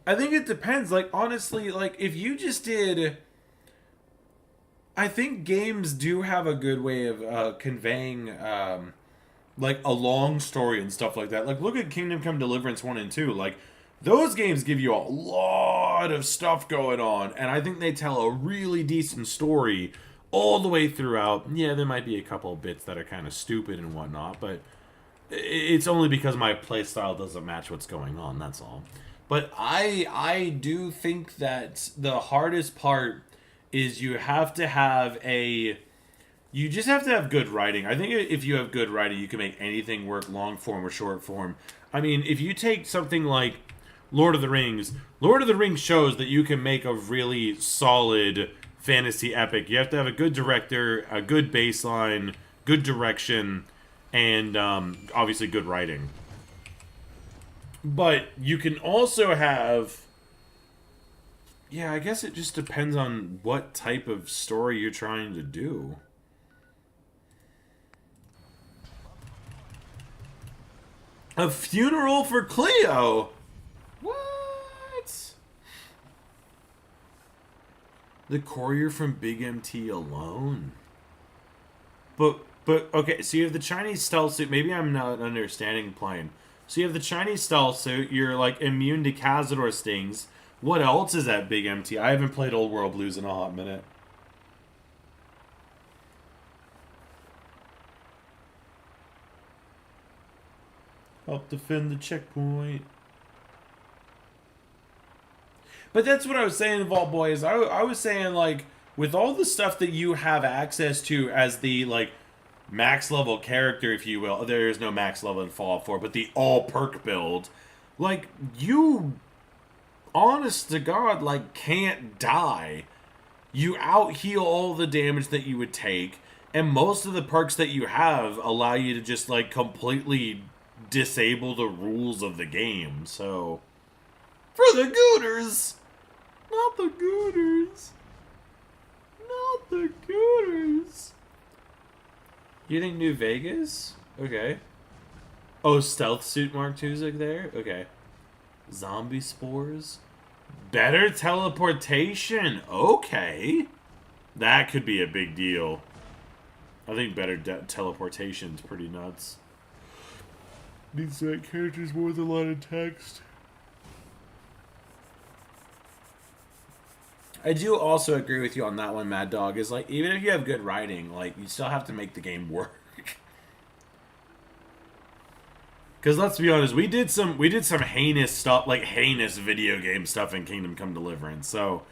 I think it depends. Like, honestly, like, if you just did... I think games do have a good way of conveying, like, a long story and stuff like that. Like, look at Kingdom Come Deliverance 1 and 2. Like, those games give you a lot of stuff going on, and I think they tell a really decent story all the way throughout. Yeah, there might be a couple of bits that are kind of stupid and whatnot, but it's only because my playstyle doesn't match what's going on, that's all. But I do think that the hardest part is you have to have you just have to have good writing. I think if you have good writing, you can make anything work, long form or short form. I mean, if you take something like Lord of the Rings shows that you can make a really solid fantasy epic. You have to have a good director, a good baseline, good direction, and obviously good writing. But you can also have... Yeah, I guess it just depends on what type of story you're trying to do. A funeral for Cleo? What? The courier from Big MT alone? But okay, so you have the Chinese stealth suit. Maybe I'm not understanding plain. So you have the Chinese stealth suit. You're like immune to Cazador stings. What else is at Big MT? I haven't played Old World Blues in a hot minute. Help defend the checkpoint. But that's what I was saying, Vault Boys. I was saying, like, with all the stuff that you have access to as the, like, max level character, if you will. There is no max level in Fallout 4, but the all perk build. Like, you... honest to God, like, can't die. You out-heal all the damage that you would take, and most of the perks that you have allow you to just, like, completely disable the rules of the game, so... For the Gooters! Not the Gooters! Not the Gooters! You think New Vegas? Okay. Oh, Stealth Suit Mark II's like there? Okay. Zombie spores? Better teleportation! Okay! That could be a big deal. I think better teleportation's pretty nuts. Means that character's more than a lot of text. I do also agree with you on that one, Mad Dog, is like, even if you have good writing, like, you still have to make the game work. Because let's be honest, we did some heinous stuff, like heinous video game stuff in Kingdom Come Deliverance. So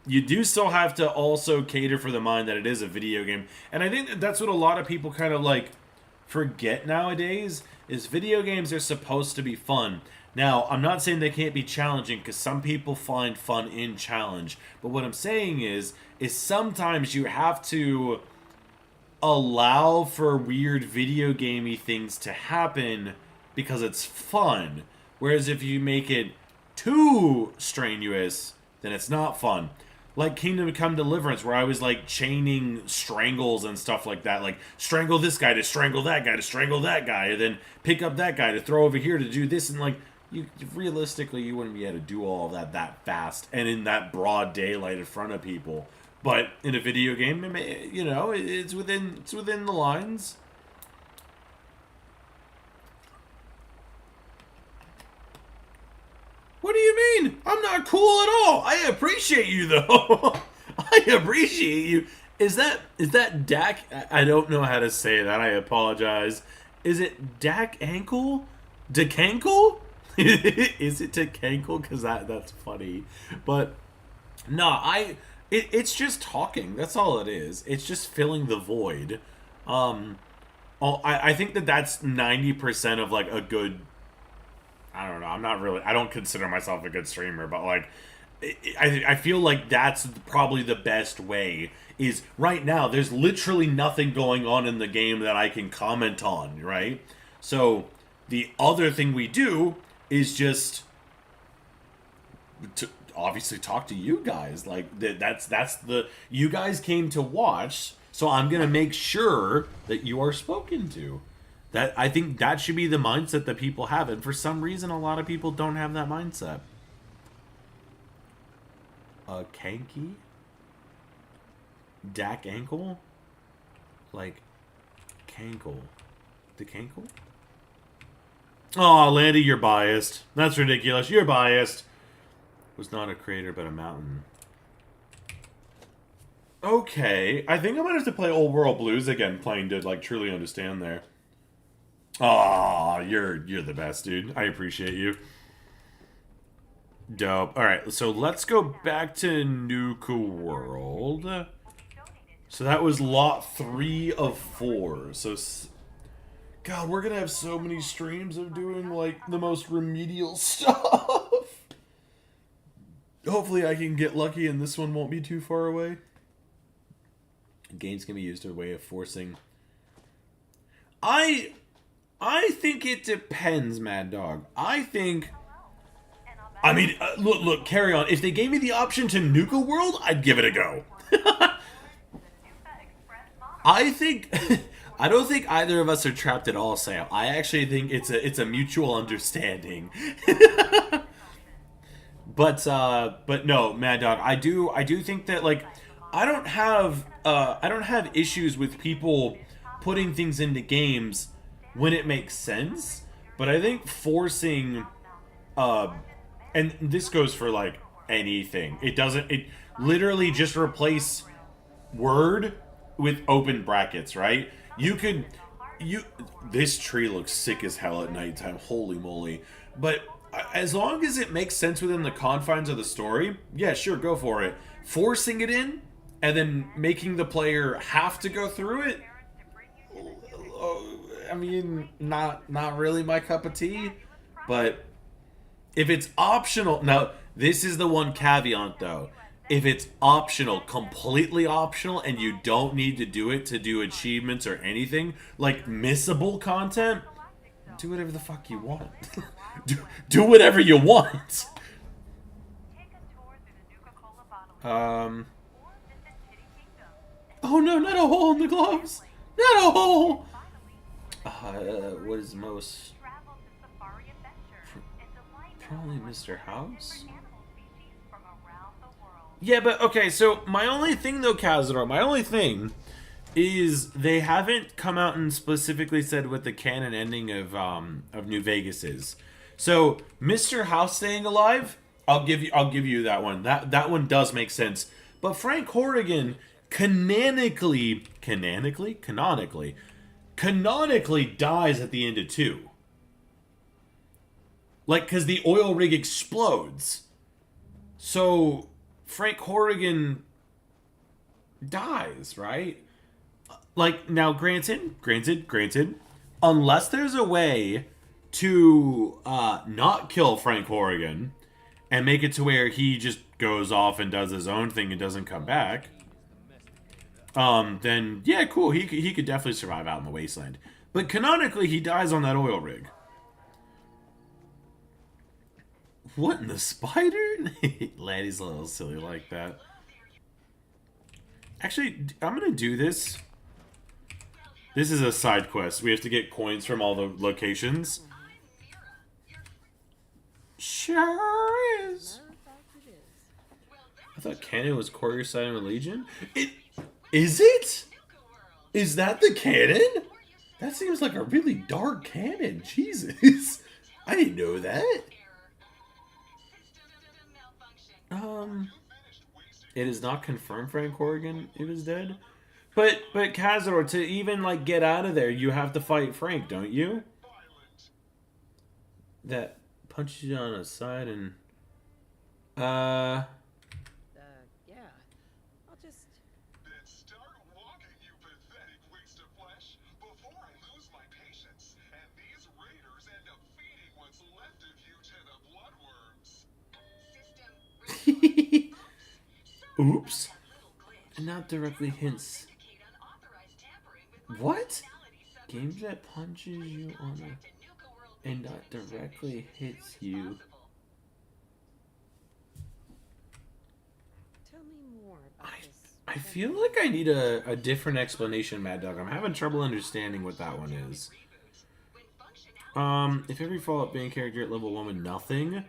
you do still have to also cater for the mind that it is a video game. And I think that that's what a lot of people kind of like forget nowadays, is video games are supposed to be fun. Now, I'm not saying they can't be challenging, because some people find fun in challenge. But what I'm saying is sometimes you have to allow for weird video gamey things to happen because it's fun. Whereas if you make it too strenuous, then it's not fun. Like Kingdom Come Deliverance, where I was like chaining strangles and stuff like that. Like strangle this guy to strangle that guy to strangle that guy, and then pick up that guy to throw over here to do this. And like, you realistically, you wouldn't be able to do all of that fast and in that broad daylight in front of people. But in a video game, you know, it's within the lines. What do you mean? I'm not cool at all. I appreciate you, though. I appreciate you. Is that Dak? I don't know how to say that. I apologize. Is it Dak Ankle? Dekankle? Is it Dekankle? Because that's funny. But no, it's just talking. That's all it is. It's just filling the void. I think that's 90% of like a good. I don't know. I don't consider myself a good streamer, but like, I feel like that's probably the best way. Is right now there's literally nothing going on in the game that I can comment on, right? So the other thing we do is just to obviously talk to you guys. Like that's the you guys came to watch, so I'm gonna make sure that you are spoken to. That I think that should be the mindset that people have, and for some reason, a lot of people don't have that mindset. a Kanky? Dak ankle? Like, Cankle. The Cankle? Aw, Landy, you're biased. That's ridiculous. You're biased. Was not a crater, but a mountain. Okay, I think I might have to play Old World Blues again, playing to, like, truly understand there. Aw, you're the best, dude. I appreciate you. Dope. Alright, so let's go back to Nuka World. So that was lot 3 of 4. So, God, we're gonna have so many streams of doing, like, the most remedial stuff. Hopefully I can get lucky and this one won't be too far away. Games can be used as a way of forcing. I think it depends, Mad Dog. I mean, look, carry on. If they gave me the option to Nuka World, I'd give it a go. I don't think either of us are trapped at all, Sam. I actually think it's a mutual understanding. But no, Mad Dog. I do think that, like, I don't have issues with people putting things into games when it makes sense. But I think forcing, and this goes for, like, anything. It literally just replace word with open brackets, right? This tree looks sick as hell at nighttime, holy moly. But as long as it makes sense within the confines of the story, yeah, sure, go for it. Forcing it in, and then making the player have to go through it, I mean, not really my cup of tea. But if it's optional, now, this is the one caveat, though. If it's optional, completely optional, and you don't need to do it to do achievements or anything, like missable content, do whatever the fuck you want. do whatever you want. Oh no, not a hole in the gloves! Not a hole! What is most... Probably Mr. House? Yeah, but okay, so my only thing though, Kazador, my only thing is they haven't come out and specifically said what the canon ending of New Vegas is. So Mr. House staying alive, I'll give you that one. That one does make sense. But Frank Horrigan canonically dies at the end of 2. Like, because the oil rig explodes. So Frank Horrigan dies, right? Like, now granted, unless there's a way to not kill Frank Horrigan and make it to where he just goes off and does his own thing and doesn't come back, then yeah, cool, he could definitely survive out in the wasteland. But canonically, he dies on that oil rig. What in the spider? Laddie's a little silly like that. Actually, I'm gonna do this. This is a side quest. We have to get coins from all the locations. Sure is. I thought canon was Courier Side and Legion. Is it? Is that the canon? That seems like a really dark canon. Jesus. I didn't know that. It is not confirmed Frank Horrigan is dead. But Kazador, to even, like, get out of there, you have to fight Frank, don't you? That punches you on the side and... Yeah. I'll just... Then start walking, you pathetic waste of flesh, before I lose my patience, and these raiders end up feeding what's left of you to the bloodworms. Oops. And not directly hints. What? Games that punches you on a... and not directly hits you. Tell me more about this. I feel like I need a different explanation, Mad Dog. I'm having trouble understanding what that one is. If every Fallout Bane character at level 1 with nothing...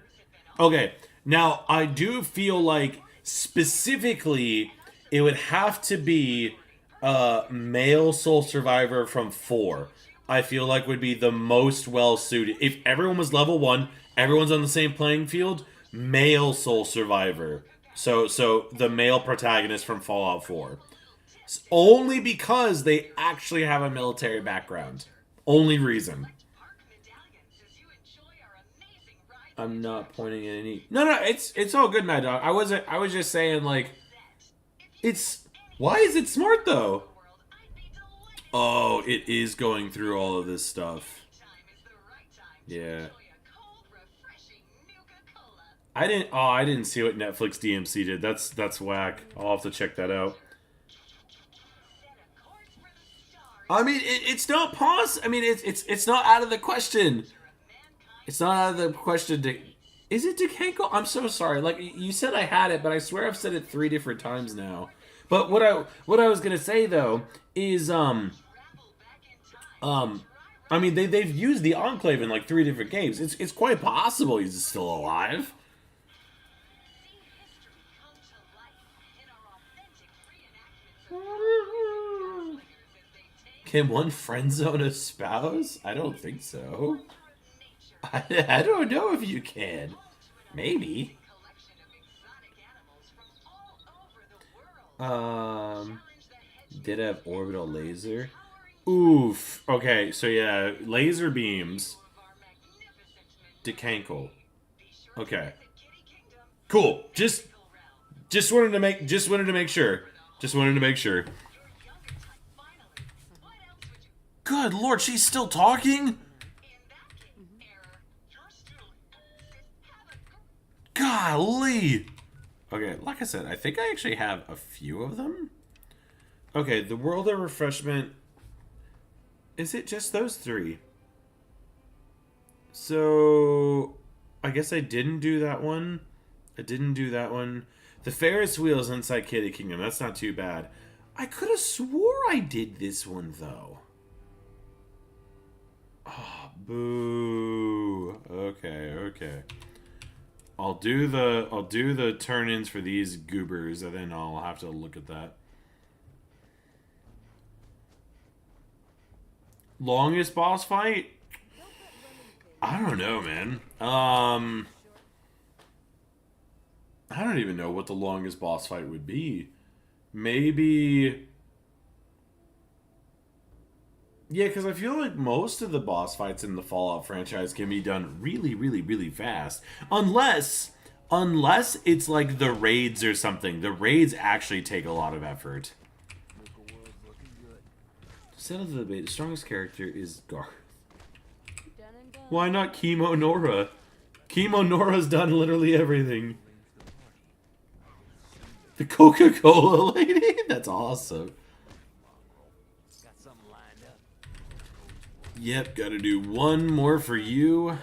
Okay, now, I do feel like Specifically, it would have to be a male sole survivor from 4. I feel like would be the most well suited. If everyone was level 1, everyone's on the same playing field, male sole survivor. So the male protagonist from Fallout 4. Only because they actually have a military background. Only reason. I'm not pointing at any. No, it's all good, Mad Dog. I was just saying, like, it's. Why is it smart though? Oh, it is going through all of this stuff. Yeah. I didn't see what Netflix DMC did. That's whack. I'll have to check that out. I mean, it's not pause. I mean, it's not out of the question. It's not out of the question. Is it Dikanko? I'm so sorry. Like, you said I had it, but I swear I've said it 3 different times now. But what I was gonna say though is I mean they've used the Enclave in like 3 different games. It's quite possible he's still alive. Can one friend zone a spouse? I don't think so. I don't know if you can. Maybe. Did have orbital laser? Oof. Okay, so yeah, laser beams. Dikanko. Okay. Cool. Just wanted to make sure. Just wanted to make sure. Good lord, she's still talking? Golly. Okay, like I said, I think I actually have a few of them. Okay, the World of Refreshment. Is it just those 3? So, I guess I didn't do that one. The Ferris wheels inside Kitty Kingdom. That's not too bad. I could have swore I did this one, though. Oh, boo. Okay. I'll do the turn-ins for these goobers, and then I'll have to look at that. Longest boss fight? I don't know, man. I don't even know what the longest boss fight would be. Maybe. Yeah, because I feel like most of the boss fights in the Fallout franchise can be done really, really, really fast. Unless it's like the raids or something. The raids actually take a lot of effort. Set of the debate, the strongest character is Garth. Why not Chemo Nora? Chemo Nora's done literally everything. The Coca-Cola lady? That's awesome. Yep, gotta do one more for you.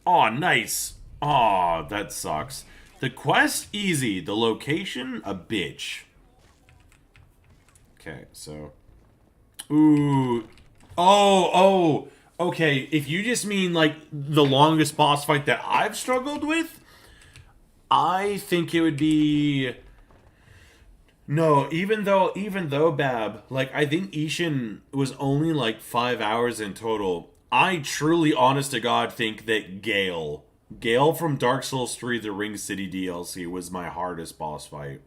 Aw, nice. Aw, that sucks. The quest, easy. The location, a bitch. Okay, so... Ooh. Oh. Okay, if you just mean, like, the longest boss fight that I've struggled with, I think it would be... No, even though, Bab, like, I think Ishin was only, like, 5 hours in total. I truly, honest to God, think that Gale from Dark Souls 3, the Ring City DLC, was my hardest boss fight.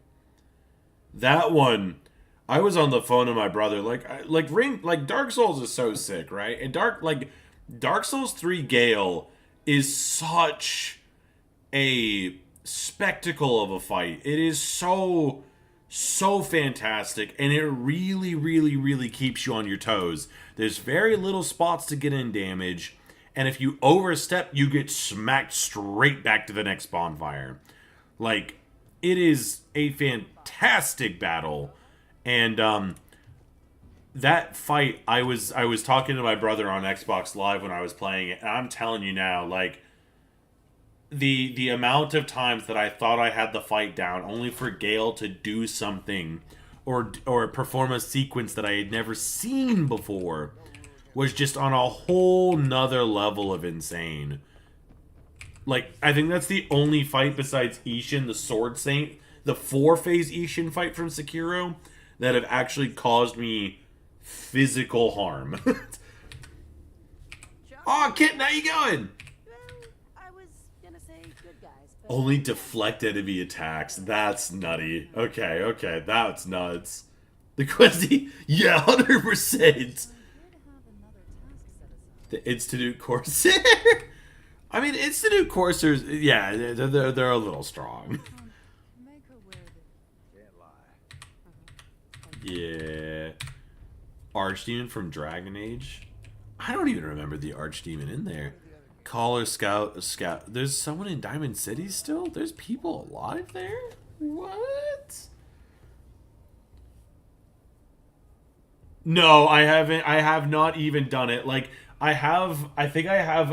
That one, I was on the phone to my brother, like Dark Souls is so sick, right? And Dark Souls 3 Gale is such a spectacle of a fight. It is so fantastic, and it really, really, really keeps you on your toes. There's very little spots to get in damage, and if you overstep, you get smacked straight back to the next bonfire. Like, it is a fantastic battle, and that fight, I was talking to my brother on Xbox Live when I was playing it, and I'm telling you now, like, the amount of times that I thought I had the fight down, only for Gale to do something or perform a sequence that I had never seen before, was just on a whole nother level of insane. Like, I think that's the only fight besides Ishin, the Sword Saint, the 4-phase Ishin fight from Sekiro, that have actually caused me physical harm. Oh, Kitten, how you going? Well, I was gonna say good guys, but Only deflect enemy attacks. That's nutty. Okay, that's nuts. The Questi, yeah, 100%. I did have another task set aside. The Institute Corsair. I mean, Institute Corsairs, yeah, they're a little strong. Make her wear the Can't lie. Yeah. Archdemon from Dragon Age. I don't even remember the Archdemon in there. Caller, Scout. There's someone in Diamond City still? There's people alive there? What? No, I haven't. I have not even done it. Like, I think I have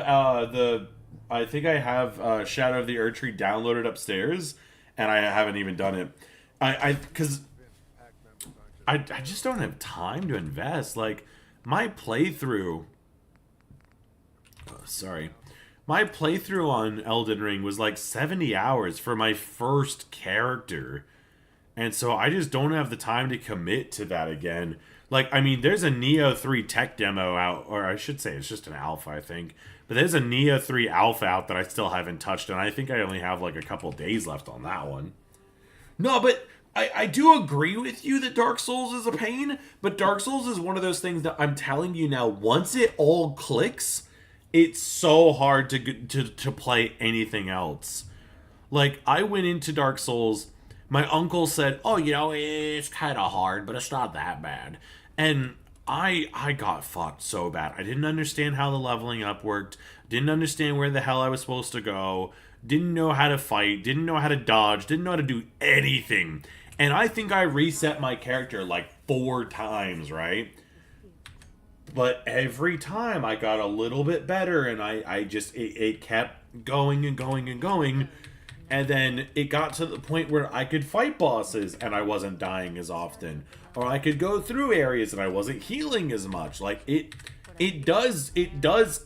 Shadow of the Erdtree downloaded upstairs, and I haven't even done it. Because I just don't have time to invest. Like, my playthrough... My playthrough on Elden Ring was like 70 hours for my first character. And so I just don't have the time to commit to that again. Like, I mean, there's a Neo 3 tech demo out, or I should say it's just an alpha, I think. But there's a Neo 3 alpha out that I still haven't touched, and I think I only have like a couple days left on that one. No, but I do agree with you that Dark Souls is a pain, but Dark Souls is one of those things that I'm telling you now, once it all clicks, it's so hard to play anything else. Like, I went into Dark Souls, my uncle said, oh, you know, it's kind of hard, but it's not that bad. And I got fucked so bad. I didn't understand how the leveling up worked, didn't understand where the hell I was supposed to go, didn't know how to fight, didn't know how to dodge, didn't know how to do anything. And I think I reset my character like 4 times, right? But every time I got a little bit better, and I just, it kept going and going and going. And then it got to the point where I could fight bosses and I wasn't dying as often. Or I could go through areas and I wasn't healing as much. Like, it does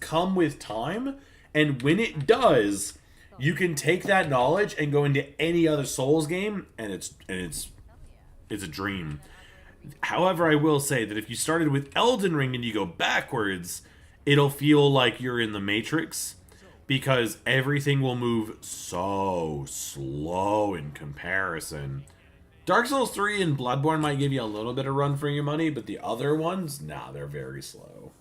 come with time. And when it does, you can take that knowledge and go into any other Souls game, and it's a dream. However, I will say that if you started with Elden Ring and you go backwards, it'll feel like you're in the Matrix, because everything will move so slow in comparison. Dark Souls 3 and Bloodborne might give you a little bit of run for your money, but the other ones, nah, they're very slow.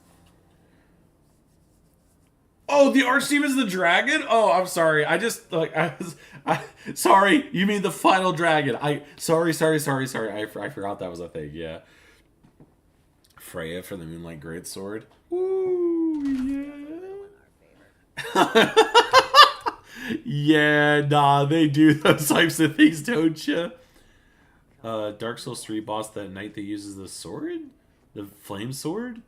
Oh, the Archdemon's the dragon? Oh, I'm sorry. Sorry, you mean the final dragon. Sorry. I forgot that was a thing, yeah. Freya for the Moonlight Greatsword. Ooh, yeah. Yeah, nah, they do those types of things, don't you? Dark Souls 3 boss, that knight that uses the sword? The flame sword?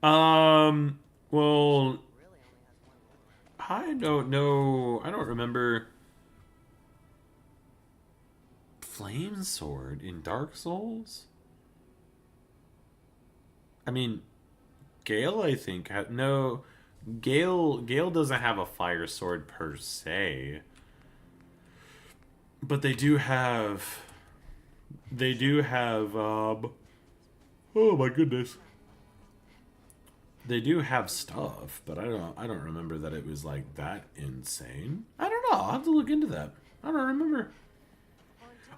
Well, I don't know. I don't remember. Flame sword in Dark Souls? I mean, Gale, I think, no. Gale doesn't have a fire sword per se. But they do have... oh my goodness. They do have stuff, but I don't remember that it was like that insane. I don't know. I'll have to look into that. I don't remember.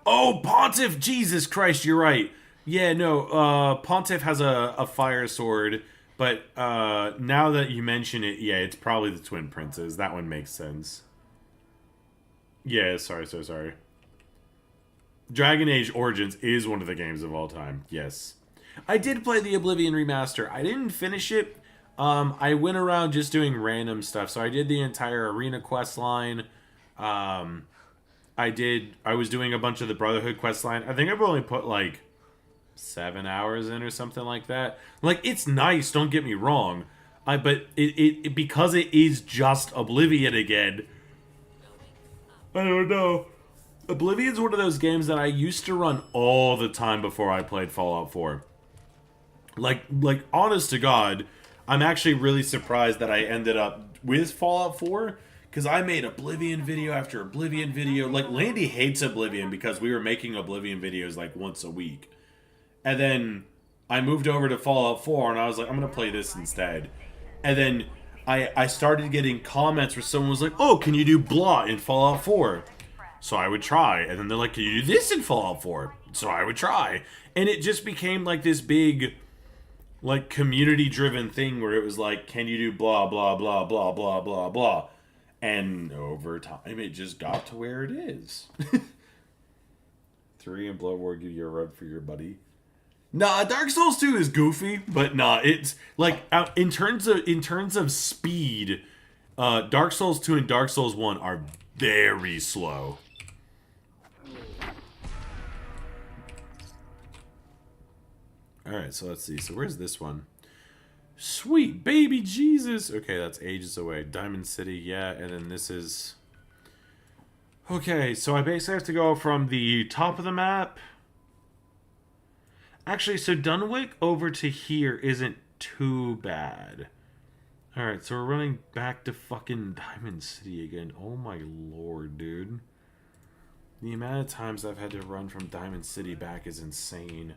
Oh, Pontiff! Jesus Christ, you're right. Yeah, no, Pontiff has a fire sword, but now that you mention it, yeah, it's probably the Twin Princes. That one makes sense. Yeah, sorry. Dragon Age Origins is one of the games of all time, yes. I did play the Oblivion remaster. I didn't finish it. I went around just doing random stuff. So I did the entire arena quest line. I was doing a bunch of the Brotherhood quest line. I think I've only put like 7 hours in or something like that. Like, it's nice, don't get me wrong. But it because it is just Oblivion again, I don't know. Oblivion's one of those games that I used to run all the time before I played Fallout 4. Like, honest to God, I'm actually really surprised that I ended up with Fallout 4, because I made Oblivion video after Oblivion video. Like, Landy hates Oblivion because we were making Oblivion videos like once a week. And then I moved over to Fallout 4 and I was like, I'm going to play this instead. And then I started getting comments where someone was like, oh, can you do blah in Fallout 4? So I would try. And then they're like, can you do this in Fallout 4? So I would try. And it just became like this big, like, community-driven thing where it was like, can you do blah, blah, blah, blah, blah, blah, blah. And over time, it just got to where it is. 3 and Blood War give you a run for your buddy. Nah, Dark Souls 2 is goofy, but nah, it's like in terms of speed, Dark Souls 2 and Dark Souls 1 are very slow. All right, so let's see. So where's this one? Sweet baby Jesus. Okay, that's ages away. Diamond City, yeah, and then this is. Okay, so I basically have to go from the top of the map. Actually, so Dunwich over to here isn't too bad. Alright, so we're running back to fucking Diamond City again. Oh my lord, dude. The amount of times I've had to run from Diamond City back is insane.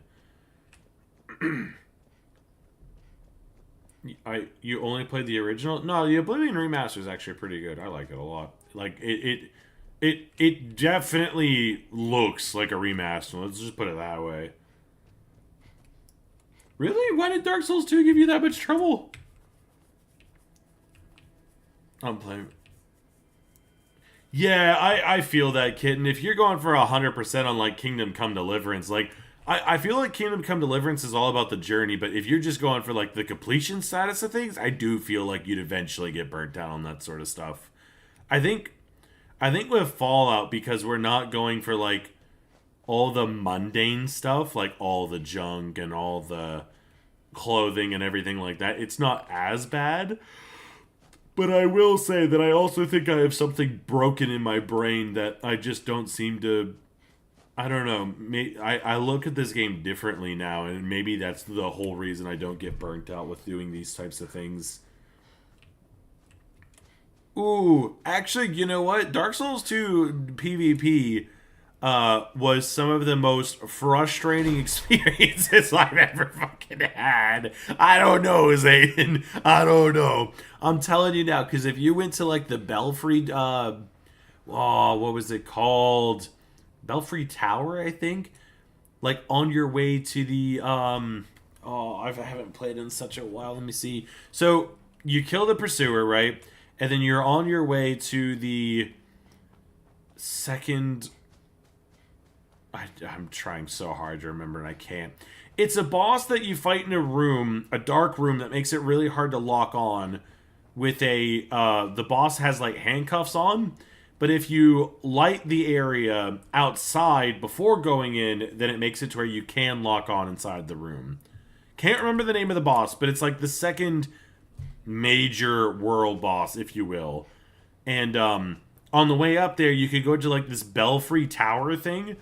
You only played the original? No, the Oblivion Remaster is actually pretty good. I like it a lot. Like, it definitely looks like a remaster. Let's just put it that way. Really? Why did Dark Souls 2 give you that much trouble? I'm playing. Yeah, I feel that, kitten. If you're going for 100% on, like, Kingdom Come Deliverance, like, I feel like Kingdom Come Deliverance is all about the journey, but if you're just going for, like, the completion status of things, I do feel like you'd eventually get burnt out on that sort of stuff. I think with Fallout, because we're not going for, like, all the mundane stuff, like all the junk and all the clothing and everything like that, it's not as bad. But I will say that I also think I have something broken in my brain that I just don't seem to... I don't know. I look at this game differently now, and maybe that's the whole reason I don't get burnt out with doing these types of things. Ooh, actually, you know what? Dark Souls 2 PvP was some of the most frustrating experiences I've ever fucking had. I don't know, Zayden. I don't know. I'm telling you now, because if you went to, like, the Belfry, what was it called? Belfry Tower, I think? Like, on your way to the, I haven't played in such a while. Let me see. So, you kill the Pursuer, right? And then you're on your way to the second... I'm trying so hard to remember and I can't. It's a boss that you fight in a room, a dark room that makes it really hard to lock on with a... the boss has, like, handcuffs on, but if you light the area outside before going in, then it makes it to where you can lock on inside the room. Can't remember the name of the boss, but it's like the second major world boss, if you will. And on the way up there, you could go to, like, this Belfry Tower thing.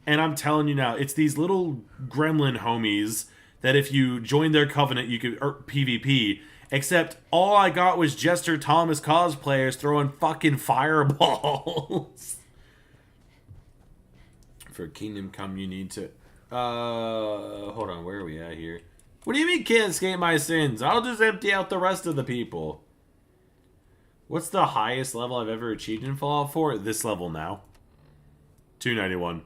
And I'm telling you now, it's these little gremlin homies that if you join their covenant, you could PvP. Except all I got was Jester Thomas cosplayers throwing fucking fireballs. For Kingdom Come, you need to... hold on, where are we at here? What do you mean can't escape my sins? I'll just empty out the rest of the people. What's the highest level I've ever achieved in Fallout 4? This level now. 291.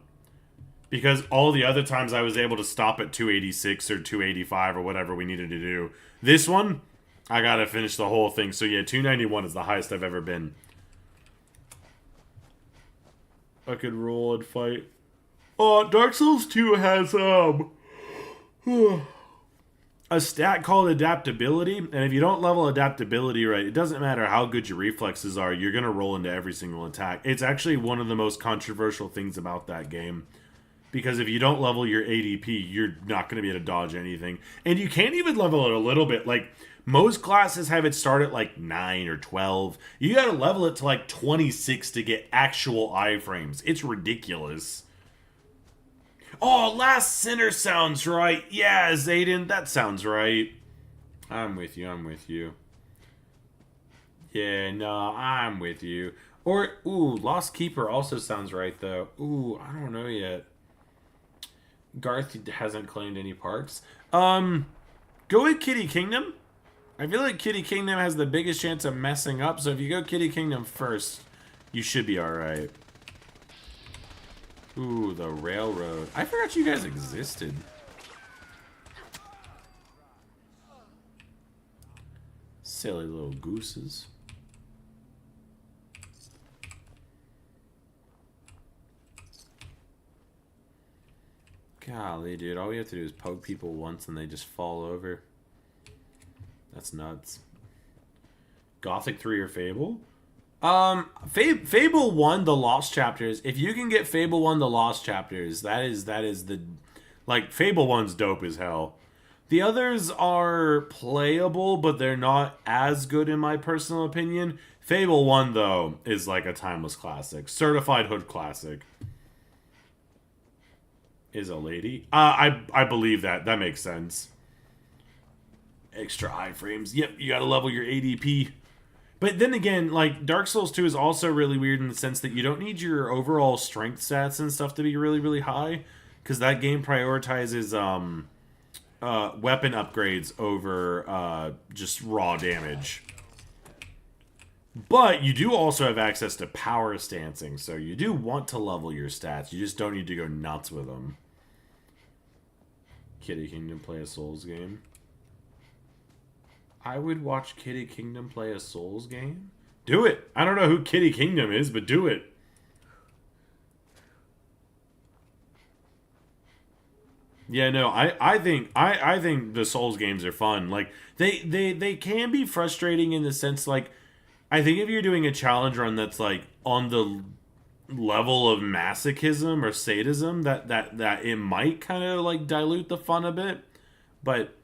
Because all the other times I was able to stop at 286 or 285 or whatever we needed to do. This one, I gotta finish the whole thing. So yeah, 291 is the highest I've ever been. I could roll and fight. Oh, Dark Souls 2 has, a stat called adaptability. And if you don't level adaptability right, it doesn't matter how good your reflexes are, you're gonna roll into every single attack. It's actually one of the most controversial things about that game. Because if you don't level your ADP, you're not going to be able to dodge anything. And you can't even level it a little bit. Like, most classes have it start at, like, 9 or 12. You got to level it to, like, 26 to get actual iframes. It's ridiculous. Oh, Last Sinner sounds right. Yeah, Zayden, that sounds right. I'm with you. I'm with you. Yeah, no, I'm with you. Or, ooh, Lost Keeper also sounds right, though. Ooh, I don't know yet. Garth hasn't claimed any parks. Go with Kitty Kingdom. I feel like Kitty Kingdom has the biggest chance of messing up, so if you go Kitty Kingdom first, you should be alright. Ooh, the railroad. I forgot you guys existed. Silly little gooses. Golly, dude. All we have to do is poke people once and they just fall over. That's nuts. Gothic 3 or Fable? Fable 1, the Lost Chapters. If you can get Fable 1, the Lost Chapters, that is the... Like, Fable 1's dope as hell. The others are playable, but they're not as good in my personal opinion. Fable 1, though, is like a timeless classic. Certified hood classic. Is a lady? I believe that. That makes sense. Extra iframes. Yep, you gotta level your ADP. But then again, like, Dark Souls 2 is also really weird in the sense that you don't need your overall strength stats and stuff to be really, really high. Because that game prioritizes weapon upgrades over just raw damage. But you do also have access to power stancing, so you do want to level your stats. You just don't need to go nuts with them. Kitty Kingdom play a Souls game. I would watch Kitty Kingdom play a Souls game. Do it! I don't know who Kitty Kingdom is, but do it. Yeah, no, I think the Souls games are fun. Like they can be frustrating in the sense, like, I think if you're doing a challenge run that's like on the level of masochism or sadism, that it might kind of like dilute the fun a bit. But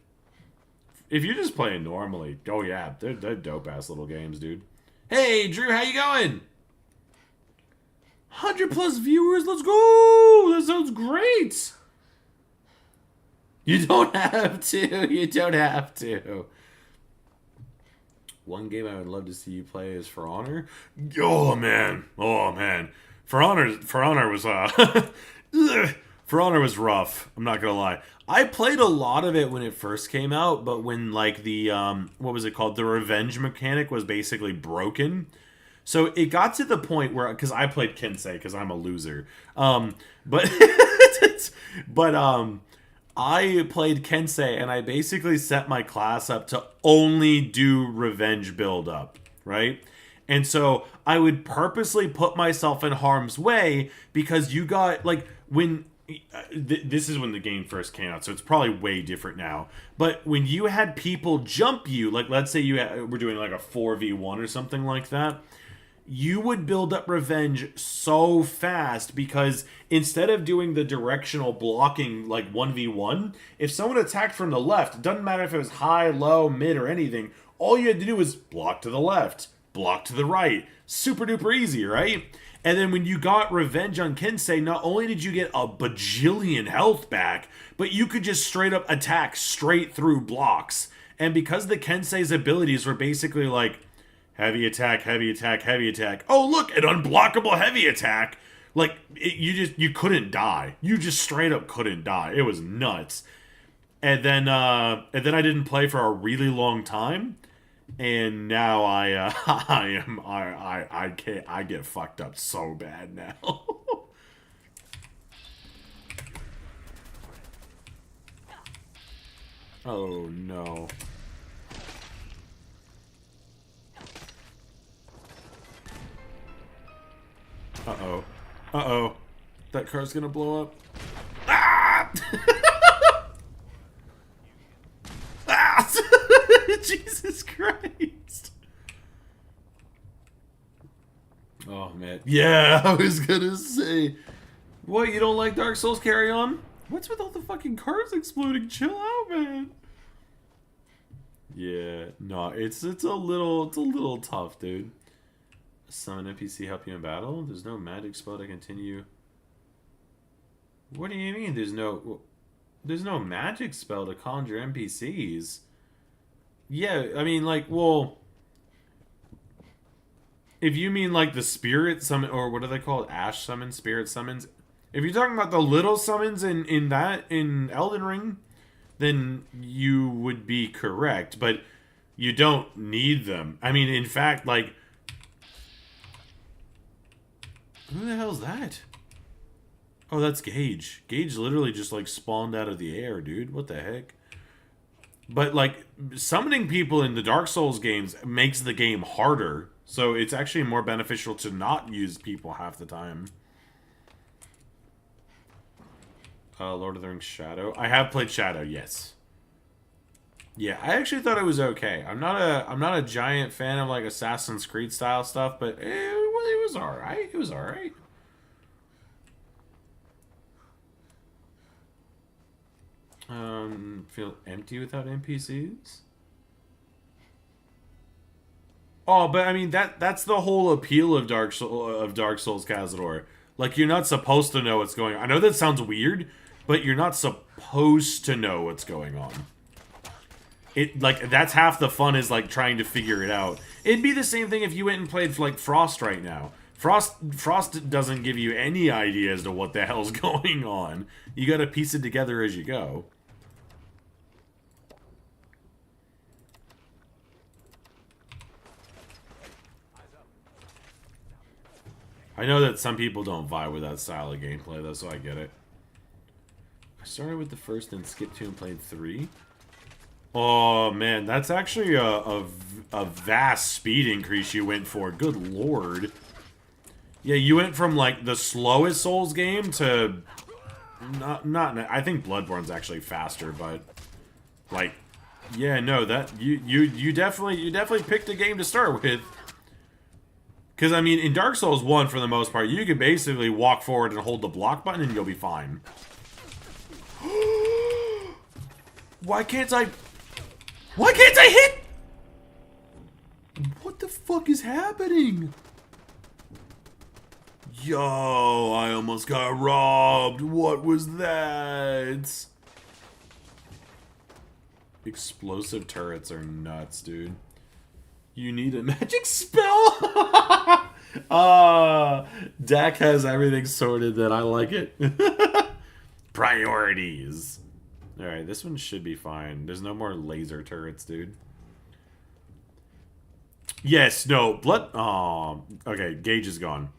if you're just playing normally, oh yeah, they're dope ass little games, dude. Hey Drew, how you going? 100+ viewers, let's go! That sounds great. You don't have to. You don't have to. One game I would love to see you play is For Honor. Oh man. Oh man. For Honor was For Honor was rough. I'm not gonna lie. I played a lot of it when it first came out, but when like the what was it called? The revenge mechanic was basically broken. So it got to the point where, because I played Kensei because I'm a loser. But I played Kensei and I basically set my class up to only do revenge build up, right? And so I would purposely put myself in harm's way because you got, like, when... this is when the game first came out, so it's probably way different now. But when you had people jump you, like, let's say we're doing like a 4v1 or something like that, you would build up revenge so fast because instead of doing the directional blocking like 1v1, if someone attacked from the left, it doesn't matter if it was high, low, mid, or anything, all you had to do was block to the left, block to the right. Super duper easy, right? And then when you got revenge on Kensei, not only did you get a bajillion health back, but you could just straight up attack straight through blocks. And because the Kensei's abilities were basically like, heavy attack, heavy attack, heavy attack. Oh, look, an unblockable heavy attack. Like, you couldn't die. You just straight up couldn't die. It was nuts. And then I didn't play for a really long time. And now I get fucked up so bad now. Oh, no. Uh-oh. Uh-oh. That car's gonna blow up. Ah! Ah! Jesus Christ. Oh, man. Yeah, I was gonna say. What, you don't like Dark Souls? Carry on? What's with all the fucking cars exploding? Chill out, man. Yeah, no, it's a little tough, dude. Summon NPC help you in battle? There's no magic spell to continue. What do you mean there's no magic spell to conjure NPCs? Yeah, I mean, like, well, if you mean like the spirit summon, or what do they call it? Ash summons, spirit summons. If you're talking about the little summons in Elden Ring, then you would be correct, but you don't need them. I mean, in fact, like, who the hell's that? Oh, that's Gage. Gage literally just like spawned out of the air, dude. What the heck? But like, summoning people in the Dark Souls games makes the game harder, so it's actually more beneficial to not use people half the time. Lord of the Rings Shadow. I have played Shadow, yes. Yeah, I actually thought it was okay. I'm not a giant fan of like Assassin's Creed style stuff, but it was alright. It was alright. Feel empty without NPCs? Oh, but I mean that's the whole appeal of Dark Souls, Cazador. Like, you're not supposed to know what's going on. I know that sounds weird, but you're not supposed to know what's going on. It, like, that's half the fun, is like trying to figure it out. It'd be the same thing if you went and played like Frost right now. Frost doesn't give you any idea as to what the hell's going on. You gotta piece it together as you go. I know that some people don't vibe with that style of gameplay, though, so I get it. I started with the first and skipped 2 and played 3. Oh, man, that's actually a vast speed increase you went for. Good lord. Yeah, you went from, like, the slowest Souls game to... Not I think Bloodborne's actually faster, but... Like, yeah, no, that... You definitely picked a game to start with. Because, I mean, in Dark Souls 1, for the most part, you can basically walk forward and hold the block button and you'll be fine. Why can't I hit? What the fuck is happening? Yo, I almost got robbed. What was that? Explosive turrets are nuts, dude. You need a magic spell? Dak has everything sorted, then I like it. Priorities. Alright, this one should be fine. There's no more laser turrets, dude. Yes, no, blood... Oh, okay, Gage is gone.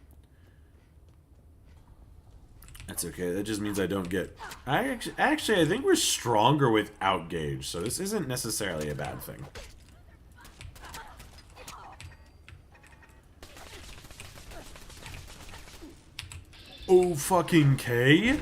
That's okay, that just means I don't get... Actually, I think we're stronger without Gage, so this isn't necessarily a bad thing. Oh, fucking K?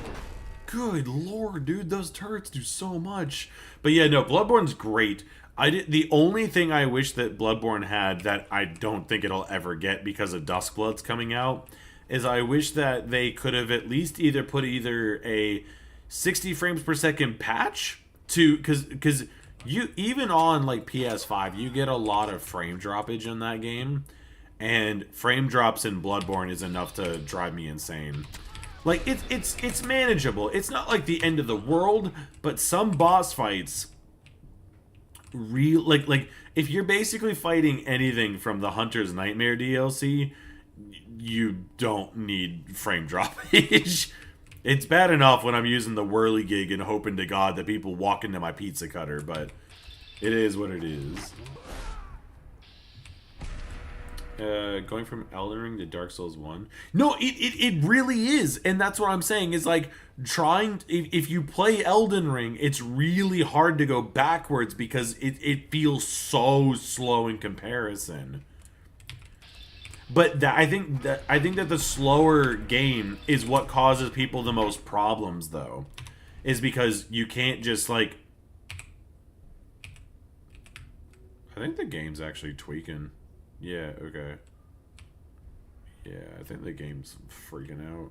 Good lord, dude, those turrets do so much. But yeah, no, Bloodborne's great. The only thing I wish that Bloodborne had that I don't think it'll ever get because of Duskblood's coming out is I wish that they could have at least put a 60 frames per second patch to, because you, even on like PS5, you get a lot of frame droppage in that game. And frame drops in Bloodborne is enough to drive me insane. Like, it's manageable. It's not like the end of the world, but some boss fights like if you're basically fighting anything from the Hunter's Nightmare DLC, you don't need frame droppage. It's bad enough when I'm using the whirligig and hoping to God that people walk into my pizza cutter, but it is what it is. Going from Elden Ring to Dark Souls 1. No, it really is. And that's what I'm saying is like if you play Elden Ring, it's really hard to go backwards because it feels so slow in comparison. But I think that the slower game is what causes people the most problems, though. Is because you can't just like... I think the game's actually tweaking. Yeah, okay. Yeah, I think the game's freaking out.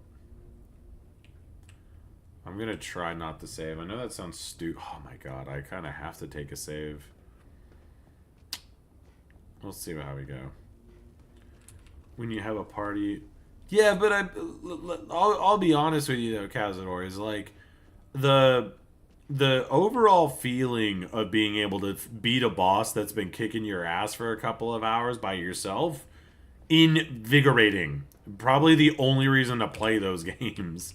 I'm gonna try not to save. I know that sounds stupid. Oh my god, I kind of have to take a save. We'll see how we go. When you have a party... Yeah, but I'll be honest with you though, Cazador, is like... the overall feeling of being able to beat a boss that's been kicking your ass for a couple of hours by yourself, invigorating. Probably the only reason to play those games.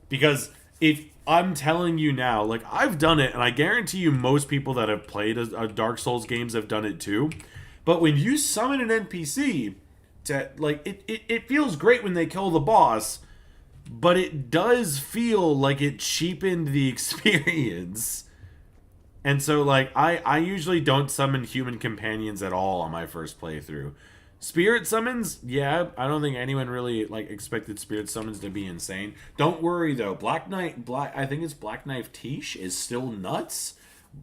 Because if I'm telling you now, like, I've done it, and I guarantee you most people that have played a Dark Souls games have done it too. But when you summon an NPC, to, like, it feels great when they kill the boss, but it does feel like it cheapened the experience. And so, like, I usually don't summon human companions at all on my first playthrough. Spirit summons, yeah, I don't think anyone really, like, expected spirit summons to be insane. Don't worry, though. I think it's Black Knife Tiche is still nuts,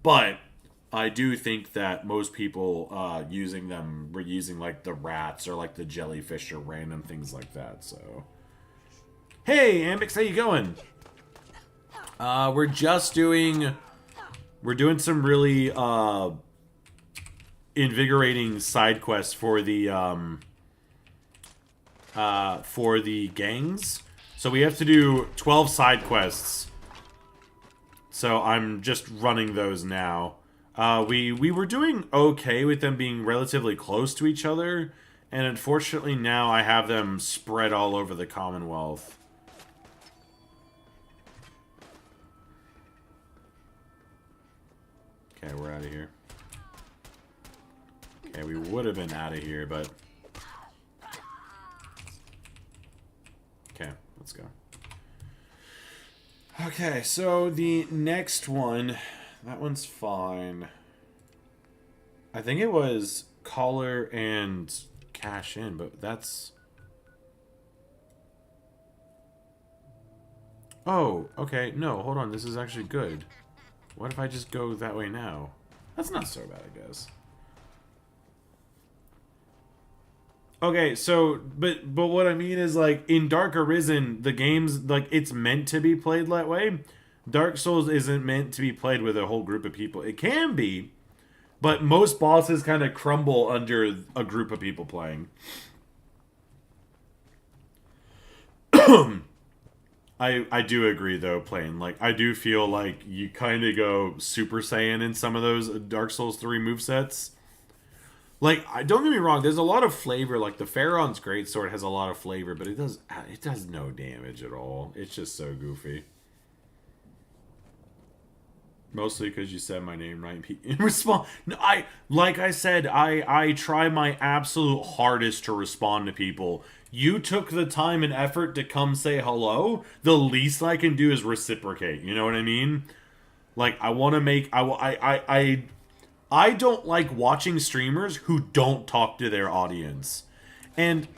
but I do think that most people using them were using, like, the rats or, like, the jellyfish or random things like that, so... Hey, Ambix, how you going? We're doing some really invigorating side quests for the gangs. So we have to do 12 side quests. So I'm just running those now. We were doing okay with them being relatively close to each other, and unfortunately now I have them spread all over the Commonwealth. Okay, we're out of here. Okay, we would have been out of here, but... Okay, let's go. Okay, so the next one... That one's fine. I think it was Collar and Cash In, but that's... Oh, okay, no, hold on, this is actually good. What if I just go that way now? That's not so bad, I guess. Okay, so, but what I mean is, like, in Dark Arisen, the game's, like, it's meant to be played that way. Dark Souls isn't meant to be played with a whole group of people. It can be, but most bosses kind of crumble under a group of people playing. I do agree, though, Plane. Like, I do feel like you kind of go Super Saiyan in some of those Dark Souls 3 movesets. Like, don't get me wrong, there's a lot of flavor. Like, the Pharaon's Greatsword has a lot of flavor, but it does no damage at all. It's just so goofy. Mostly because you said my name right in response. No, like I said, I try my absolute hardest to respond to people. You took the time and effort to come say hello. The least I can do is reciprocate. You know what I mean? Like, I want to make... I don't like watching streamers who don't talk to their audience. And...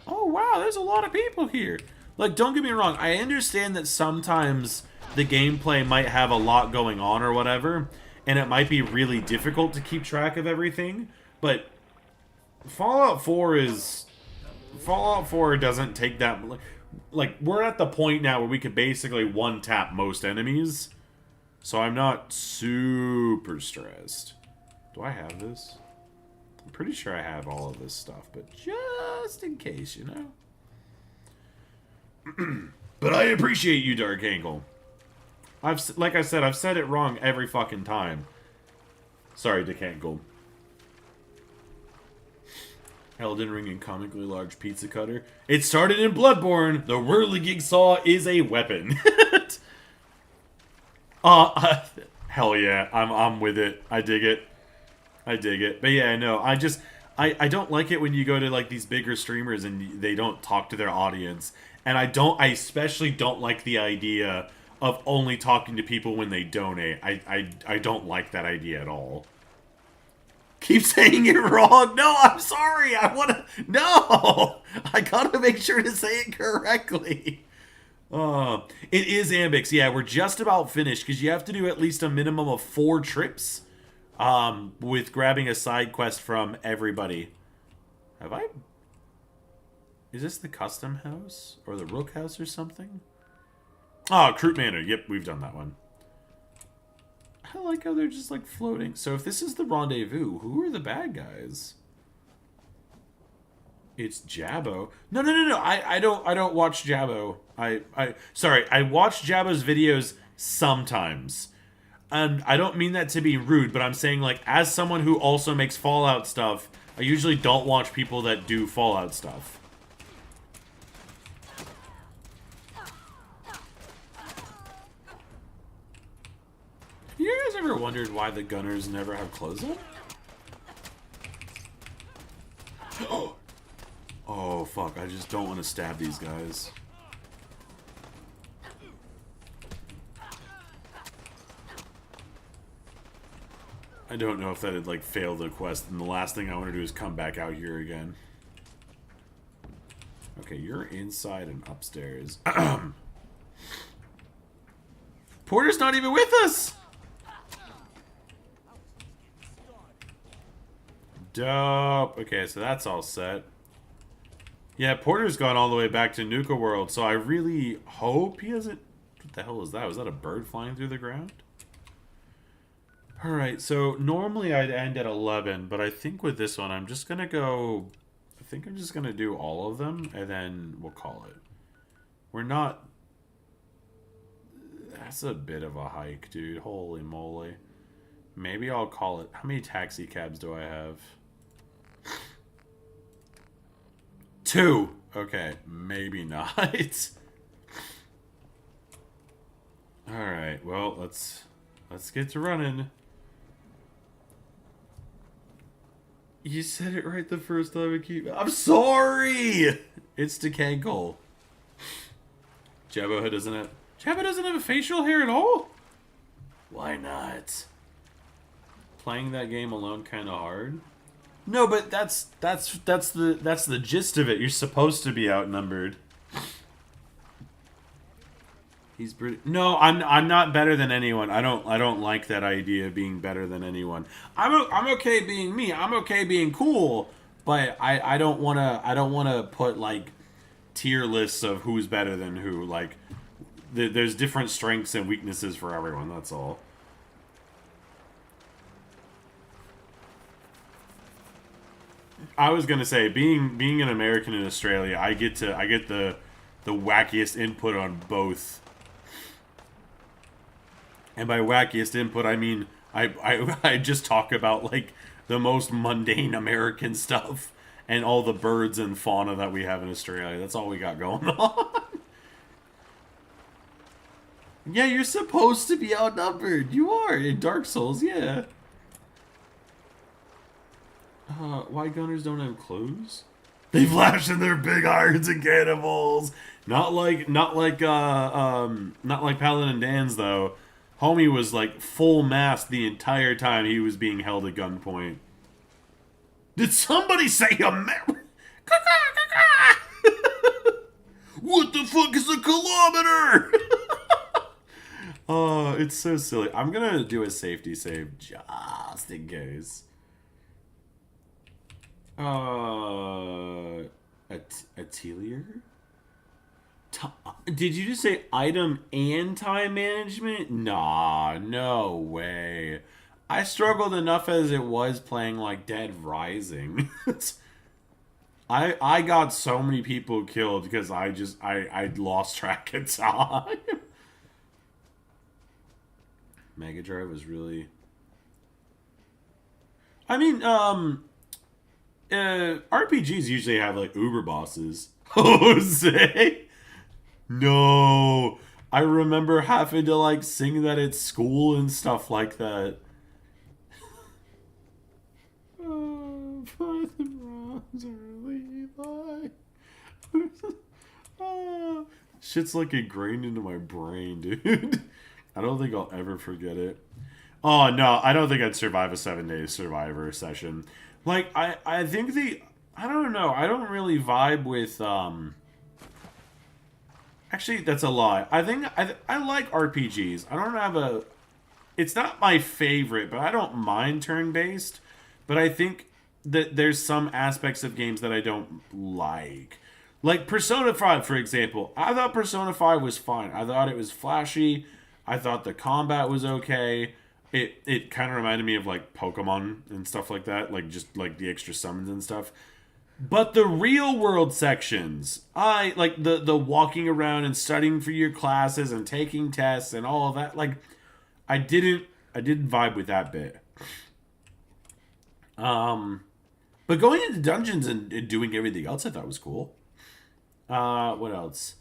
Oh, wow, there's a lot of people here. Like, don't get me wrong. I understand that sometimes the gameplay might have a lot going on or whatever, and it might be really difficult to keep track of everything, but Fallout 4 doesn't take that... Like, we're at the point now where we could basically one-tap most enemies, so I'm not super stressed. Do I have this? I'm pretty sure I have all of this stuff, but just in case, you know? But I appreciate you, Dark Angle. Like I said, I've said it wrong every fucking time. Sorry, Dick Angle. Elden Ring and comically large pizza cutter. It started in Bloodborne. The whirligig saw is a weapon. Hell yeah, I'm with it. I dig it. I dig it. But yeah, no, I I don't like it when you go to like these bigger streamers and they don't talk to their audience. And I especially don't like the idea of only talking to people when they donate. I don't like that idea at all. Keep saying it wrong. No, I'm sorry. I want to... No! I gotta make sure to say it correctly. It is Ambix. Yeah, we're just about finished because you have to do at least a minimum of 4 trips with grabbing a side quest from everybody. Have I... Is this the custom house? Or the Rook house or something? Oh, Kroot Manor. Yep, we've done that one. I like how they're just like floating. So if this is the rendezvous, who are the bad guys? It's Jabbo. No. I don't watch Jabbo. Sorry, I watch Jabba's videos sometimes. And I don't mean that to be rude, but I'm saying, like, as someone who also makes Fallout stuff, I usually don't watch people that do Fallout stuff. You guys ever wondered why the gunners never have clothes on? Oh, fuck. I just don't want to stab these guys. I don't know if that'd, like, fail the quest, and the last thing I want to do is come back out here again. Okay, you're inside and upstairs. Porter's not even with us! Dope. Okay, so that's all set. Yeah, Porter's gone all the way back to Nuka World, so I really hope he hasn't... What the hell is that? Was that a bird flying through the ground? Alright, so normally I'd end at 11, but I think with this one I'm just gonna go... I think I'm just gonna do all of them, and then we'll call it. We're not... That's a bit of a hike, dude. Holy moly. Maybe I'll call it... How many taxi cabs do I have? 2! Okay, maybe not. Alright, well, let's get to running. You said it right the first time. I'm sorry! It's Decankle. Jabba doesn't have a facial hair at all? Why not? Playing that game alone kind of hard. No, but that's the gist of it. You're supposed to be outnumbered. He's pretty. No, I'm not better than anyone. I don't like that idea of being better than anyone. I'm okay being me. I'm okay being cool, but I don't wanna put like tier lists of who's better than who. Like there's different strengths and weaknesses for everyone. That's all. I was gonna say, being an American in Australia, I get the wackiest input on both. And by wackiest input, I mean I just talk about like the most mundane American stuff and all the birds and fauna that we have in Australia. That's all we got going on. Yeah, you're supposed to be outnumbered. You are in Dark Souls, yeah. Why gunners don't have clothes? They flash in their big irons and cannonballs. Not like Paladin and Dan's though. Homie was like full mast the entire time he was being held at gunpoint. Did somebody say America? What the fuck is a kilometer? Oh, it's so silly. I'm gonna do a safety save just in case. Atelier? Did you just say item and time management? Nah, no way. I struggled enough as it was playing like Dead Rising. I got so many people killed because I lost track of time. Mega Drive was really... I mean, RPGs usually have like uber bosses. Jose? No. I remember having to like sing that at school and stuff like that. Shit's like ingrained into my brain, dude. I don't think I'll ever forget it. Oh no, I don't think I'd survive a 7-day Survivor session. Like, I think I don't know, I don't really vibe with, actually, that's a lie. I think, I like RPGs. I don't have it's not my favorite, but I don't mind turn-based. But I think that there's some aspects of games that I don't like. Like Persona 5, for example. I thought Persona 5 was fine. I thought it was flashy. I thought the combat was okay. It kind of reminded me of like Pokemon and stuff like that, like just like the extra summons and stuff. But the real world sections, I like the walking around and studying for your classes and taking tests and all of that. Like, I didn't vibe with that bit. But going into dungeons and doing everything else, I thought was cool. What else?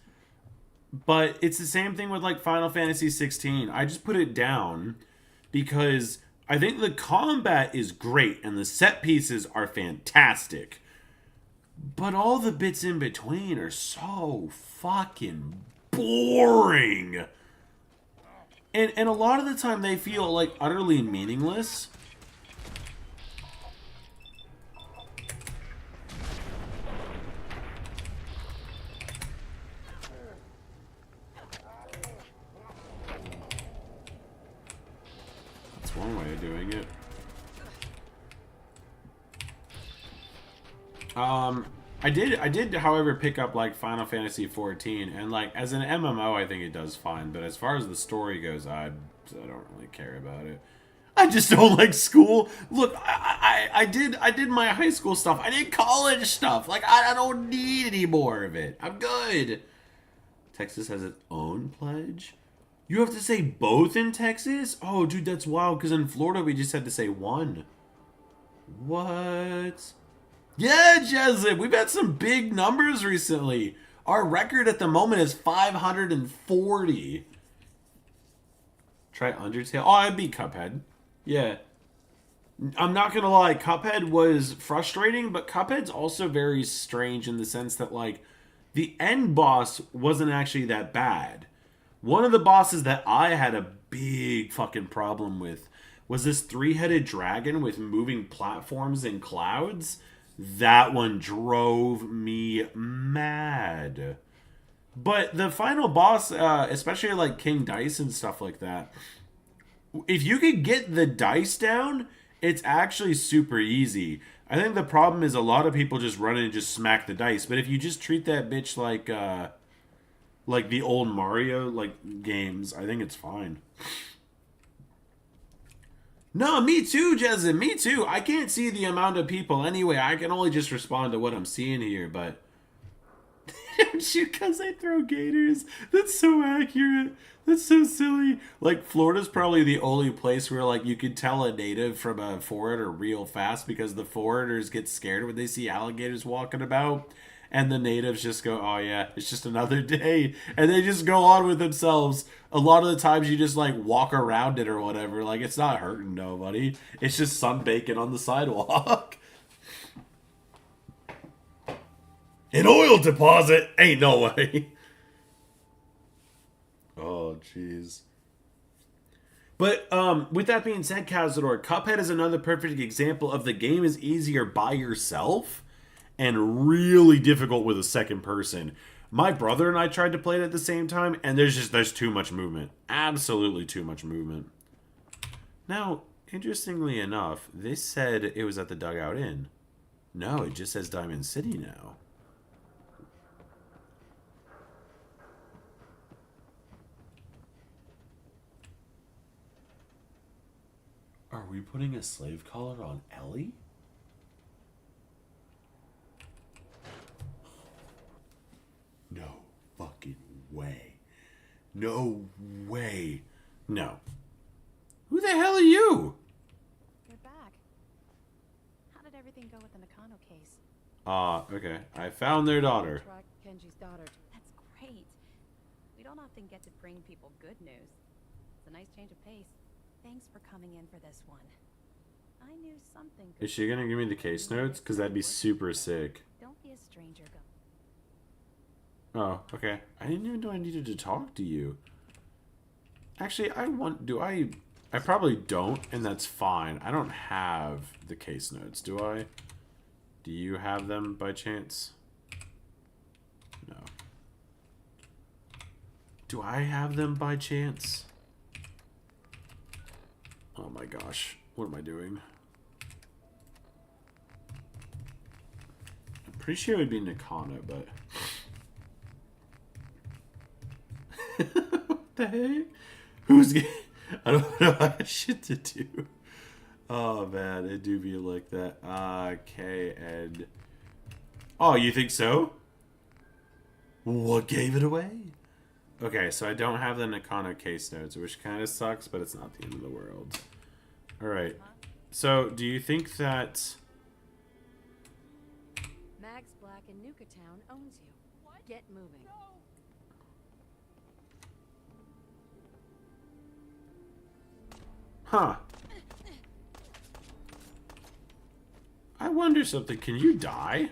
But it's the same thing with like Final Fantasy 16. I just put it down because I think the combat is great and the set pieces are fantastic. But all the bits in between are so fucking boring. And a lot of the time they feel like utterly meaningless. That's one way of doing it. I did, however, pick up like Final Fantasy 14, and like as an MMO, I think it does fine. But as far as the story goes, I don't really care about it. I just don't like school. Look, I did my high school stuff. I did college stuff. Like I don't need any more of it. I'm good. Texas has its own pledge. You have to say both in Texas? Oh, dude, that's wild. Because in Florida, we just had to say one. What? Yeah, Jessup, we've had some big numbers recently. Our record at the moment is 540. Try Undertale. Oh, I beat Cuphead. Yeah. I'm not going to lie, Cuphead was frustrating, but Cuphead's also very strange in the sense that, like, the end boss wasn't actually that bad. One of the bosses that I had a big fucking problem with was this three-headed dragon with moving platforms and clouds. That one drove me mad. But the final boss, especially like King Dice and stuff like that, if you could get the dice down, it's actually super easy. I think the problem is a lot of people just run in and just smack the dice. But if you just treat that bitch like the old Mario like games, I think it's fine. No, me too, Jessen. Me too. I can't see the amount of people anyway. I can only just respond to what I'm seeing here, but... Shoot, because they throw gators. That's so accurate. That's so silly. Like, Florida's probably the only place where, like, you could tell a native from a foreigner real fast because the foreigners get scared when they see alligators walking about. And the natives just go, oh yeah, it's just another day. And they just go on with themselves. A lot of the times you just like walk around it or whatever. Like it's not hurting nobody. It's just sunbaking on the sidewalk. An oil deposit? Ain't no way. Oh, jeez. But with that being said, Cazador, Cuphead is another perfect example of the game is easier by yourself and really difficult with a second person. My brother and I tried to play it at the same time, and there's too much movement. Absolutely too much movement. Now, interestingly enough, they said it was at the Dugout Inn. No, it just says Diamond City now. Are we putting a slave collar on Ellie? No fucking way. No way. No. Who the hell are you? You're back. How did everything go with the Nakano case? Okay. I found their daughter. Track Kenji's daughter. That's great. We don't often get to bring people good news. It's a nice change of pace. Thanks for coming in for this one. I knew something. Is she gonna give me the case notes? Because that'd be super sick. Don't be a stranger. Go. Oh, okay. I didn't even know I needed to talk to you. Actually, I probably don't, and that's fine. I don't have the case notes, do I? Do you have them by chance? No. Do I have them by chance? Oh my gosh. What am I doing? I'm pretty sure it would be Nakano, but... What the heck? Who's getting... I don't know. I have shit to do. Oh man, it do be like that. K and Oh, you think so? What gave it away? Okay, so I don't have the Nakano case notes, which kind of sucks, but it's not the end of the world. Alright. So, do you think that... Max Black in Nuka Town owns you. Get moving. Huh. I wonder something. Can you die?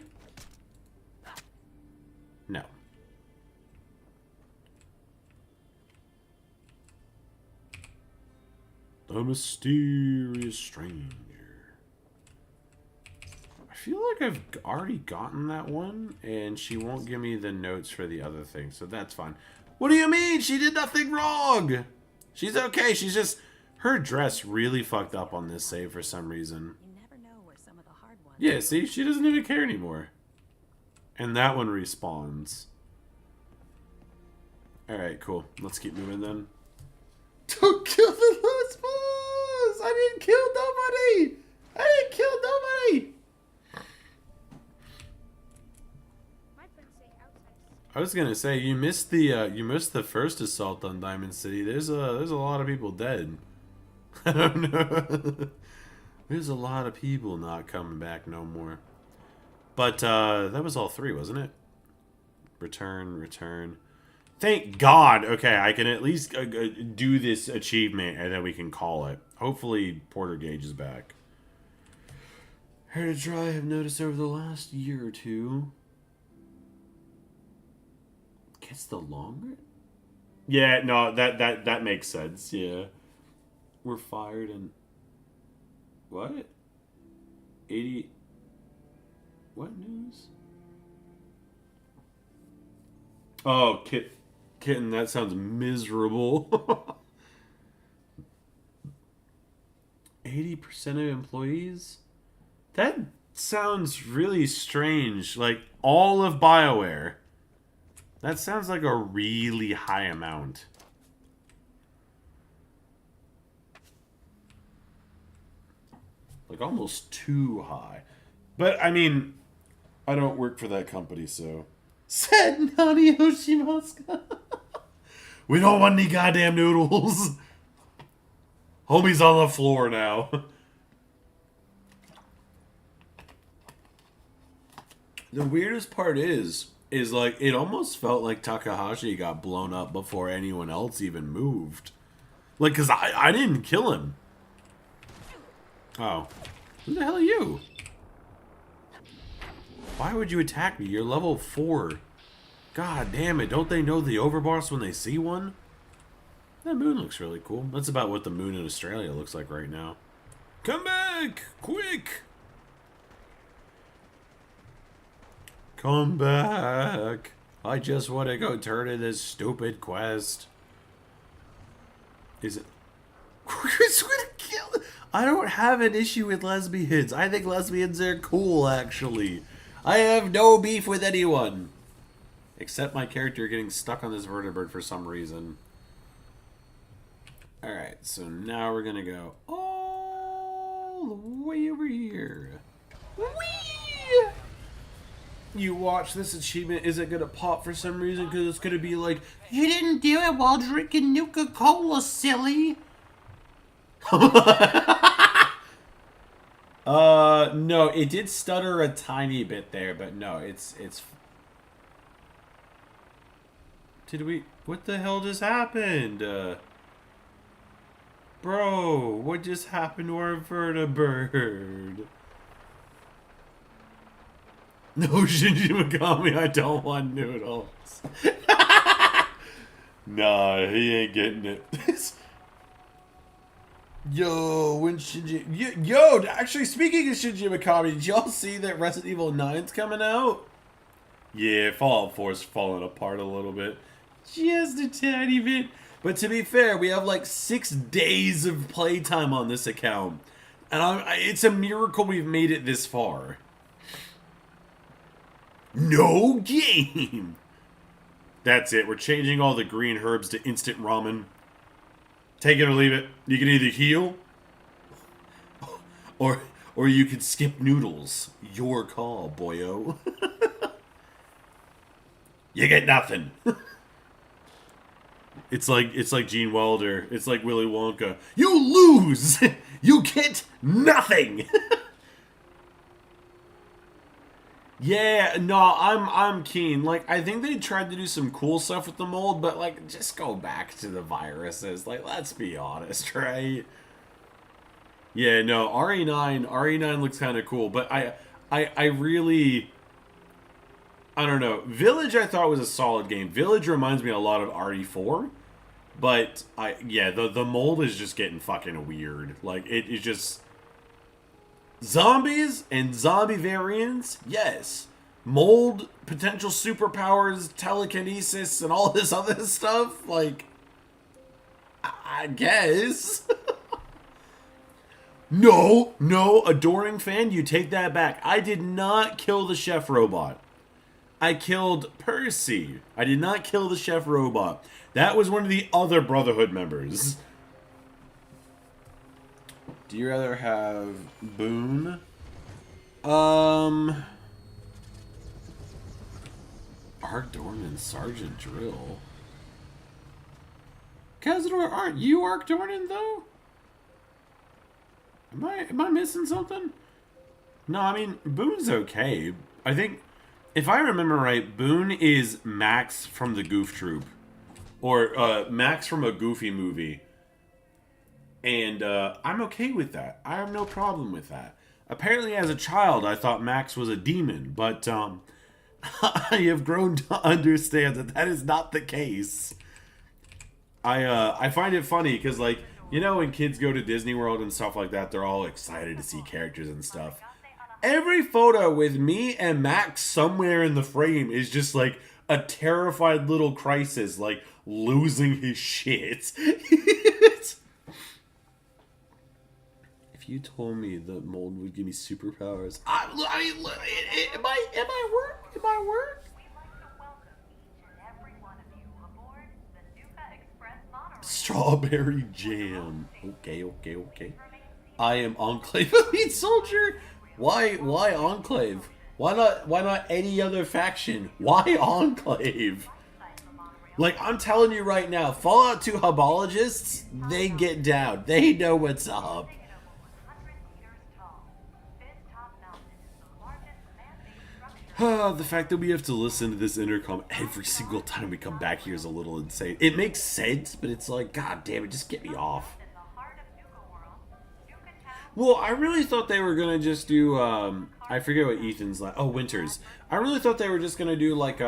No. The mysterious stranger. I feel like I've already gotten that one, and she won't give me the notes for the other thing, so that's fine. What do you mean? She did nothing wrong! She's okay, she's just... Her dress really fucked up on this save for some reason. You never know where some of the hard ones. Yeah, see? She doesn't even care anymore. And that one respawns. Alright, cool. Let's keep moving then. Don't kill the last boss! I didn't kill nobody! I didn't kill nobody! I was gonna say, you missed the first assault on Diamond City. There's a lot of people dead. I don't know. There's a lot of people not coming back no more. But that was all three, wasn't it? Return. Thank God. Okay, I can at least do this achievement and then we can call it. Hopefully Porter Gage is back. Heritage I have noticed over the last year or two. Gets the longer? Yeah, no, that makes sense. Yeah. We're fired and what? 80 what news? Oh, kitten, that sounds miserable. 80% of employees? That sounds really strange. Like all of BioWare. That sounds like a really high amount. Like almost too high. But I mean, I don't work for that company, so. Said Nani Yoshimaska. We don't want any goddamn noodles. Homie's on the floor now. The weirdest part is like, it almost felt like Takahashi got blown up before anyone else even moved. Like, because I didn't kill him. Oh. Who the hell are you? Why would you attack me? You're level 4. God damn it. Don't they know the overboss when they see one? That moon looks really cool. That's about what the moon in Australia looks like right now. Come back! Quick! Come back. I just want to go turn in this stupid quest. Is it... I don't have an issue with lesbians. I think lesbians are cool, actually. I have no beef with anyone. Except my character getting stuck on this vertebrate for some reason. Alright, so now we're gonna go all the way over here. Whee! You watch this achievement, is it gonna pop for some reason? Because it's gonna be like, you didn't do it while drinking Nuka-Cola, silly. No, it did stutter a tiny bit there, but no, it's... Did we... What the hell just happened? Bro, what just happened to our vertibird? No, Shinji Mikami, I don't want noodles. Nah, he ain't getting it. Yo, when Shinji... Yo, actually, speaking of Shinji Mikami, did y'all see that Resident Evil 9's coming out? Yeah, Fallout 4's falling apart a little bit. Just a tiny bit. But to be fair, we have like 6 days of playtime on this account. And it's a miracle we've made it this far. No game! That's it. We're changing all the green herbs to instant ramen. Take it or leave it. You can either heal, or you can skip noodles. Your call, boyo. You get nothing. It's like Gene Wilder. It's like Willy Wonka. You lose. You get nothing. Yeah, no, I'm keen. Like, I think they tried to do some cool stuff with the mold, but like, just go back to the viruses. Like, let's be honest, right? Yeah, no, RE9 looks kind of cool, but I really, I don't know. Village I thought was a solid game. Village reminds me a lot of RE4, but the mold is just getting fucking weird. Like, it is just zombies and zombie variants, yes. Mold, potential superpowers, telekinesis, and all this other stuff, like, I guess. No, adoring fan, you take that back. I did not kill the chef robot. I killed Percy. I did not kill the chef robot. That was one of the other Brotherhood members. Do you rather have Boone? Ark Dorn and Sergeant Drill. Cazador, aren't you Ark Dornan though? Am I missing something? No, I mean, Boone's okay. I think, if I remember right, Boone is Max from the Goof Troop. Or, Max from a Goofy movie. And, I'm okay with that. I have no problem with that. Apparently, as a child, I thought Max was a demon. But, I have grown to understand that that is not the case. I find it funny, because, like, you know, when kids go to Disney World and stuff like that, they're all excited to see characters and stuff. Every photo with me and Max somewhere in the frame is just like a terrified little Crisis, like losing his shit. If you told me the mold would give me superpowers, I mean, am I work? Strawberry jam. Okay. I am Enclave Elite Soldier. Why Enclave? Why not any other faction? Why Enclave? Like, I'm telling you right now, Fallout 2 hubologists, they get down. They know what's up. The fact that we have to listen to this intercom every single time we come back here is a little insane. It makes sense, but it's like, god damn it, just get me off. Well, I really thought they were gonna just do, I forget what Ethan's like. Oh, Winters. I really thought they were just gonna do like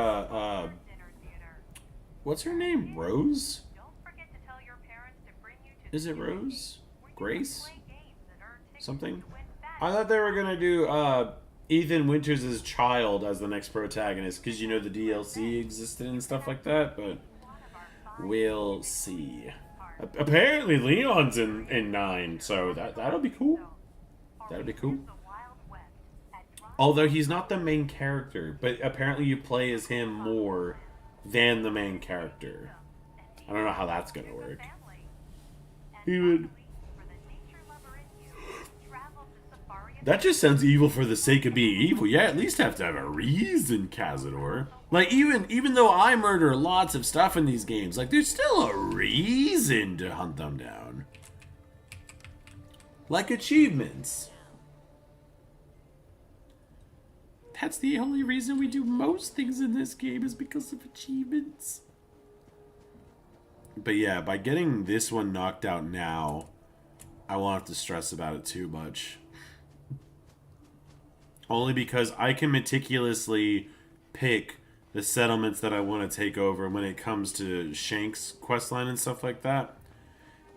what's her name? Rose? Is it Rose? Grace? Something? I thought they were gonna do, Ethan Winters' child as the next protagonist, because you know the DLC existed and stuff like that, but we'll see. Apparently Leon's in 9, so that'll be cool. That'll be cool. Although he's not the main character, but apparently you play as him more than the main character. I don't know how that's gonna work. Even... That just sounds evil for the sake of being evil. Yeah, at least have to have a reason, Cazador. Like, even though I murder lots of stuff in these games, like, there's still a reason to hunt them down. Like achievements. That's the only reason we do most things in this game is because of achievements. But yeah, by getting this one knocked out now, I won't have to stress about it too much. Only because I can meticulously pick the settlements that I want to take over when it comes to Shank's questline and stuff like that.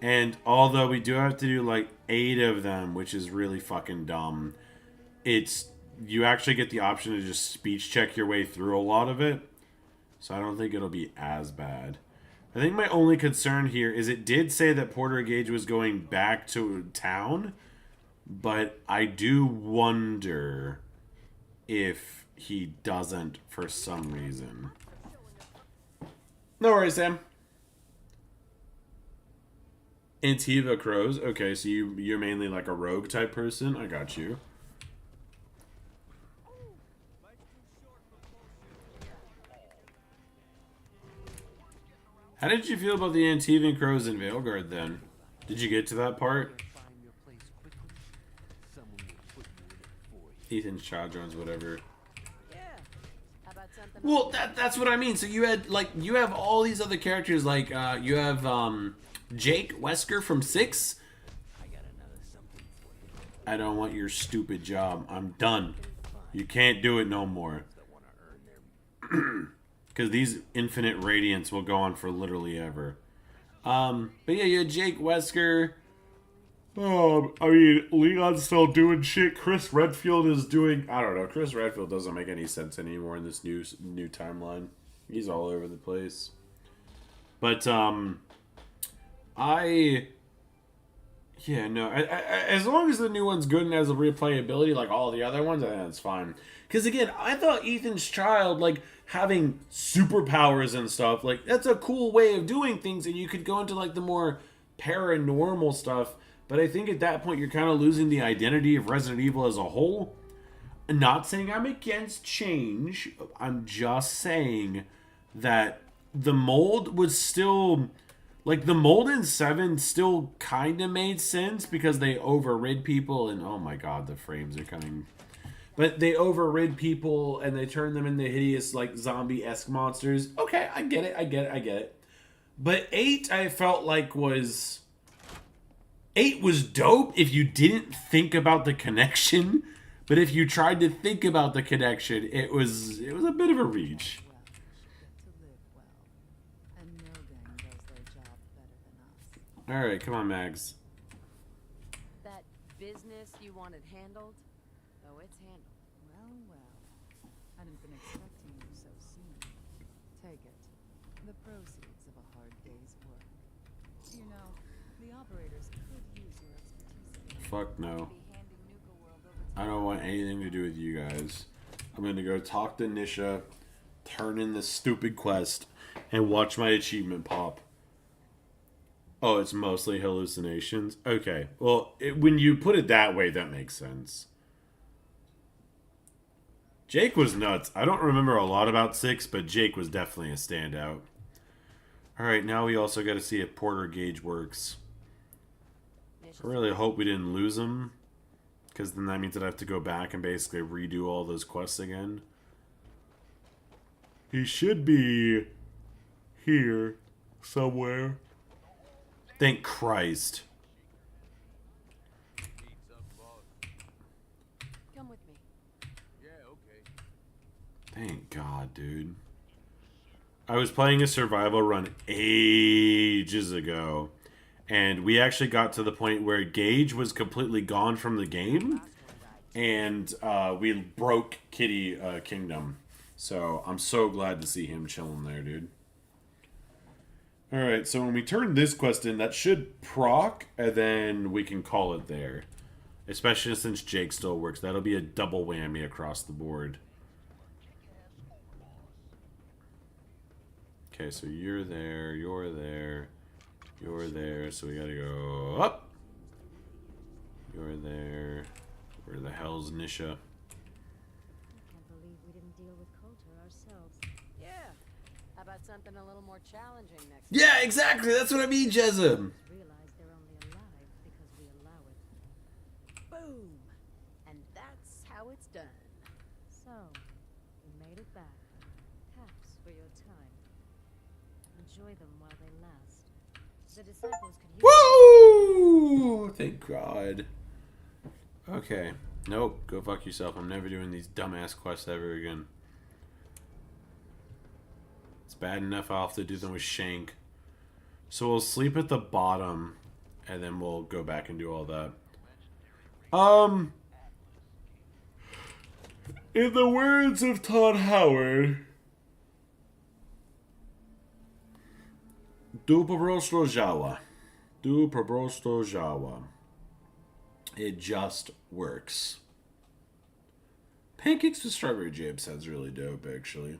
And although we do have to do like 8 of them, which is really fucking dumb, you actually get the option to just speech check your way through a lot of it. So I don't think it'll be as bad. I think my only concern here is it did say that Porter Gage was going back to town, but I do wonder if he doesn't for some reason. No worries, Sam. Antiva Crows. Okay, so you're mainly like a rogue type person. I got you. How did you feel about the Antivan Crows in Veilguard then? Did you get to that part? Find your place quickly. Someone will put you in it for you. Ethan's Chadrons, whatever. Yeah. How about something? Well, that's what I mean. So you had like you have all these other characters like you have Jake Wesker from 6. I got another something for you. I don't want your stupid job. I'm done. You can't do it no more. That want to earn their Because these infinite radiants will go on for literally ever. But yeah, you had Jake Wesker. I mean, Leon's still doing shit. Chris Redfield is doing... I don't know. Chris Redfield doesn't make any sense anymore in this new timeline. He's all over the place. But, yeah, no. As long as the new one's good and has a replayability like all the other ones, I think that's fine. Because, again, I thought Ethan's Child, like, having superpowers and stuff, like, that's a cool way of doing things, and you could go into, like, the more paranormal stuff. But I think at that point, you're kind of losing the identity of Resident Evil as a whole. I'm not saying I'm against change. I'm just saying that the mold was still... Like, the mold in 7 still kind of made sense because they overrid people and... Oh my god, the frames are coming... But they overrid people and they turned them into hideous, like, zombie-esque monsters. Okay, I get it. But 8, I felt like was... 8 was dope if you didn't think about the connection. But if you tried to think about the connection, it was a bit of a reach. Alright, come on, Mags. That business you wanted handled? Oh, it's handled. Well. Hadn't been expecting you so soon. Take it. The proceeds of a hard day's work. You know, the operators could use your expertise. Fuck no. Be handing Nuka World over to I don't want anything to do with you guys. I'm gonna go talk to Nisha, turn in this stupid quest, and watch my achievement pop. Oh, it's mostly hallucinations? Okay. Well, when you put it that way, that makes sense. Jake was nuts. I don't remember a lot about 6, but Jake was definitely a standout. Alright, now we also got to see if Porter Gage works. I really hope we didn't lose him, because then that means I'd have to go back and basically redo all those quests again. He should be here somewhere. Thank Christ. Come with me. Yeah, okay. Thank God, dude. I was playing a survival run ages ago, and we actually got to the point where Gage was completely gone from the game, and we broke Kitty Kingdom. So I'm so glad to see him chilling there, dude. Alright, so when we turn this quest in, that should proc, and then we can call it there. Especially since Jake still works. That'll be a double whammy across the board. Okay, so you're there, you're there, you're there, so we gotta go up. You're there. Where the hell's Nisha? I can't believe we didn't deal with Coulter ourselves. Yeah. How about something a little more challenging next time? Yeah, exactly. That's what I mean, Jesem. Realize they're only alive because we allow it. Boom! And that's how it's done. So, we made it back. Thanks for your time. Enjoy them while they last. The disciples could use... Woo! Thank God. Okay. Nope. Go fuck yourself. I'm never doing these dumbass quests ever again. It's bad enough I'll have to do them with Shank. So we'll sleep at the bottom, and then we'll go back and do all that. In the words of Todd Howard, Du prosto Jawa. Du prosto Jawa. It just works. Pancakes with strawberry jam sounds really dope, actually.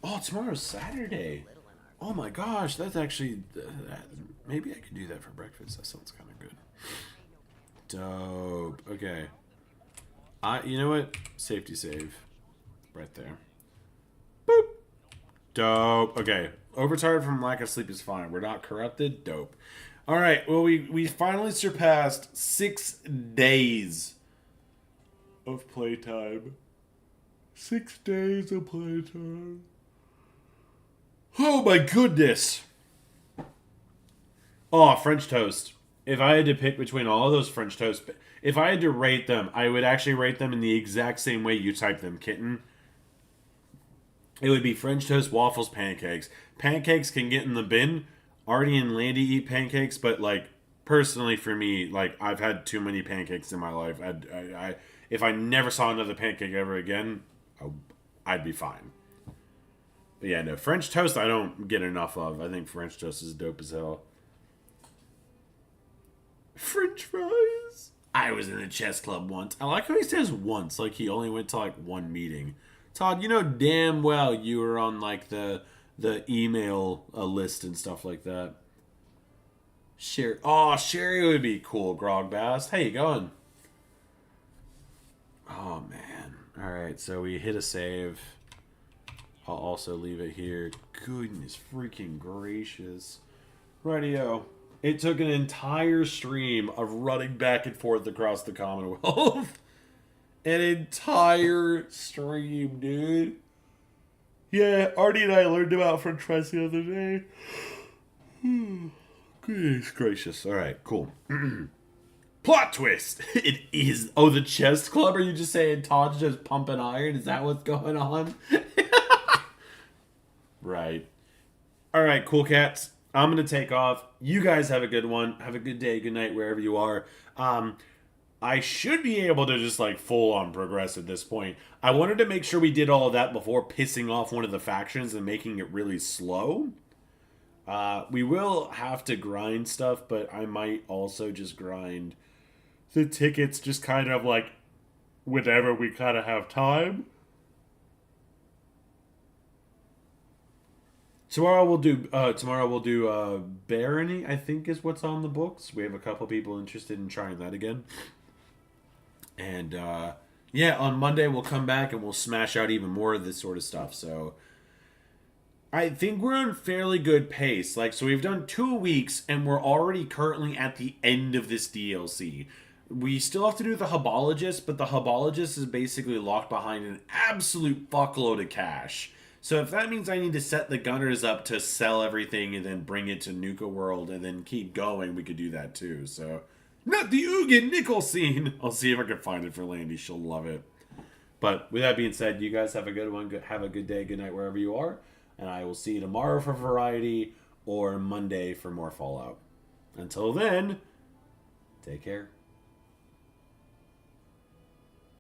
Oh, tomorrow's Saturday. Oh my gosh, that's actually... maybe I could do that for breakfast. That sounds kind of good. Dope. Okay. You know what? Safety save. Right there. Boop. Dope. Okay. Overtired from lack of sleep is fine. We're not corrupted. Dope. All right. Well, we finally surpassed 6 days of playtime. 6 days of playtime. Oh my goodness. Oh, French toast. If I had to pick between all of those French toast, if I had to rate them, I would actually rate them in the exact same way you type them, kitten. It would be French toast, waffles, pancakes. Pancakes can get in the bin. Artie and Landy eat pancakes, but like personally for me, like I've had too many pancakes in my life. If I never saw another pancake ever again, I'd be fine. But yeah, no, French toast I don't get enough of. I think French toast is dope as hell. French fries. I was in a chess club once. I like how he says once, like he only went to like one meeting. Todd, you know damn well you were on like the email list and stuff like that. Sherry, Sherry would be cool. Grogbass, how you going? Oh man. All right, so we hit a save. I'll also leave it here. Goodness freaking gracious. Rightio. It took an entire stream of running back and forth across the Commonwealth. An entire stream, dude. Yeah, Artie and I learned about French fries the other day. Goodness gracious. Alright, cool. Plot twist! It is... Oh, the chess club? Are you just saying Todd's just pumping iron? Is that what's going on? Right. Alright, cool cats. I'm going to take off. You guys have a good one. Have a good day, good night, wherever you are. I should be able to just like full on progress at this point. I wanted to make sure we did all of that before pissing off one of the factions and making it really slow. We will have to grind stuff, but I might also just grind the tickets just kind of like whenever we kind of have time. Tomorrow we'll do Barony, I think is what's on the books. We have a couple people interested in trying that again. And yeah, on Monday we'll come back and we'll smash out even more of this sort of stuff. So I think we're on fairly good pace. Like, so we've done 2 weeks and we're already currently at the end of this DLC. We still have to do the Hubologist, but the Hubologist is basically locked behind an absolute fuckload of cash. So if that means I need to set the gunners up to sell everything and then bring it to Nuka World and then keep going, we could do that too. So, not the Ugin Nickel scene. I'll see if I can find it for Landy. She'll love it. But with that being said, you guys have a good one. Have a good day, good night, wherever you are. And I will see you tomorrow for Variety or Monday for more Fallout. Until then, take care.